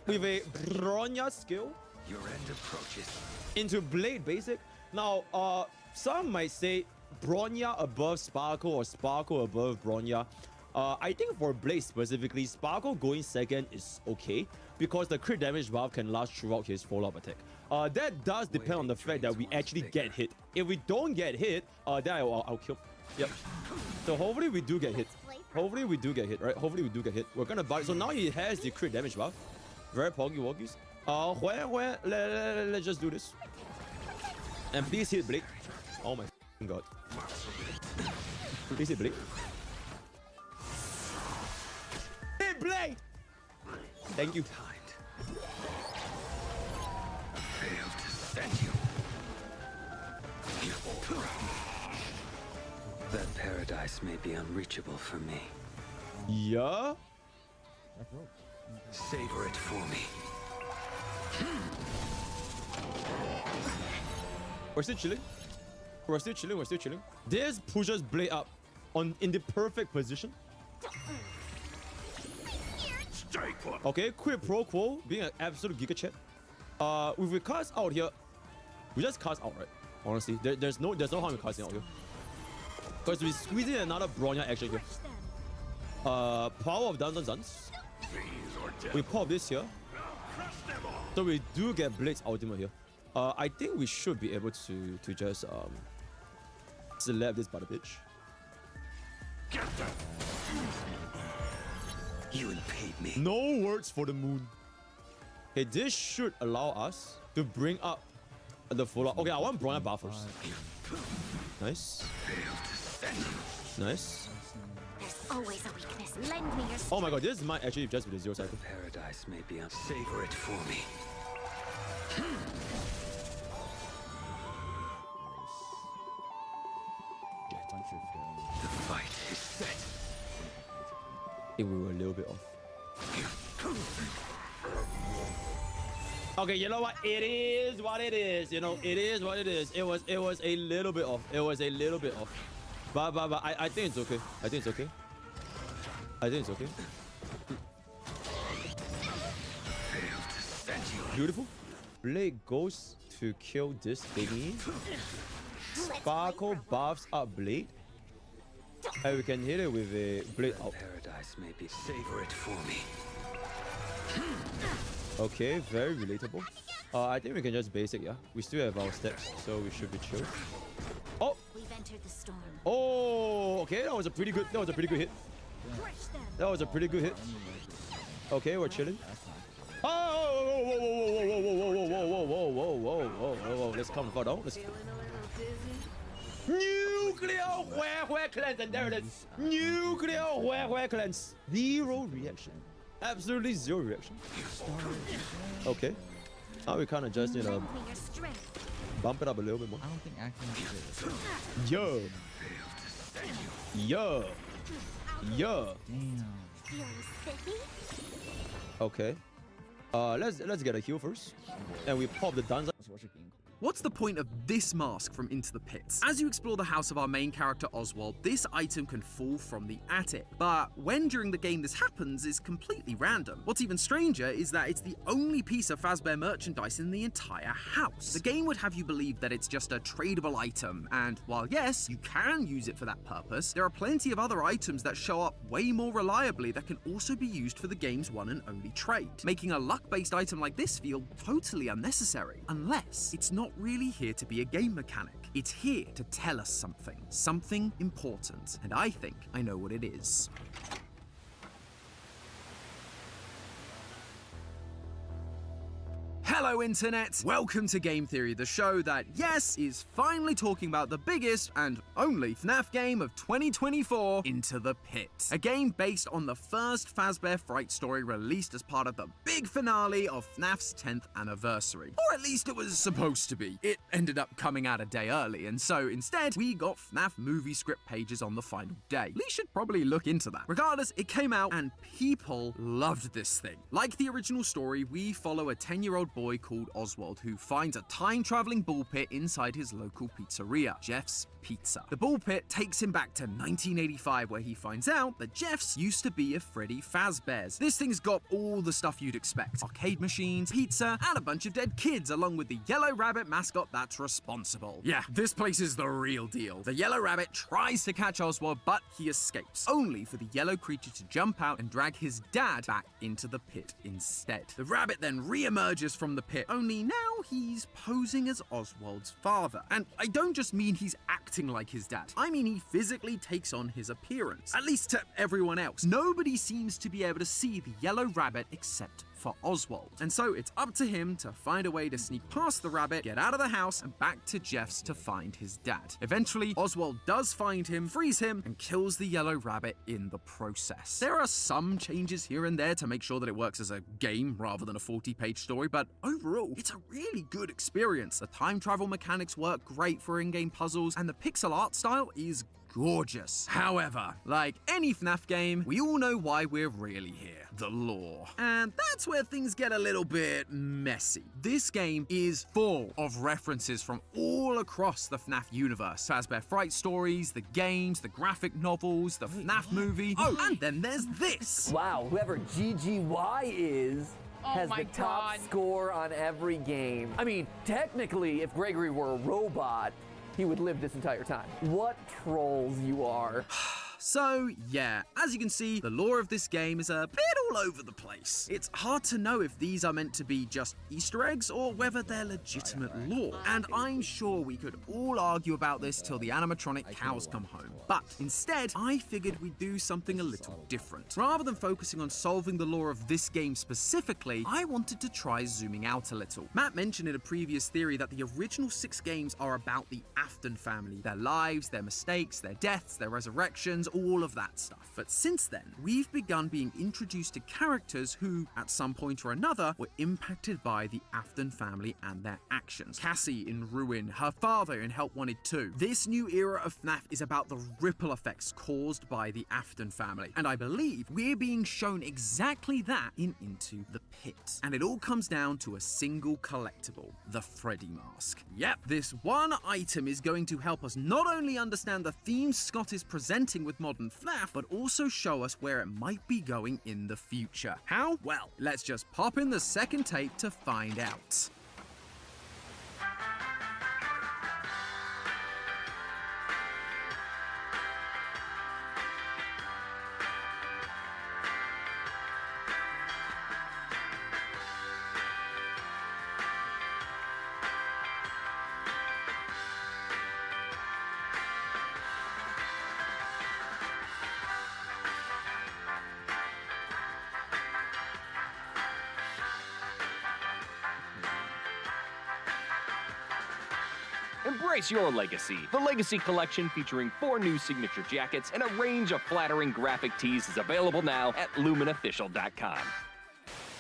with a Bronya skill. Your end approaches. Into Blade Basic. Now, some might say Bronya above Sparkle or Sparkle above Bronya. I think for Blade specifically, Sparkle going second is okay because the crit damage buff can last throughout his follow-up attack. That does depend on the fact that we actually get hit. If we don't get hit, then I'll kill. Yep. So hopefully we do get hit. Hopefully we do get hit, right? Hopefully we do get hit. We're gonna buy. So now he has the crit damage buff. Very poggy walkies. Let's just do this. And please hit Blade. Oh my god. Please hit Blade. Hit Blade! Thank you. Failed to send you. That paradise may be unreachable for me. Yeah? Savor it for me. We're still chilling. We're still chilling. We're still chilling. This pushes Blade up in the perfect position. Okay, quid pro quo being an absolute giga chat. If we cast out here, we just cast out, right? Honestly, there's no harm in casting out here. Because we squeeze in another Bronya action here. Power of Duns. We pop this here. So we do get Blade's ultimate here. I think we should be able to just slap this butter bitch. You impede me. No words for the moon. Okay, this should allow us to bring up the full. Okay, I want Bronya buff first. Nice. Nice. There's always a weakness. Lend me your strength. Oh my god, this might actually just be the 0 cycle. Paradise may be on. Savor it for me. The fight is set. I think we were a little bit off. Okay, you know what? It is what it is. You know, it is what it is. It was a little bit off. It was a little bit off. But I think it's okay. I think it's okay. I think it's okay. Beautiful. Blade goes to kill this thingy. Sparkle buffs up Blade. And we can hit it with a Blade out. Paradise may be. Savor it for me. Okay, very relatable. I think we can just basic, yeah. We still have our steps, so we should be chill. Oh! We've entered the storm. Oh, okay, that was a pretty good hit. That was a pretty good hit. Okay, we're chilling. Oh, whoa. Let's calm the down. Let's... Nuclear where cleanse, and there it is. Nuclear where cleanse. Zero reaction. Absolutely zero reaction. Okay. Now we kind of just, you know, bump it up a little bit more. I don't think acting is good. Yo. Damn. Okay. Let's get a heal first. And we pop the Danza. What's the point of this mask from Into the Pits? As you explore the house of our main character Oswald, this item can fall from the attic, but when during the game this happens is completely random. What's even stranger is that it's the only piece of Fazbear merchandise in the entire house. The game would have you believe that it's just a tradable item, and while yes, you can use it for that purpose, there are plenty of other items that show up way more reliably that can also be used for the game's one and only trade, making a luck-based item like this feel totally unnecessary, unless it's not really here to be a game mechanic. It's here to tell us something important, and I think I know what it is. Hello Internet! Welcome to Game Theory, the show that, yes, is finally talking about the biggest and only FNAF game of 2024, Into the Pit. A game based on the first Fazbear Fright story released as part of the big finale of FNAF's 10th anniversary. Or at least it was supposed to be. It ended up coming out a day early, and so instead, we got FNAF movie script pages on the final day. We should probably look into that. Regardless, it came out and people loved this thing. Like the original story, we follow a 10-year-old boy called Oswald who finds a time-traveling ball pit inside his local pizzeria, Jeff's Pizza. The ball pit takes him back to 1985 where he finds out that Jeff's used to be a Freddy Fazbear's. This thing's got all the stuff you'd expect. Arcade machines, pizza, and a bunch of dead kids along with the Yellow Rabbit mascot that's responsible. Yeah, this place is the real deal. The Yellow Rabbit tries to catch Oswald, but he escapes, only for the yellow creature to jump out and drag his dad back into the pit instead. The rabbit then re-emerges from the pit, only now he's posing as Oswald's father. And I don't just mean he's acting like his dad. I mean he physically takes on his appearance, at least to everyone else. Nobody seems to be able to see the Yellow Rabbit except for Oswald. And so it's up to him to find a way to sneak past the rabbit, get out of the house, and back to Jeff's to find his dad. Eventually, Oswald does find him, frees him, and kills the Yellow Rabbit in the process. There are some changes here and there to make sure that it works as a game rather than a 40-page story, but overall, it's a really good experience. The time travel mechanics work great for in-game puzzles, and the pixel art style is gorgeous. However, like any FNAF game, we all know why we're really here. The lore. And that's where things get a little bit messy. This game is full of references from all across the FNAF universe. Fazbear Fright stories, the games, the graphic novels, the FNAF movie. Oh, and then there's this. Wow, whoever GGY is has the top score on every game. I mean, technically, if Gregory were a robot, he would live this entire time. What trolls you are. So yeah, as you can see, the lore of this game is a bit all over the place. It's hard to know if these are meant to be just Easter eggs or whether they're legitimate lore. And I'm sure we could all argue about this till the animatronic cows come home. But instead, I figured we'd do something a little different. Rather than focusing on solving the lore of this game specifically, I wanted to try zooming out a little. Matt mentioned in a previous theory that the original 6 games are about the Afton family, their lives, their mistakes, their deaths, their resurrections, all of that stuff. But since then, we've begun being introduced to characters who, at some point or another, were impacted by the Afton family and their actions. Cassie in Ruin, her father in Help Wanted 2. This new era of FNAF is about the ripple effects caused by the Afton family, and I believe we're being shown exactly that in Into the Pit. And it all comes down to a single collectible, the Freddy mask. Yep, this one item is going to help us not only understand the themes Scott is presenting with modern FNAF, but also show us where it might be going in the future. How? Well, let's just pop in the second tape to find out. Embrace your legacy. The Legacy Collection, featuring 4 new signature jackets and a range of flattering graphic tees, is available now at lumenofficial.com.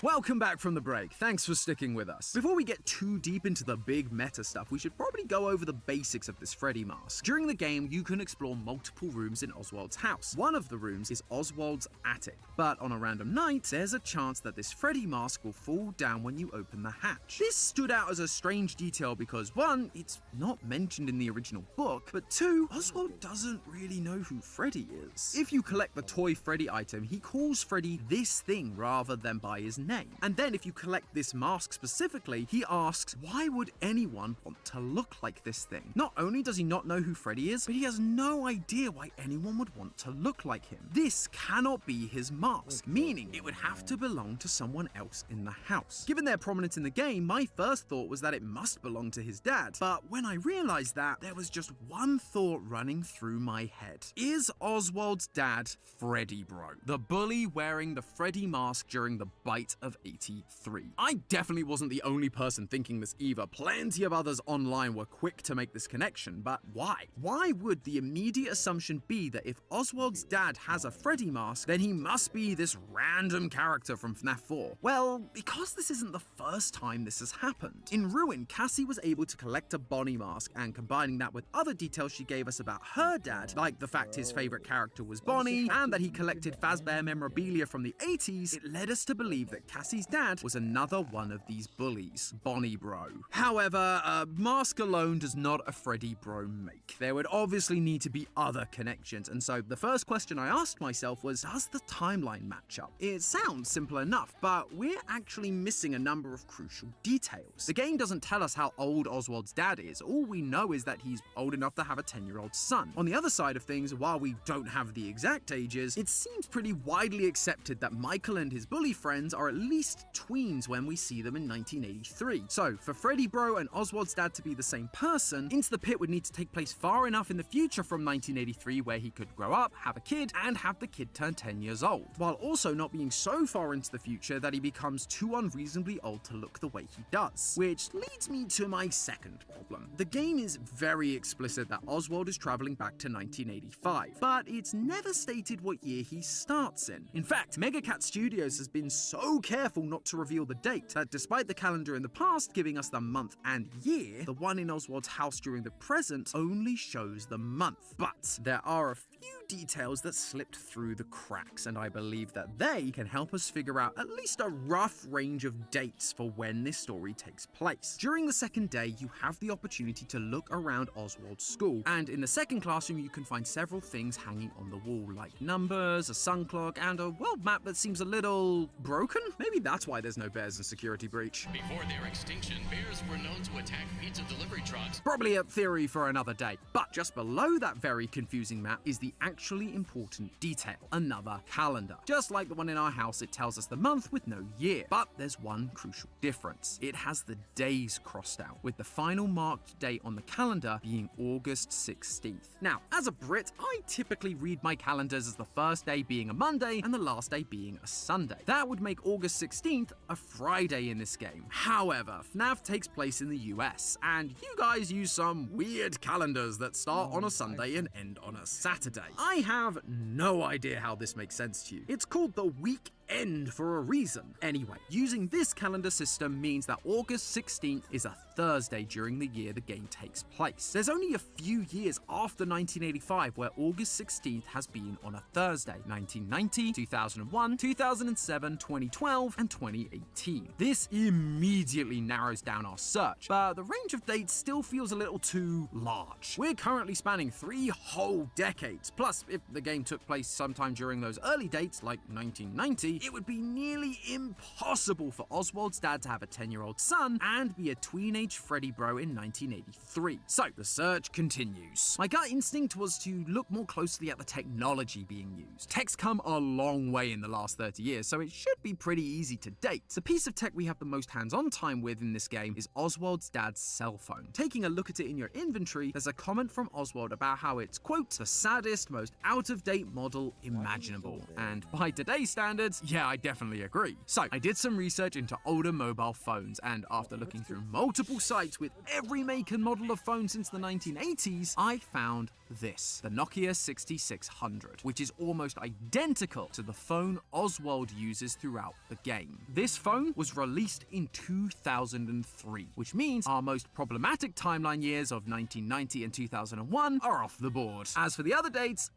Welcome back from the break. Thanks for sticking with us. Before we get too deep into the big meta stuff, we should probably go over the basics of this Freddy mask. During the game, you can explore multiple rooms in Oswald's house. One of the rooms is Oswald's attic, but on a random night, there's a chance that this Freddy mask will fall down when you open the hatch. This stood out as a strange detail because 1, it's not mentioned in the original book, but 2, Oswald doesn't really know who Freddy is. If you collect the toy Freddy item, he calls Freddy this thing rather than by his name. And then if you collect this mask specifically, he asks, why would anyone want to look like this thing? Not only does he not know who Freddy is, but he has no idea why anyone would want to look like him. This cannot be his mask, meaning it would have to belong to someone else in the house. Given their prominence in the game, my first thought was that it must belong to his dad, but when I realized that, there was just one thought running through my head. Is Oswald's dad Freddy Bro, the bully wearing the Freddy mask during the bite of 83? I definitely wasn't the only person thinking this either. Plenty of others online were quick to make this connection, but why? Why would the immediate assumption be that if Oswald's dad has a Freddy mask, then he must be this random character from FNAF 4? Well, because this isn't the first time this has happened. In Ruin, Cassie was able to collect a Bonnie mask, and combining that with other details she gave us about her dad, like the fact his favorite character was Bonnie, and that he collected Fazbear memorabilia from the 80s, it led us to believe that Cassie's dad was another one of these bullies, Bonnie Bro. However, a mask alone does not a Freddy Bro make. There would obviously need to be other connections, and so the first question I asked myself was, does the timeline match up? It sounds simple enough, but we're actually missing a number of crucial details. The game doesn't tell us how old Oswald's dad is. All we know is that he's old enough to have a 10-year-old son. On the other side of things, while we don't have the exact ages, it seems pretty widely accepted that Michael and his bully friends are at least tweens when we see them in 1983. So, for Freddy Bro and Oswald's dad to be the same person, Into the Pit would need to take place far enough in the future from 1983 where he could grow up, have a kid, and have the kid turn 10 years old, while also not being so far into the future that he becomes too unreasonably old to look the way he does. Which leads me to my second problem. The game is very explicit that Oswald is traveling back to 1985, but it's never stated what year he starts in. In fact, Megacat Studios has been so careful not to reveal the date that despite the calendar in the past giving us the month and year, the one in Oswald's house during the present only shows the month. But there are a few details that slipped through the cracks, and I believe that they can help us figure out at least a rough range of dates for when this story takes place. During the second day, you have the opportunity to look around Oswald's school, and in the second classroom you can find several things hanging on the wall, like numbers, a sun clock, and a world map that seems a little broken? Maybe that's why there's no bears in Security Breach. Before their extinction, bears were known to attack pizza delivery trucks. Probably a theory for another day. But just below that very confusing map is the actually important detail, another calendar. Just like the one in our house, it tells us the month with no year. But there's one crucial difference. It has the days crossed out, with the final marked date on the calendar being August 16th. Now, as a Brit, I typically read my calendars as the first day being a Monday and the last day being a Sunday. That would make August 16th a Friday in this game. However, FNAF takes place in the US, and you guys use some weird calendars that start on a Sunday and end on a Saturday. I have no idea how this makes sense to you. It's called the week end for a reason. Anyway, using this calendar system means that August 16th is a Thursday during the year the game takes place. There's only a few years after 1985 where August 16th has been on a Thursday: 1990, 2001, 2007, 2012, and 2018. This immediately narrows down our search, but the range of dates still feels a little too large. We're currently spanning 3 whole decades, plus if the game took place sometime during those early dates like 1990, it would be nearly impossible for Oswald's dad to have a 10-year-old son and be a teenage Freddy Bro in 1983. So the search continues. My gut instinct was to look more closely at the technology being used. Tech's come a long way in the last 30 years, so it should be pretty easy to date. The piece of tech we have the most hands-on time with in this game is Oswald's dad's cell phone. Taking a look at it in your inventory, there's a comment from Oswald about how it's, quote, the saddest, most out-of-date model imaginable. And by today's standards, Yeah, I definitely agree. So, I did some research into older mobile phones, and after looking through multiple sites with every make and model of phone since the 1980s, I found this, the Nokia 6600, which is almost identical to the phone Oswald uses throughout the game. This phone was released in 2003, which means our most problematic timeline years of 1990 and 2001 are off the board. As for the other dates,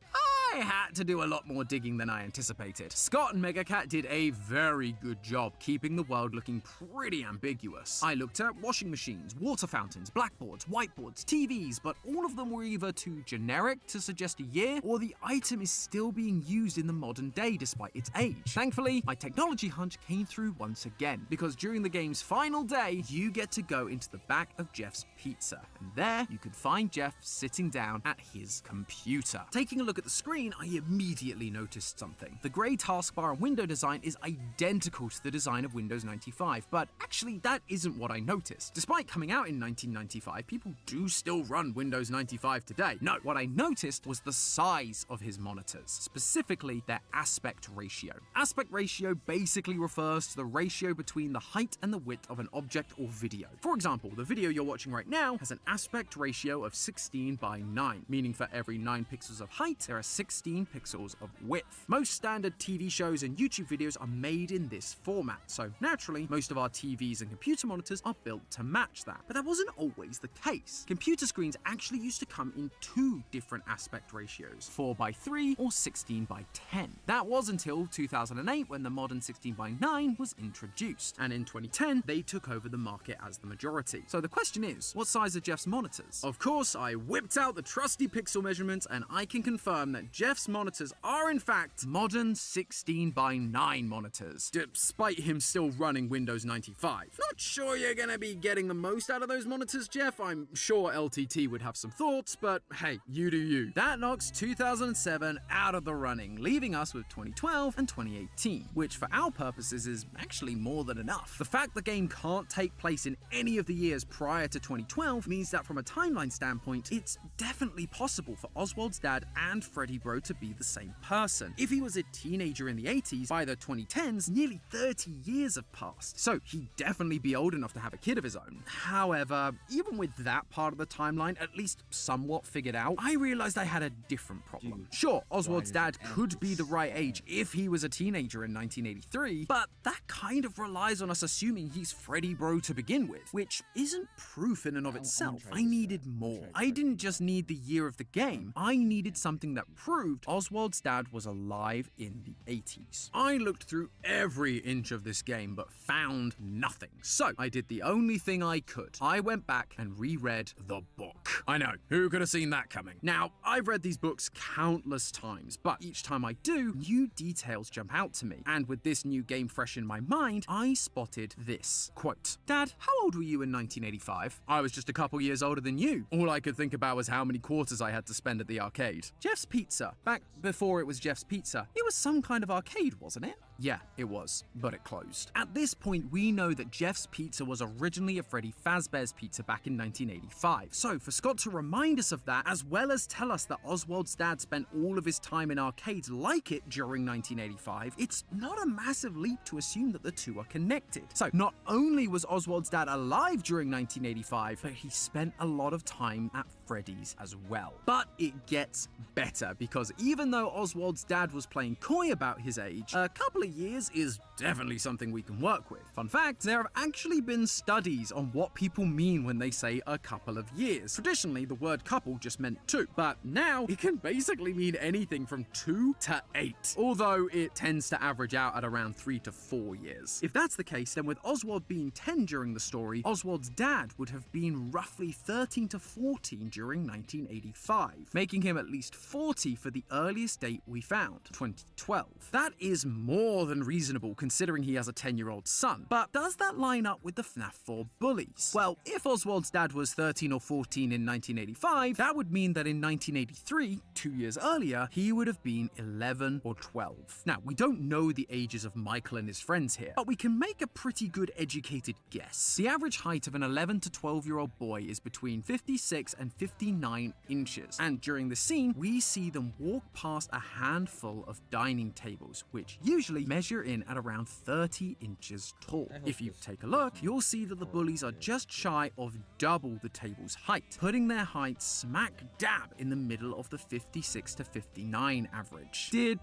I had to do a lot more digging than I anticipated. Scott and Megacat did a very good job keeping the world looking pretty ambiguous. I looked at washing machines, water fountains, blackboards, whiteboards, TVs, but all of them were either too generic to suggest a year, or the item is still being used in the modern day despite its age. Thankfully, my technology hunch came through once again, because during the game's final day, you get to go into the back of Jeff's pizza, and there you could find Jeff sitting down at his computer. Taking a look at the screen, I immediately noticed something. The grey taskbar and window design is identical to the design of Windows 95, but actually that isn't what I noticed. Despite coming out in 1995, people do still run Windows 95 today. No, what I noticed was the size of his monitors, specifically their aspect ratio. Aspect ratio basically refers to the ratio between the height and the width of an object or video. For example, the video you're watching right now has an aspect ratio of 16:9, meaning for every 9 pixels of height, there are 16 pixels of width. Most standard TV shows and YouTube videos are made in this format, so naturally, most of our TVs and computer monitors are built to match that. But that wasn't always the case. Computer screens actually used to come in 2 different aspect ratios, 4:3 or 16:10. That was until 2008 when the modern 16:9 was introduced, and in 2010, they took over the market as the majority. So the question is, what size are Jeff's monitors? Of course, I whipped out the trusty pixel measurements, and I can confirm that Jeff's monitors are in fact modern 16:9 monitors, despite him still running Windows 95. Not sure you're gonna be getting the most out of those monitors, Jeff. I'm sure LTT would have some thoughts, but hey, you do you. That knocks 2007 out of the running, leaving us with 2012 and 2018, which for our purposes is actually more than enough. The fact the game can't take place in any of the years prior to 2012 means that from a timeline standpoint, it's definitely possible for Oswald's dad and Freddy Bro to be the same person. If he was a teenager in the 80s, by the 2010s, nearly 30 years have passed, so he'd definitely be old enough to have a kid of his own. However, even with that part of the timeline at least somewhat figured out, I realized I had a different problem. Sure, Oswald's dad could be the right age if he was a teenager in 1983, but that kind of relies on us assuming he's Freddy Bro to begin with, which isn't proof in and of itself. I needed more. I didn't just need the year of the game, I needed something that proved Oswald's dad was alive in the 80s. I looked through every inch of this game but found nothing. So I did the only thing I could. I went back and reread the book. I know, who could have seen that coming? Now, I've read these books countless times, but each time I do, new details jump out to me. And with this new game fresh in my mind, I spotted this. Quote, "Dad, how old were you in 1985? I was just a couple years older than you. All I could think about was how many quarters I had to spend at the arcade." Jeff's Pizza. Back before it was Jeff's Pizza, it was some kind of arcade, wasn't it? Yeah, it was, but it closed. At this point, we know that Jeff's Pizza was originally a Freddy Fazbear's Pizza back in 1985. So for Scott to remind us of that, as well as tell us that Oswald's dad spent all of his time in arcades like it during 1985, it's not a massive leap to assume that the two are connected. So not only was Oswald's dad alive during 1985, but he spent a lot of time at Freddy's as well. But it gets better, because even though Oswald's dad was playing coy about his age, a couple of years is definitely something we can work with. Fun fact, there have actually been studies on what people mean when they say a couple of years. Traditionally, the word couple just meant 2, but now it can basically mean anything from 2 to 8, although it tends to average out at around 3 to 4 years. If that's the case, then with Oswald being 10 during the story, Oswald's dad would have been roughly 13 to 14 during 1985, making him at least 40 for the earliest date we found, 2012. That is more than reasonable considering he has a 10-year-old son, but does that line up with the FNAF 4 bullies? Well, if Oswald's dad was 13 or 14 in 1985, that would mean that in 1983, 2 years earlier, he would have been 11 or 12. Now, we don't know the ages of Michael and his friends here, but we can make a pretty good educated guess. The average height of an 11 to 12-year-old boy is between 56 and 59 inches, and during the scene, we see them walk past a handful of dining tables, which usually measure in at around 30 inches tall. If you take a look, you'll see that the bullies are just shy of double the table's height, putting their height smack dab in the middle of the 56 to 59 average. Did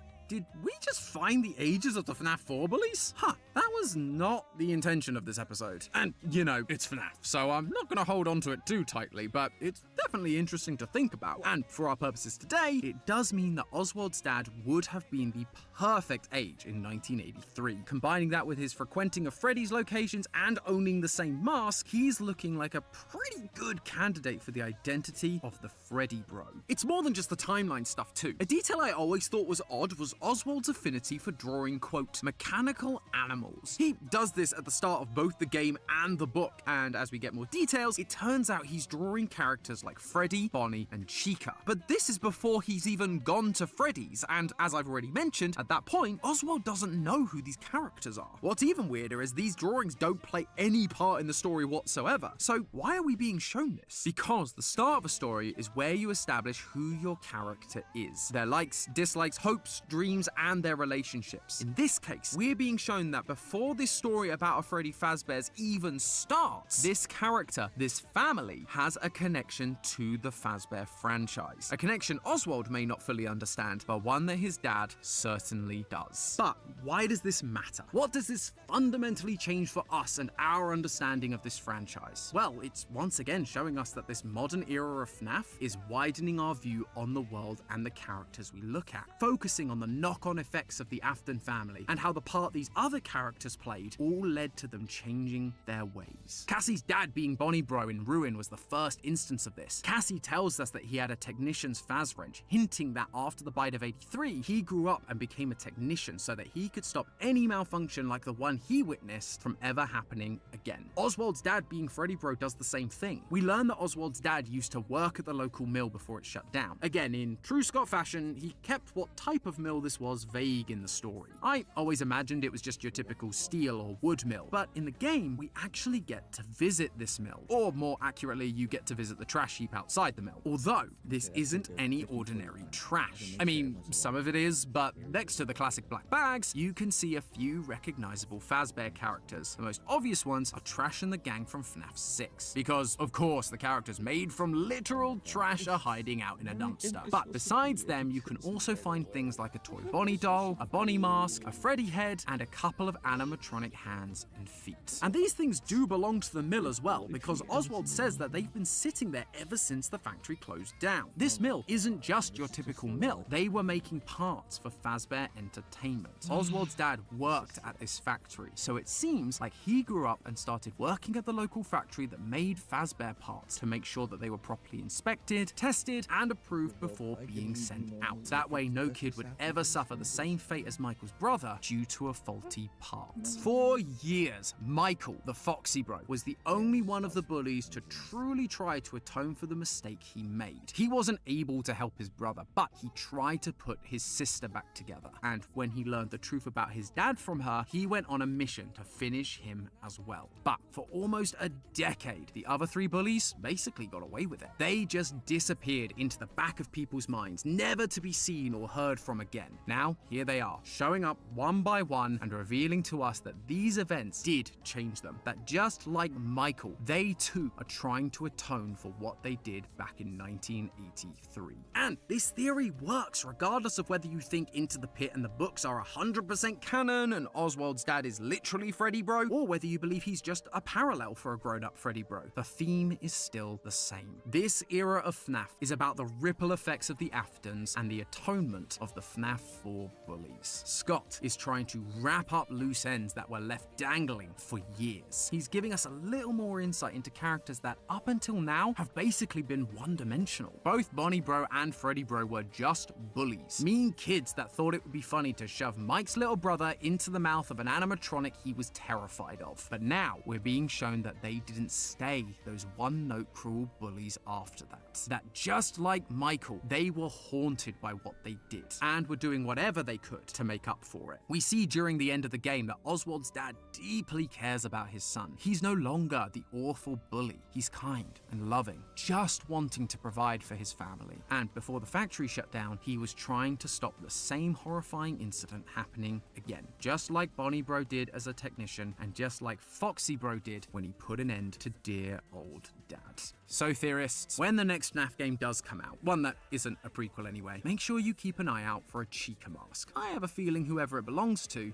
we just find the ages of the FNAF 4 bullies? That was not the intention of this episode. And, you know, it's FNAF, so I'm not gonna hold on to it too tightly, but it's definitely interesting to think about. And for our purposes today, it does mean that Oswald's dad would have been the perfect age in 1983. Combining that with his frequenting of Freddy's locations and owning the same mask, he's looking like a pretty good candidate for the identity of the Freddy Bro. It's more than just the timeline stuff too. A detail I always thought was odd was Oswald's affinity for drawing, quote, mechanical animals. He does this at the start of both the game and the book, and as we get more details, it turns out he's drawing characters like Freddy, Bonnie, and Chica. But this is before he's even gone to Freddy's, and as I've already mentioned, at that point, Oswald doesn't know who these characters are. What's even weirder is these drawings don't play any part in the story whatsoever. So why are we being shown this? Because the start of a story is where you establish who your character is, their likes, dislikes, hopes, dreams, and their relationships. In this case, we're being shown that before this story about a Freddy Fazbear's even starts, this character, this family, has a connection to the Fazbear franchise. A connection Oswald may not fully understand, but one that his dad certainly does. But why does this matter? What does this fundamentally change for us and our understanding of this franchise? Well, it's once again showing us that this modern era of FNAF is widening our view on the world and the characters we look at, focusing on the knock-on effects of the Afton family and how the part these other characters played all led to them changing their ways. Cassie's dad being Bonnie Bro in Ruin was the first instance of this. Cassie tells us that he had a technician's Faz wrench, hinting that after the bite of 83, he grew up and became a technician so that he could stop any malfunction like the one he witnessed from ever happening again. Oswald's dad being Freddy Bro does the same thing. We learn that Oswald's dad used to work at the local mill before it shut down. Again, in true Scott fashion, he kept what type of mill this was vague in the story. I always imagined it was just your typical steel or wood mill, but in the game, we actually get to visit this mill. Or more accurately, you get to visit the trash heap outside the mill. Although, this isn't any ordinary trash. I mean, some of it is, but next to the classic black bags, you can see a few recognizable Fazbear characters. The most obvious ones are Trash and the gang from FNAF 6. Because, of course, the characters made from literal trash are hiding out in a dumpster. But besides them, you can also find things like a toy Bonnie doll, a Bonnie mask, a Freddy head, and a couple of animatronic hands and feet. And these things do belong to the mill as well, because Oswald says that they've been sitting there ever since the factory closed down. This mill isn't just your typical mill. They were making parts for Fazbear Entertainment. Oswald's dad worked at this factory, so it seems like he grew up and started working at the local factory that made Fazbear parts to make sure that they were properly inspected, tested, and approved before being sent out. That way, no kid would ever suffer the same fate as Michael's brother due to a faulty part. For years, Michael, the Foxy Bro, was the only one of the bullies to truly try to atone for the mistake he made. He wasn't able to help his brother, but he tried to put his sister back together. And when he learned the truth about his dad from her, he went on a mission to finish him as well. But for almost a decade, the other three bullies basically got away with it. They just disappeared into the back of people's minds, never to be seen or heard from again. Now, here they are, showing up one by one and revealing to us that these events did change them. That just like Michael, they too are trying to atone for what they did back in 1983. And this theory works regardless of whether you think Into the Pit and the books are 100% canon and Oswald's dad is literally Freddy Bro, or whether you believe he's just a parallel for a grown-up Freddy Bro. The theme is still the same. This era of FNAF is about the ripple effects of the Aftons and the atonement of the FNAF 4 bullies. Scott is trying to wrap up loose ends that were left dangling for years. He's giving us a little more insight into characters that up until now have basically been one-dimensional. Both Bonnie Bro and Freddy Bro were just bullies. Mean kids that thought it would be funny to shove Mike's little brother into the mouth of an animatronic he was terrified of. But now we're being shown that they didn't stay those one-note cruel bullies after that. That just like Michael, they were haunted by what they did and were doing whatever they could to make up for it. We see during the end of the game that Oswald's dad deeply cares about his son. He's no longer the awful bully. He's kind and loving, just wanting to provide for his family. And before the factory shut down, he was trying to stop the same horrifying incident happening again, just like Bonnie Bro did as a technician, and just like Foxy Bro did when he put an end to dear old dad. So theorists, when the next FNAF game does come out, one that isn't a prequel anyway, make sure you keep an eye out for a Chica mask. I have a feeling whoever it belongs to.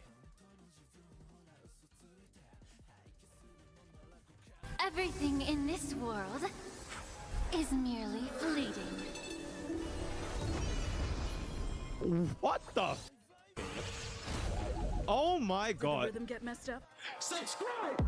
Everything in this world is merely fleeting. What the? Oh my god. Rhythm get messed up. Subscribe!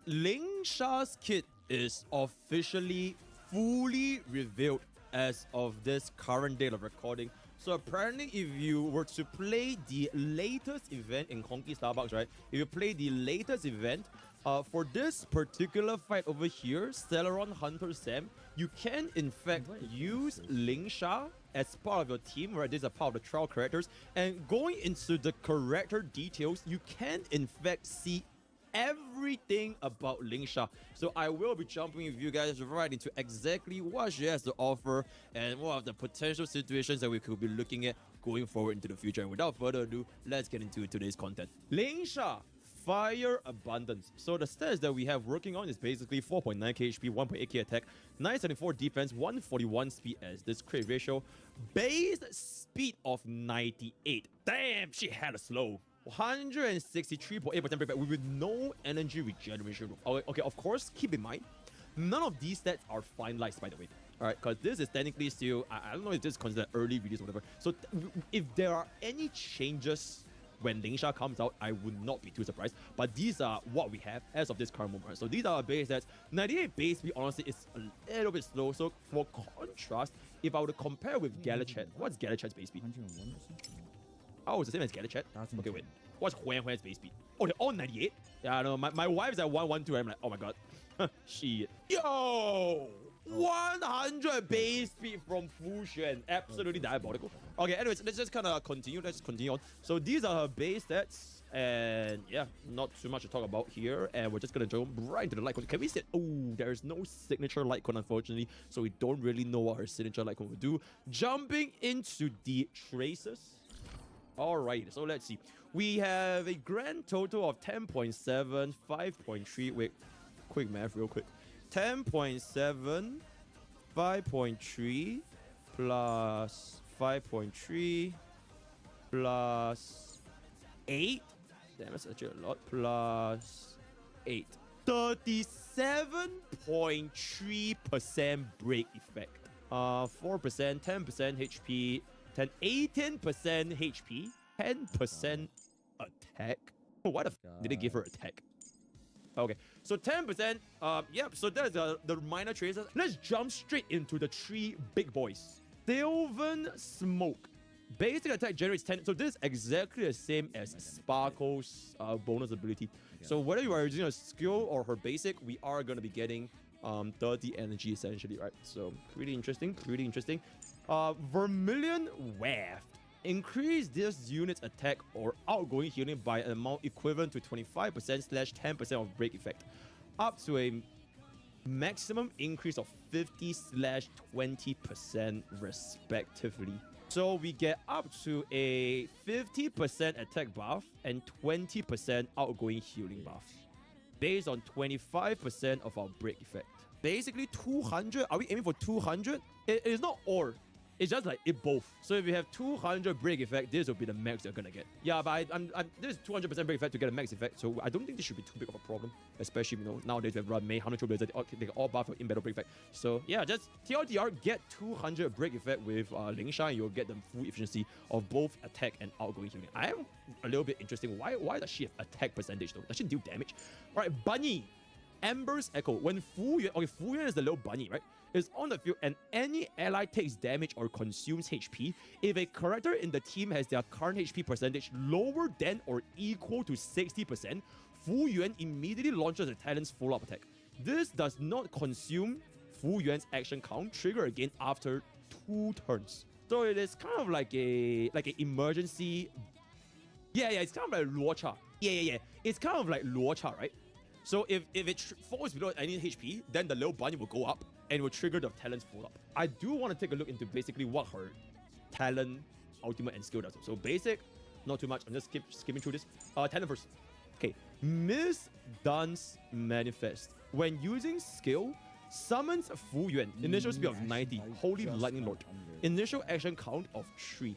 Ling Sha's kit is officially fully revealed as of this current date of recording. So apparently if you were to play the latest event in Honky Starbucks, right? If you play the latest event, for this particular fight over here, Celeron Hunter Sam, you can in fact use Ling Sha as part of your team, right? This is a part of the trial characters. And going into the character details, you can in fact see everything about Ling Sha. So I will be jumping with you guys right into exactly what she has to offer and what are the potential situations that we could be looking at going forward into the future. And without further ado, let's get into today's content. Ling Sha, Fire Abundance. So the stats that we have working on is basically 4.9k HP, 1.8k attack, 974 defense, 141 speed as this crit ratio, base speed of 98. Damn, she had a slow. 163.8% break with no energy regeneration. Okay, of course, keep in mind, none of these stats are finalized, by the way. Alright, because this is technically still, I don't know if this is considered early release or whatever. So if there are any changes when Ling Sha comes out, I would not be too surprised. But these are what we have as of this current moment. So these are our base stats. 98 base speed, honestly, is a little bit slow. So for contrast, if I were to compare with Galachat, what's Galachat's base speed? 101 Oh, it's the same as Galachat? Okay, wait. What's Huan Huan's base speed? Oh, they're all 98? Yeah, I know. My wife's at 112. I'm like, oh my god. Shit. Yo! 100 base speed from Fu Xuan. Absolutely diabolical. Okay, anyways, let's just kind of continue. Let's continue on. So these are her base stats. And yeah, not too much to talk about here. And we're just going to jump right into the light cone. Can we see? Oh, there's no signature light cone, unfortunately. So we don't really know what her signature light cone will do. Jumping into the traces. Alright, so let's see. We have a grand total of 10.7, 5.3. Wait, quick math real quick. 10.7, 5.3 plus 5.3 plus 8. Damn, that's actually a lot. Plus 8. 37.3% break effect. 4%, 10% HP, 18% HP, 10% attack. What the did they give her attack? Okay, so 10%. Yep. So that's the minor traces. Let's jump straight into the three big boys. Sylvan Smoke. Basic attack generates 10. So this is exactly the same as Sparkle's bonus ability. So whether you are using a skill or her basic, we are going to be getting 30 energy essentially, right? So pretty interesting. Pretty interesting. Vermilion Waft. Increase this unit's attack or outgoing healing by an amount equivalent to 25%/10% of break effect, up to a maximum increase of 50/20% respectively. So we get up to a 50% attack buff and 20% outgoing healing buff, based on 25% of our break effect. Basically 200. Are we aiming for 200? It is not or. It's just like it both. So if you have 200 break effect, this will be the max you're gonna get. Yeah, but this is 200% break effect to get a max effect, so I don't think this should be too big of a problem. Especially, you know, nowadays we have run May, 100 Trailblazers, they can all buff in battle break effect. So yeah, just TLDR, get 200 break effect with Ling Sha, and you'll get the full efficiency of both attack and outgoing healing. I am a little bit interesting. Why does she have attack percentage though? Does she deal damage? Alright, Bunny. Ember's Echo. When Fu Yuan, okay, Fu Yuan is the little bunny, right? Is on the field and any ally takes damage or consumes HP, if a character in the team has their current HP percentage lower than or equal to 60%, Fu Yuan immediately launches a talent's follow-up attack. This does not consume Fu Yuan's action count trigger again after 2 turns. So it is kind of like an emergency. Yeah, it's kind of like Luocha. Yeah. It's kind of like Luocha, right? So if it falls below any HP, then the little bunny will go up and will trigger the talent's fall up. I do want to take a look into basically what her talent, ultimate, and skill does. So basic, not too much. I'm just skipping through this. Talent first. Okay, Miss Dance Manifest. When using skill, summons Fu Yuan. Initial speed of 90. Holy Lightning Lord. Initial action count of 3.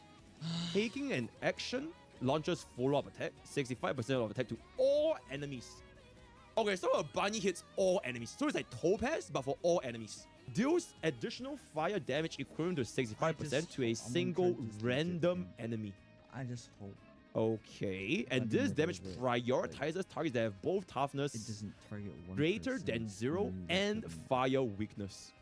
Taking an action, launches follow-up attack. 65% of attack to all enemies. Okay, so a bunny hits all enemies. So it's like Topaz, but for all enemies. Deals additional fire damage equivalent to 65% to a single random enemy. I just hope. Okay, and this damage prioritizes targets that have both toughness It doesn't target one greater than 0 and fire weakness.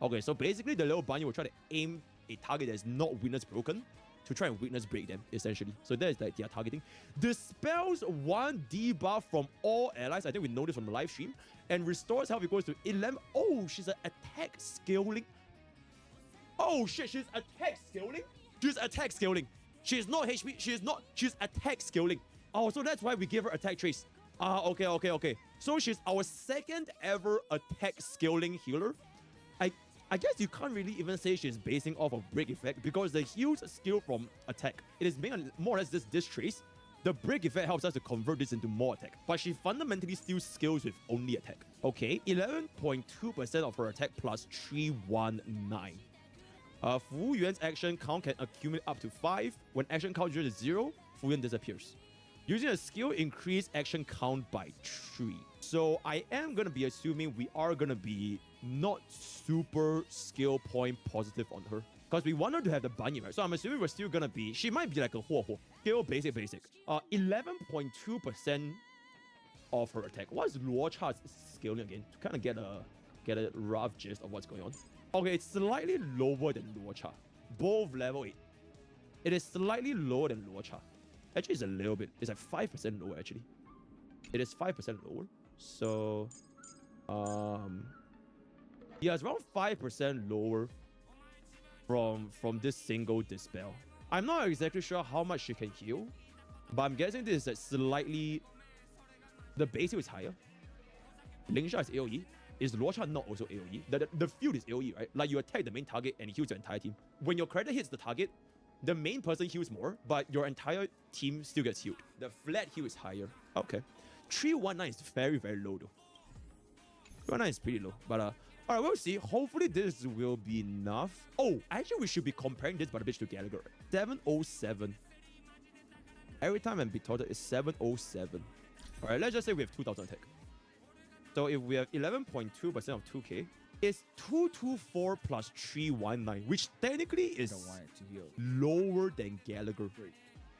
Okay, so basically the little bunny will try to aim a target that is not weakness broken to try and weakness break them, essentially. So that is like their targeting. Dispels 1 debuff from all allies. I think we know this from the live stream. And restores health equals to 11. Oh, she's an attack scaling. Oh shit, she's attack scaling? She's attack scaling. She's not HP. She's attack scaling. Oh, so that's why we give her attack trace. Okay. So she's our second ever attack scaling healer. I guess you can't really even say she's basing off of break effect because the heals skill from attack. It is being more or less this trace. The break effect helps us to convert this into more attack, but she fundamentally still scales with only attack. Okay, 11.2% of her attack plus 319. Fu Yuan's action count can accumulate up to 5. When action count reaches 0, Fu Yuan disappears. Using a skill, increase action count by 3. So I am going to be assuming we are going to be not super skill point positive on her. Because we want her to have the bunny, right? So I'm assuming we're still going to be... She might be like a Huo. Skill basic. 11.2% of her attack. What's Luocha's scaling again? To kind of get a rough gist of what's going on. Okay, it's slightly lower than Luocha. Both level 8. It is slightly lower than Luocha. Actually, it's a little bit. It's like 5% lower, actually. It is 5% lower. So, yeah, it's around 5% lower from this single dispel. I'm not exactly sure how much she can heal, but I'm guessing this is like slightly... The base heal is higher. Lingsha is AoE. Is Luocha not also AoE? The field is AoE, right? Like you attack the main target and it heals your entire team. When your character hits the target, the main person heals more, but your entire team still gets healed. The flat heal is higher. Okay. 319 is very, very low though. 319 is pretty low. But alright, we'll see. Hopefully this will be enough. Oh, actually we should be comparing this bada bitch to Gallagher. 707. Every time I'm betorted is 707. Alright, let's just say we have 2000 attack. So if we have 11.2% of 2k, it's 224 plus 319, which technically is lower than Gallagher.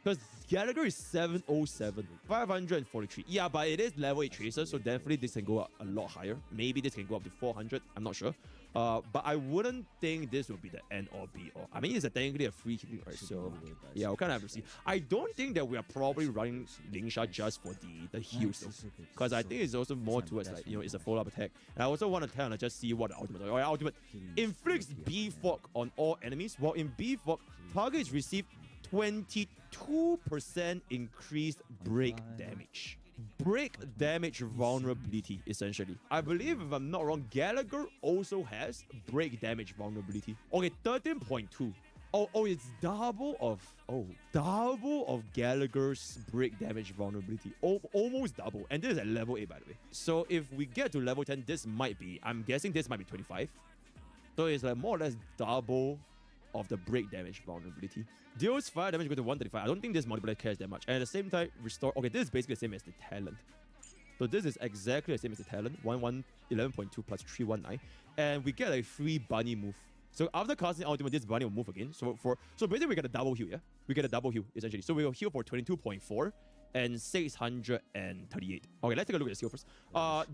Because Gallagher is 707, 543. Yeah, but it is level 8 tracer, so definitely this can go up a lot higher. Maybe this can go up to 400. I'm not sure. But I wouldn't think this will be the end or be all. I mean, it's technically a free healing, right? So yeah, we'll kind of have to see. I don't think that we are probably running Lingsha just for the heals, because I think it's also more towards like, you know, it's a follow-up attack. And I also want to kind of just see what the ultimate. Or ultimate inflicts B Fog on all enemies. While in B Fog, targets receive 22% increased break damage. Break damage vulnerability, essentially. I believe, if I'm not wrong, Gallagher also has break damage vulnerability. Okay, 13.2. Oh, it's double of Gallagher's break damage vulnerability. Almost double. And this is at level 8, by the way. So if we get to level 10, this might be, I'm guessing this might be 25. So it's like more or less double of the break damage vulnerability. Deals fire damage go to 135. I don't think this multiplier cares that much. And at the same time, restore... Okay, this is basically the same as the talent. So this is exactly the same as the talent. 11.2 plus 319. And we get a free bunny move. So after casting ultimate, this bunny will move again. So basically we get a double heal, yeah? We get a double heal, essentially. So we will heal for 22.4 and 638. Okay, let's take a look at the skill first.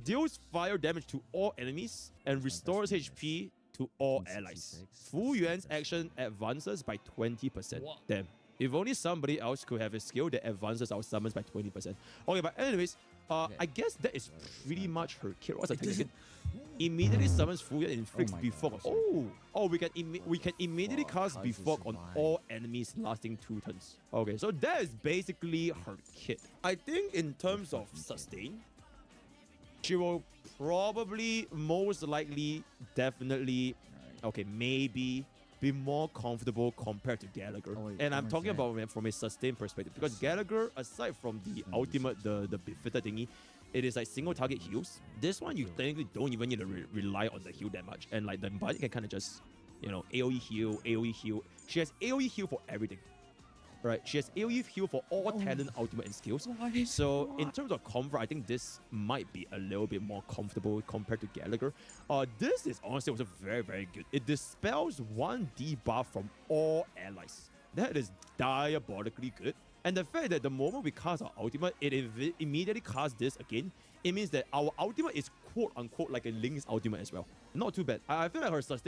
Deals fire damage to all enemies and restores HP to all allies. Fu Yuan's action advances by 20%. What? Damn. If only somebody else could have a skill that advances our summons by 20%. Okay, but anyways, I guess that is pretty much her kit. What's the thing again? Immediately summons Fuya and inflicts Befog. We can immediately cast Befog on all enemies lasting 2 turns. Okay, so that is basically her kit. I think in terms of sustain, she will probably, most likely, definitely, okay, maybe be more comfortable compared to Gallagher. And I'm talking about from a sustain perspective, because Gallagher, aside from the ultimate, the Befitter thingy, it is like single target heals. This one, you technically don't even need to rely on the heal that much. And like the body can kind of just, you know, AoE heal. She has AoE heal for everything. Right? She has AoE heal for all talent, ultimate, and skills. So in terms of comfort, I think this might be a little bit more comfortable compared to Gallagher. This is honestly also very, very good. It dispels 1 debuff from all allies. That is diabolically good. And the fact that the moment we cast our ultimate, it immediately casts this again, it means that our ultimate is quote-unquote like a Link's ultimate as well. Not too bad. I feel like her sustain